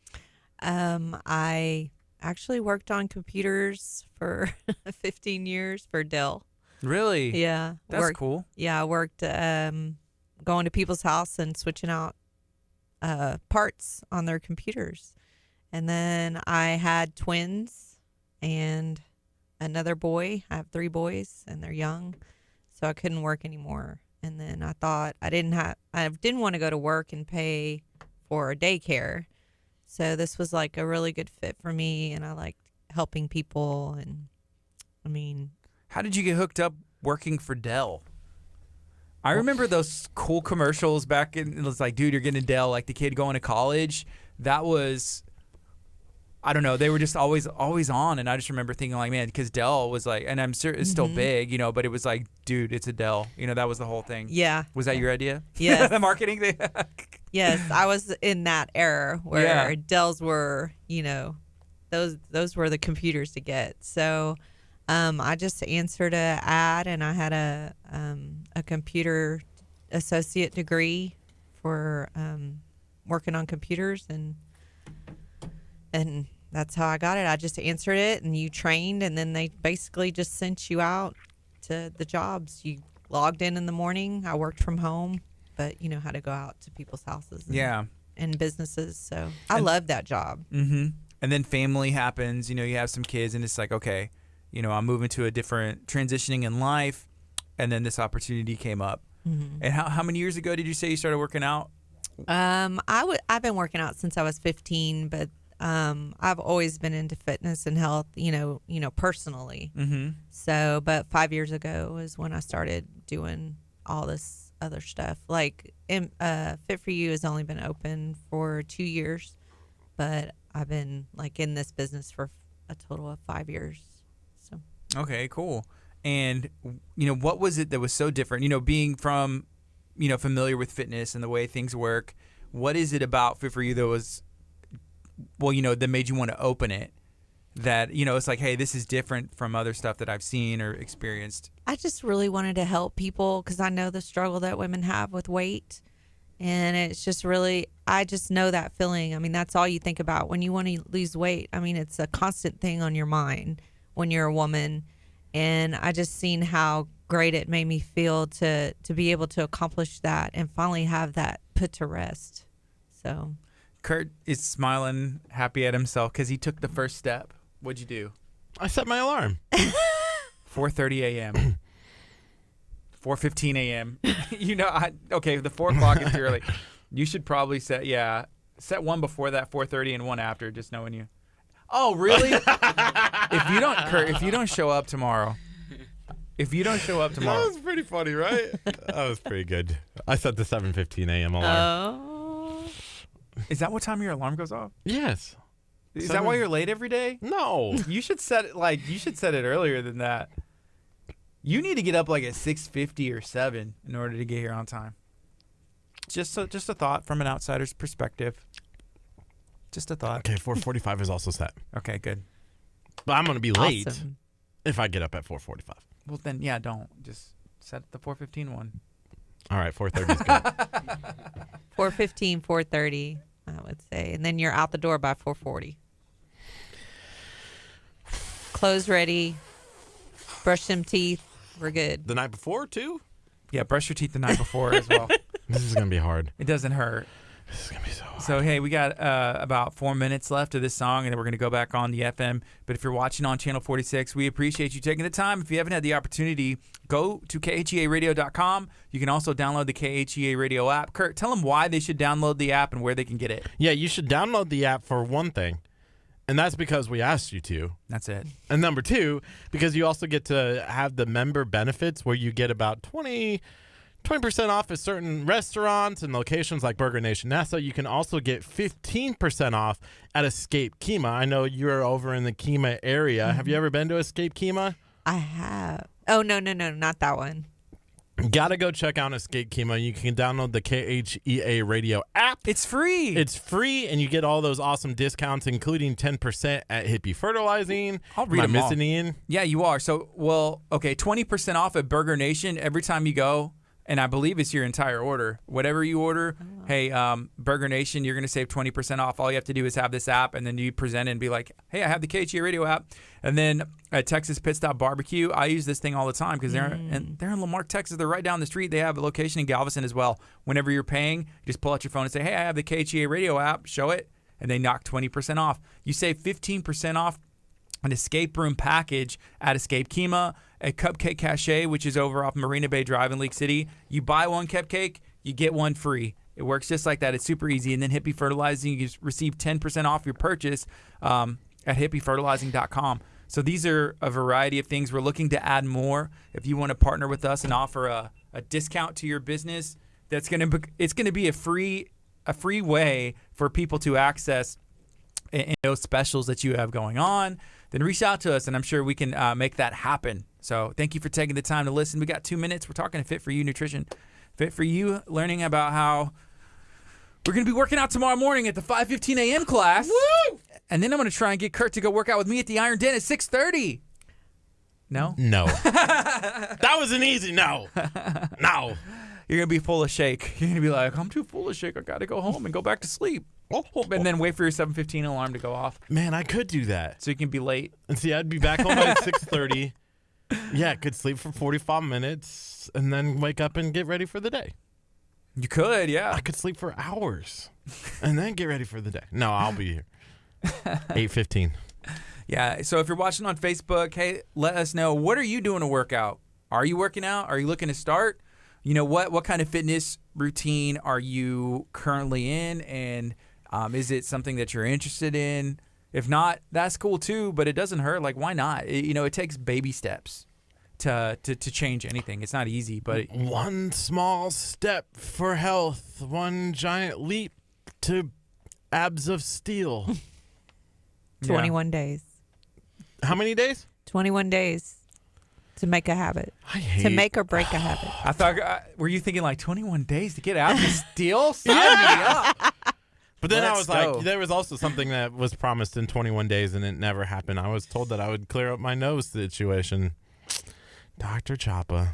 I actually worked on computers for 15 years for Dell. Really? Yeah. That's cool. Yeah, I worked going to people's house and switching out parts on their computers. And then I had twins and another boy. I have 3 boys, and they're young, so I couldn't work anymore. And then I thought I didn't want to go to work and pay for daycare. So this was like a really good fit for me, and I liked helping people. And I mean, how did you get hooked up working for Dell? I remember those cool commercials back in, it was like, dude, you're getting a Dell, like the kid going to college. That was, I don't know, they were just always on. And I just remember thinking like, man, because Dell was like, and I'm sure it's still big, but it was like, dude, it's a Dell. that was the whole thing. Yeah. Was that your idea? Yes. The marketing thing? Yes, I was in that era where Dells were, those were the computers to get. So I just answered an ad, and I had a computer associate degree for working on computers, and that's how I got it. I just answered it, and you trained, and then they basically just sent you out to the jobs. You logged in the morning. I worked from home, but you know how to go out to people's houses and businesses. So I love that job. Mm-hmm. And then family happens. You have some kids, and it's like, okay, I'm moving to a different transitioning in life, and then this opportunity came up. Mm-hmm. And how many years ago did you say you started working out? I've been working out since I was 15, but I've always been into fitness and health, personally. Mm-hmm. So, but 5 years ago is when I started doing all this other stuff. Like, Fit for You has only been open for 2 years, but I've been like in this business for a total of 5 years. So. Okay, cool. And what was it that was so different? Being from, familiar with fitness and the way things work, what is it about Fit for You that was, that made you want to open it? That, it's like, hey, this is different from other stuff that I've seen or experienced. I just really wanted to help people because I know the struggle that women have with weight. And it's just really, I just know that feeling. I mean, that's all you think about when you want to lose weight. I mean, it's a constant thing on your mind when you're a woman. And I just seen how great it made me feel to be able to accomplish that and finally have that put to rest. So Curt is smiling, happy at himself because he took the first step. What'd you do? I set my alarm. 4:30 a.m. 4:15 a.m. Okay, the 4 o'clock is too early. You should probably set one before that 4:30 and one after, just knowing you. Oh, really? If you don't show up tomorrow. That was pretty funny, right? That was pretty good. I set the 7:15 a.m. alarm. Oh. Is that what time your alarm goes off? Yes. Is that why you're late every day? No. You should set it earlier than that. You need to get up like at 6:50 or 7 in order to get here on time. Just a thought from an outsider's perspective. Just a thought. Okay, 4:45 is also set. Okay, good. But I'm going to be late Awesome. if I get up at 4:45. Well, then, don't. Just set the 4:15 one. All right, 4:30 is good. 4:15, 4:30, I would say. And then you're out the door by 4:40. Clothes ready. Brush some teeth. We're good. The night before, too? Yeah, brush your teeth the night before as well. This is going to be hard. It doesn't hurt. This is going to be so hard. So, hey, we got about 4 minutes left of this song, and then we're going to go back on the FM. But if you're watching on Channel 46, we appreciate you taking the time. If you haven't had the opportunity, go to KHEARadio.com. You can also download the KHEA Radio app. Curt, tell them why they should download the app and where they can get it. Yeah, you should download the app for one thing, and that's because we asked you to. That's it. And number 2, because you also get to have the member benefits where you get about 20% off at certain restaurants and locations like Burger Nation NASA. You can also get 15% off at Escape KHEA. I know you're over in the KHEA area. Mm-hmm. Have you ever been to Escape KHEA? I have. Oh, no, not that one. Gotta go check out Escape KHEA. You can download the KHEA Radio app. It's free. It's free, and you get all those awesome discounts, including 10% at Hippie Fertilizing. I'll read them all. Missing Ian? Yeah, you are. So, 20% off at Burger Nation every time you go. And I believe it's your entire order. Whatever you order, hey, Burger Nation, you're going to save 20% off. All you have to do is have this app, and then you present it and be like, hey, I have the KHEA radio app. And then at Texas Pit Stop Barbecue, I use this thing all the time because they're in Lamarck, Texas. They're right down the street. They have a location in Galveston as well. Whenever you're paying, you just pull out your phone and say, hey, I have the KHEA radio app. Show it, and they knock 20% off. You save 15% off an escape room package at Escape KEMA, a cupcake cache, which is over off Marina Bay Drive in League City. You buy one cupcake, you get one free. It works just like that. It's super easy. And then Hippie Fertilizing, you receive 10% off your purchase at hippiefertilizing.com. So these are a variety of things. We're looking to add more. If you want to partner with us and offer a discount to your business, it's going to be a free way for people to access those specials that you have going on. Then reach out to us, and I'm sure we can make that happen. So thank you for taking the time to listen. We got 2 minutes. We're talking to Fit For You Nutrition. Fit For You, learning about how we're going to be working out tomorrow morning at the 5:15 a.m. class. Woo! And then I'm going to try and get Curt to go work out with me at the Iron Den at 6:30. No? No. That was an easy no. No. You're going to be full of shake. You're going to be like, I'm too full of shake. I got to go home and go back to sleep. And then wait for your 7:15 alarm to go off. Man, I could do that. So you can be late. And see, I'd be back home at 6:30. Yeah, could sleep for 45 minutes and then wake up and get ready for the day. You could, yeah. I could sleep for hours and then get ready for the day. No, I'll be here. 8:15. Yeah, so if you're watching on Facebook, hey, let us know. What are you doing to work out? Are you working out? Are you looking to start? You know, what kind of fitness routine are you currently in? And is it something that you're interested in? If not, that's cool too, but it doesn't hurt. Like, why not? It takes baby steps to change anything. It's not easy, but one small step for health, one giant leap to abs of steel. 21 days. How many days? 21 days to make a habit. To make or break a habit. I thought, were you thinking like 21 days to get out of steel? Sign me up. But then Let's I was go. like, there was also something that was promised in 21 days and it never happened. I was told that I would clear up my nose situation. Dr. Chapa.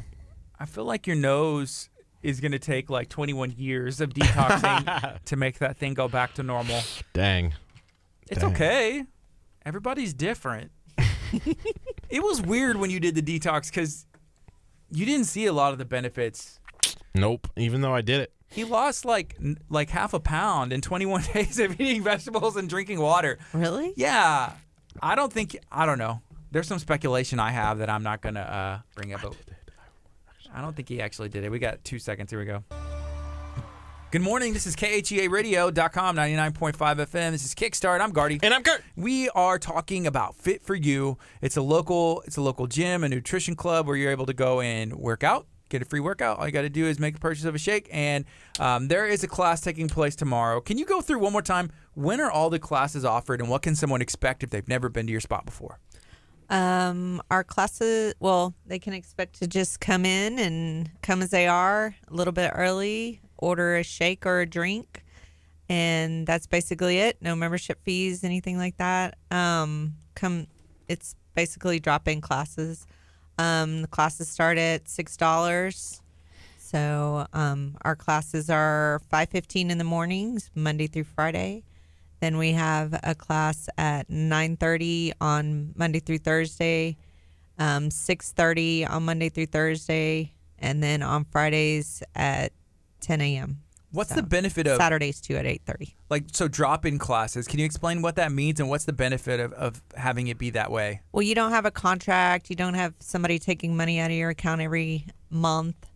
I feel like your nose is going to take like 21 years of detoxing to make that thing go back to normal. Dang. It's okay. Everybody's different. It was weird when you did the detox because you didn't see a lot of the benefits. Nope. Even though I did it. He lost like half a pound in 21 days of eating vegetables and drinking water. Really? Yeah. I don't know. There's some speculation I have that I'm not going to bring up. I don't think he actually did it. We got 2 seconds. Here we go. Good morning. This is KHEARadio.com, 99.5 FM. This is Kickstart. I'm Gardy. And I'm Curt. We are talking about Fit For You. It's a local gym, a nutrition club where you're able to go and work out, get a free workout. All you got to do is make a purchase of a shake. And there is a class taking place tomorrow. Can you go through one more time? When are all the classes offered, and what can someone expect if they've never been to your spot before? Our classes, they can expect to just come in and come as they are, a little bit early, order a shake or a drink, and that's basically it. No membership fees, anything like that. It's basically drop-in classes. The classes start at $6. So our classes are 5:15 in the mornings, Monday through Friday. Then we have a class at 9:30 on Monday through Thursday, 6:30 on Monday through Thursday, and then on Fridays at 10 a.m. What's the benefit of Saturdays too at 8:30? Drop-in classes? Can you explain what that means and what's the benefit of having it be that way? Well, you don't have a contract. You don't have somebody taking money out of your account every month,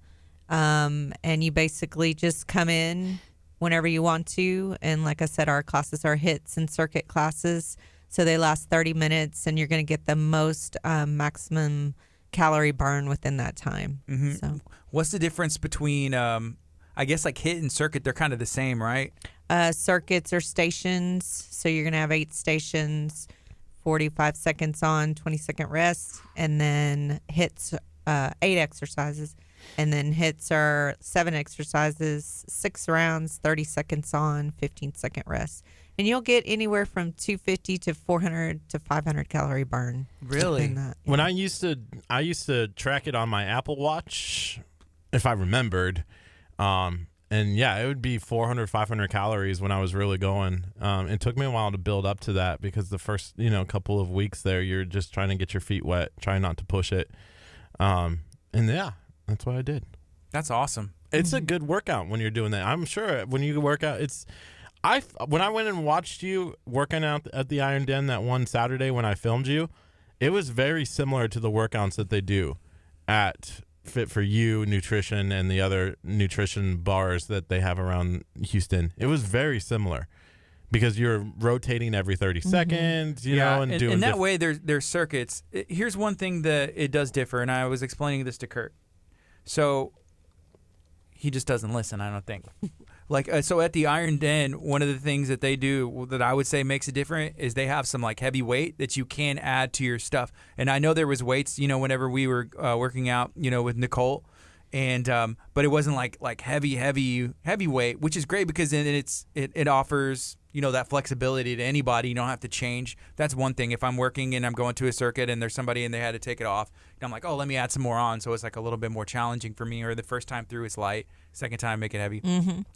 and you basically just come in whenever you want to. And like I said, our classes are hits and circuit classes, so they last 30 minutes, and you're going to get the most maximum calorie burn within that time. Mm-hmm. So, what's the difference between, I guess, like hit and circuit? They're kind of the same, right? Circuits are stations, so you're going to have 8 stations, 45 seconds on, 20-second rest, and then hits 8 exercises. And then hits are 7 exercises, 6 rounds, 30 seconds on, 15-second rest. And you'll get anywhere from 250 to 400 to 500 calorie burn. Really? In that, yeah. When I used to track it on my Apple Watch, if I remembered. And yeah, it would be 400, 500 calories when I was really going. It took me a while to build up to that because the first, couple of weeks there, you're just trying to get your feet wet, trying not to push it. And yeah, that's what I did. That's awesome. It's a good workout when you're doing that. I'm sure when you work out, when I went and watched you working out at the Iron Den that one Saturday when I filmed you, it was very similar to the workouts that they do at Fit for You Nutrition and the other nutrition bars that they have around Houston. It was very similar because you're rotating every 30 seconds, you know, and doing. And that way, there's circuits. Here's one thing that it does differ, and I was explaining this to Curt. So he just doesn't listen, I don't think. So at the Iron Den, one of the things that they do that I would say makes it different is they have some like heavy weight that you can add to your stuff. And I know there was weights, whenever we were working out, with Nicole, and but it wasn't like heavy weight, which is great because then it offers that flexibility to anybody. You don't have to change. That's one thing. If I'm working and I'm going to a circuit and there's somebody and they had to take it off, I'm like, oh, let me add some more on. So it's like a little bit more challenging for me. Or the first time through it's light, second time make it heavy.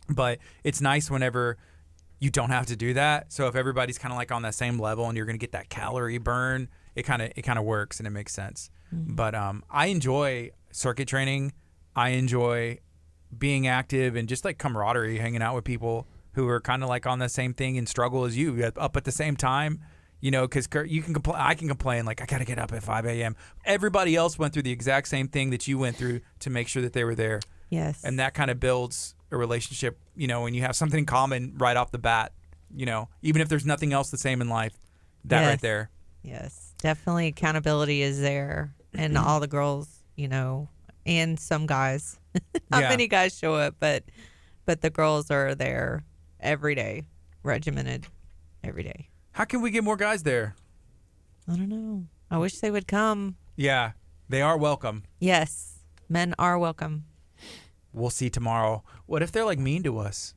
But it's nice whenever you don't have to do that. So if everybody's kind of like on that same level and you're going to get that calorie burn, it kind of works and it makes sense. But I enjoy circuit training. I enjoy being active and just like camaraderie, hanging out with people who are kind of like on the same thing and struggle as you, up at the same time, because Curt, you can complain. I can complain like I got to get up at 5 a.m. Everybody else went through the exact same thing that you went through to make sure that they were there. Yes. And that kind of builds a relationship, when you have something in common right off the bat, even if there's nothing else the same in life, that right there. Yes, definitely accountability is there. And all the girls, and some guys, not many guys show up, but the girls are there every day, regimented every day. How can we get more guys there? I don't know. I wish they would come. Yeah, they are welcome. Yes, men are welcome. We'll see tomorrow. What if they're like mean to us?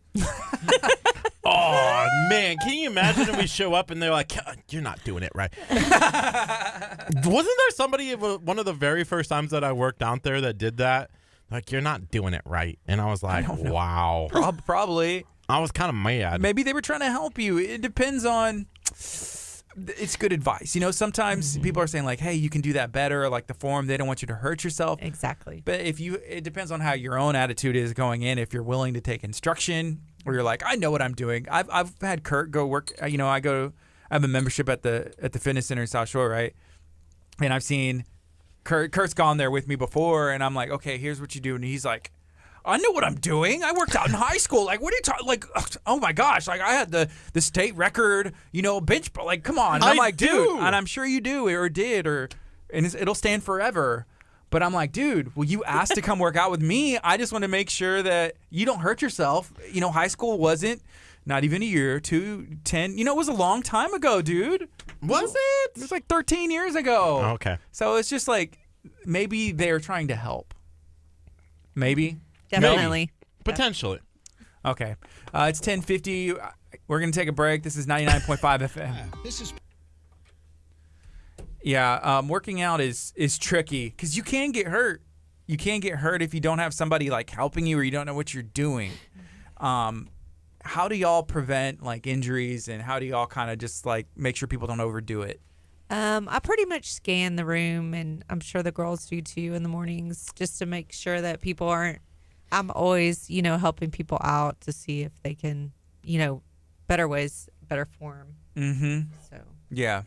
Oh, man. Can you imagine if we show up and they're like, you're not doing it right? Wasn't there somebody, one of the very first times that I worked out there that did that? Like, you're not doing it right. And I was like, wow. Probably. I was kind of mad. Maybe they were trying to help you. It depends on... It's good advice. Sometimes people are saying like, hey, you can do that better. Like the form, they don't want you to hurt yourself. Exactly. But it depends on how your own attitude is going in. If you're willing to take instruction or you're like, I know what I'm doing. I've had Curt go work. I have a membership at the fitness center in South Shore, right? And I've seen Kurt's gone there with me before. And I'm like, okay, here's what you do. And he's like, I know what I'm doing. I worked out in high school. Like, what are you talking? Like, oh my gosh! Like, I had the state record. Bench. Like, come on. And I'm like, dude, and I'm sure you do or did and it'll stand forever. But I'm like, dude, well, you asked to come work out with me. I just want to make sure that you don't hurt yourself. High school wasn't not even a year, 2, 10. It was a long time ago, dude. Was it? It was like 13 years ago. Okay. So it's just like maybe they're trying to help. Maybe. Definitely. Maybe. Potentially. Okay. It's 10:50. We're going to take a break. This is 99.5 FM. This is working out is tricky because you can get hurt. You can get hurt if you don't have somebody like helping you or you don't know what you're doing. How do y'all prevent like injuries and how do y'all kind of just like make sure people don't overdo it? I pretty much scan the room, and I'm sure the girls do too in the mornings, just to make sure that people aren't. I'm always, helping people out to see if they can, better ways, better form. Mm-hmm. So. Yeah.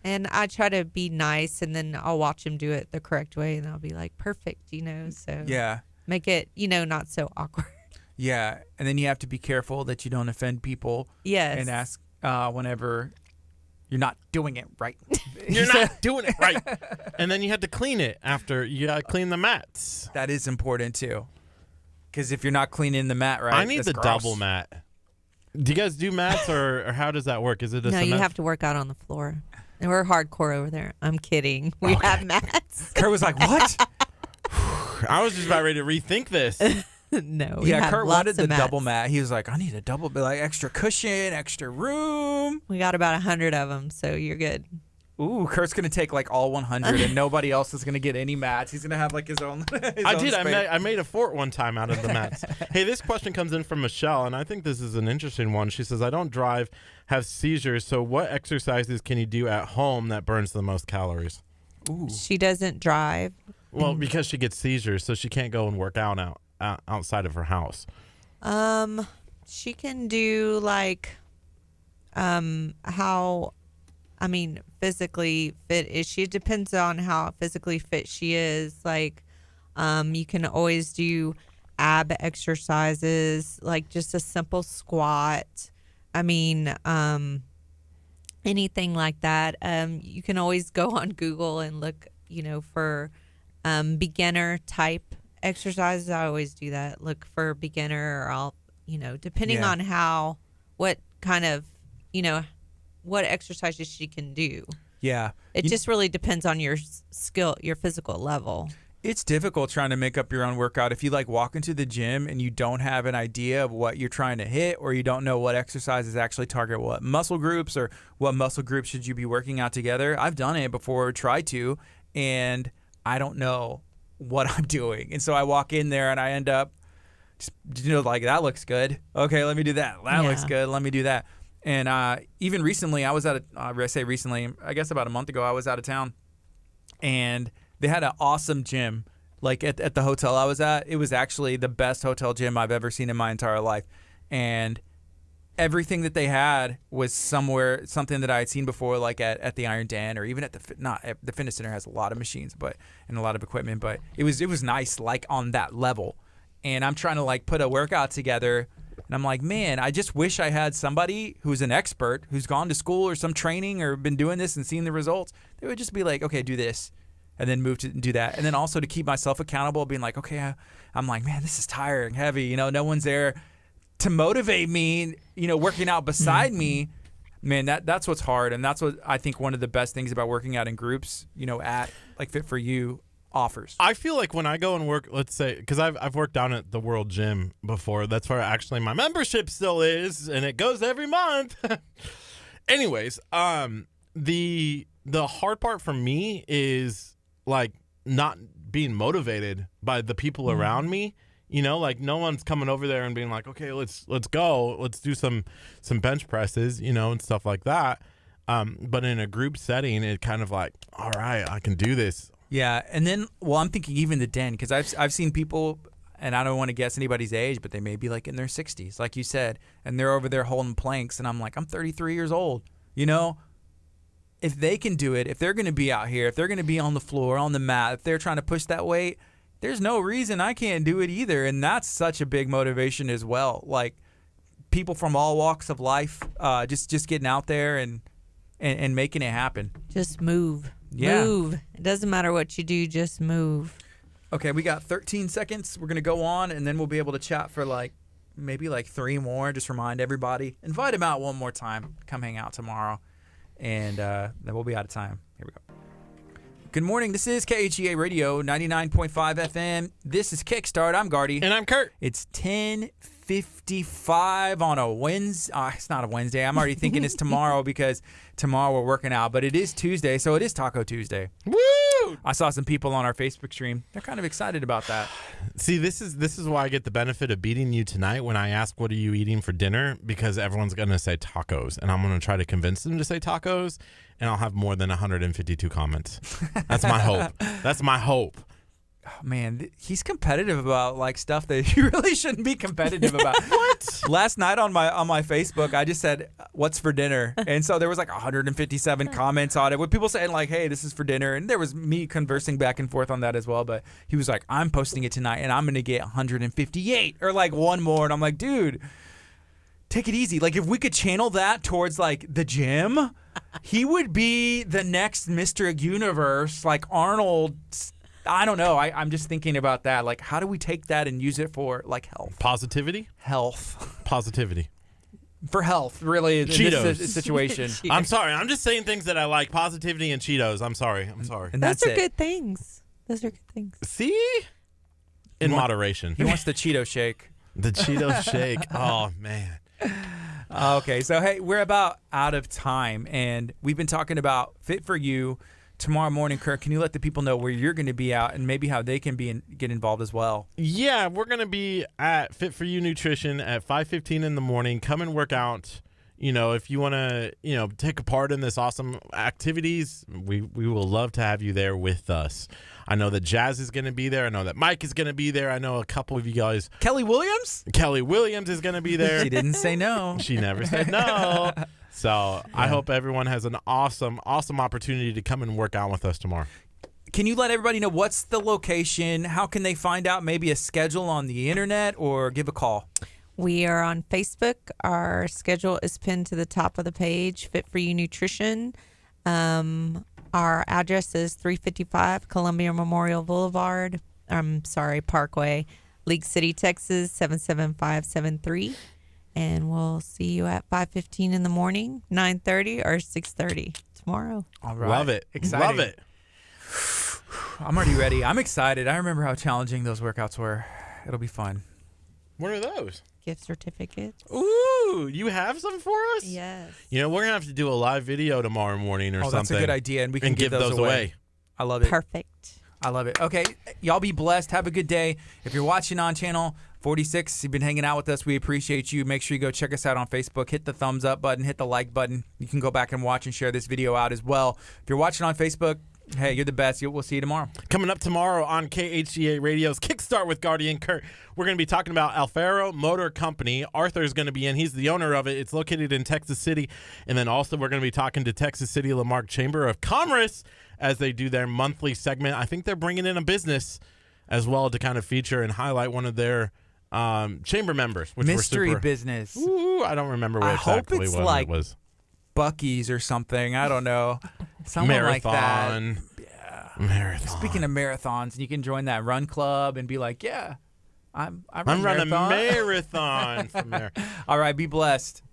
And I try to be nice, and then I'll watch them do it the correct way, and I'll be like, perfect, So. Yeah. Make it, not so awkward. Yeah. And then you have to be careful that you don't offend people. Yes. And ask whenever you're not doing it right. You're not doing it right. And then you had to clean it after. You got to clean the mats. That is important, too. Because if you're not cleaning the mat right, I need the gross. double mat. Do you guys do mats or how does that work? Is it a No, cement? you have to work out on the floor. And we're hardcore over there. I'm kidding. We have mats. Curt was like, what? I was just about ready to rethink this. No. We Yeah, have Curt lots wanted of the mats. double mat. He was like, I need a double, like extra cushion, extra room. We got about 100 of them, so you're good. Ooh, Kurt's gonna take like all 100, and nobody else is gonna get any mats. He's gonna have like his own. I made a fort one time out of the mats. Hey, this question comes in from Michelle, and I think this is an interesting one. She says, "I don't drive, have seizures. So, what exercises can you do at home that burns the most calories?" Ooh. She doesn't drive. Well, because she gets seizures, so she can't go and work out outside of her house. She can do like, physically fit is she? It depends on how physically fit she is. Like, you can always do ab exercises, like just a simple squat. Anything like that. You can always go on Google and look, for beginner type exercises. I always do that. Look for beginner, or I'll, depending on what kind of, what exercises she can do. Yeah. It just really depends on your skill, your physical level. It's difficult trying to make up your own workout. If you like walk into the gym and you don't have an idea of what you're trying to hit, or you don't know what exercises actually target what muscle groups, or what muscle groups should you be working out together. I've done it before, tried to, and I don't know what I'm doing. And so I walk in there and I end up just, like, that looks good. Okay, let me do that. That looks good. Let me do that. And even recently, I was I guess about a month ago, I was out of town, and they had an awesome gym, like at the hotel I was at. It was actually the best hotel gym I've ever seen in my entire life. And everything that they had was something that I had seen before, like at the Iron Den, or even at the fitness center has a lot of machines, and a lot of equipment, but it was nice, like on that level. And I'm trying to like put a workout together, and I'm like, man, I just wish I had somebody who's an expert, who's gone to school or some training or been doing this and seen the results. They would just be like, okay, do this, and then move to do that. And then also to keep myself accountable, being like, okay, I'm like, man, this is tiring, heavy. No one's there to motivate me, working out beside me. Man, that's what's hard. And that's what I think one of the best things about working out in groups, at like Fit For You offers. I feel like when I go and work, let's say, because I've worked down at the World Gym before. That's where actually my membership still is, and it goes every month. Anyways, the hard part for me is like not being motivated by the people around me. Like no one's coming over there and being like, okay, let's go, let's do some bench presses, and stuff like that. But in a group setting, it kind of like, all right, I can do this. Yeah, and then, I'm thinking even the den, because I've seen people, and I don't want to guess anybody's age, but they may be like in their 60s, like you said, and they're over there holding planks, and I'm like, I'm 33 years old, If they can do it, if they're going to be out here, if they're going to be on the floor, on the mat, if they're trying to push that weight, there's no reason I can't do it either. And that's such a big motivation as well. Like people from all walks of life, just getting out there and making it happen. Just move. Yeah. Move. It doesn't matter what you do, just move. Okay, we got 13 seconds. We're going to go on, and then we'll be able to chat for maybe 3 more. Just remind everybody. Invite them out one more time. Come hang out tomorrow. And then we'll be out of time. Here we go. Good morning. This is KHEA Radio, 99.5 FM. This is Kickstart. I'm Gardy. And I'm Curt. It's 10:55 on a Wednesday. It's not a Wednesday. I'm already thinking it's tomorrow because tomorrow we're working out. But it is Tuesday, so it is Taco Tuesday. Woo! I saw some people on our Facebook stream. They're kind of excited about that. See, this is why I get the benefit of beating you tonight when I ask, what are you eating for dinner? Because everyone's going to say tacos, and I'm going to try to convince them to say tacos, and I'll have more than 152 comments. That's my hope. That's my hope. Oh, man, he's competitive about stuff that you really shouldn't be competitive about. What? Last night on my Facebook, I just said, "What's for dinner?" And so there was 157 comments on it with people saying "Hey, this is for dinner," and there was me conversing back and forth on that as well. But he was like, "I'm posting it tonight, and I'm gonna get 158 or one more," and I'm like, "Dude, take it easy. If we could channel that towards the gym, he would be the next Mr. Universe, Arnold." I don't know. I'm just thinking about that. How do we take that and use it for health? Positivity? Health. Positivity. For health, really. Cheetos. In this situation. I'm sorry. I'm just saying things that I like. Positivity and Cheetos. I'm sorry. And Those are good things. See? In moderation. He wants the Cheeto shake. The Cheeto shake. Oh, man. Okay, so hey, we're about out of time, and we've been talking about Fit for You tomorrow morning. Curt, can you let the people know where you're going to be out and maybe how they can get involved as well? Yeah, we're going to be at Fit for You Nutrition at 5:15 in the morning. Come and work out. You know, if you want to, take a part in this awesome activities, we will love to have you there with us. I know that Jazz is going to be there. I know that Mike is going to be there. I know a couple of you guys. Kelly Williams Is going to be there. She didn't say no. She never said no. So I hope everyone has an awesome opportunity to come and work out with us tomorrow. Can you let everybody know what's the location? How can they find out maybe a schedule on the internet or give a call? We are on Facebook. Our schedule is pinned to the top of the page, Fit for You Nutrition. Our address is 355 Columbia Memorial Boulevard. Parkway, League City, Texas, 77573. And we'll see you at 5:15 in the morning, 9:30 or 6:30 tomorrow. All right. Love it. Exciting. Love it. I'm already ready. I'm excited. I remember how challenging those workouts were. It'll be fun. What are those? Gift certificates. Ooh, you have some for us? Yes. We're going to have to do a live video tomorrow morning or something. That's a good idea, and we can give those away. I love it. Perfect. I love it. Okay, y'all be blessed. Have a good day. If you're watching on channel 46, you've been hanging out with us. We appreciate you. Make sure you go check us out on Facebook. Hit the thumbs up button. Hit the like button. You can go back and watch and share this video out as well. If you're watching on Facebook, hey, you're the best. We'll see you tomorrow. Coming up tomorrow on KHEA Radio's Kickstart with Gardy and Curt, we're going to be talking about Alfaro Motor Company. Arthur's going to be in. He's the owner of it. It's located in Texas City. And then also we're going to be talking to Texas City Lamarck Chamber of Commerce as they do their monthly segment. I think they're bringing in a business as well to kind of feature and highlight one of their chamber members. Which Mystery we're super, business. Ooh, I don't remember what exactly it's what like it was. Buc-ee's or something. I don't know. Something like that. Marathon. Yeah. Marathon. Speaking of marathons, you can join that run club and be like, yeah, I'm running a marathon. marathon from there. All right, be blessed.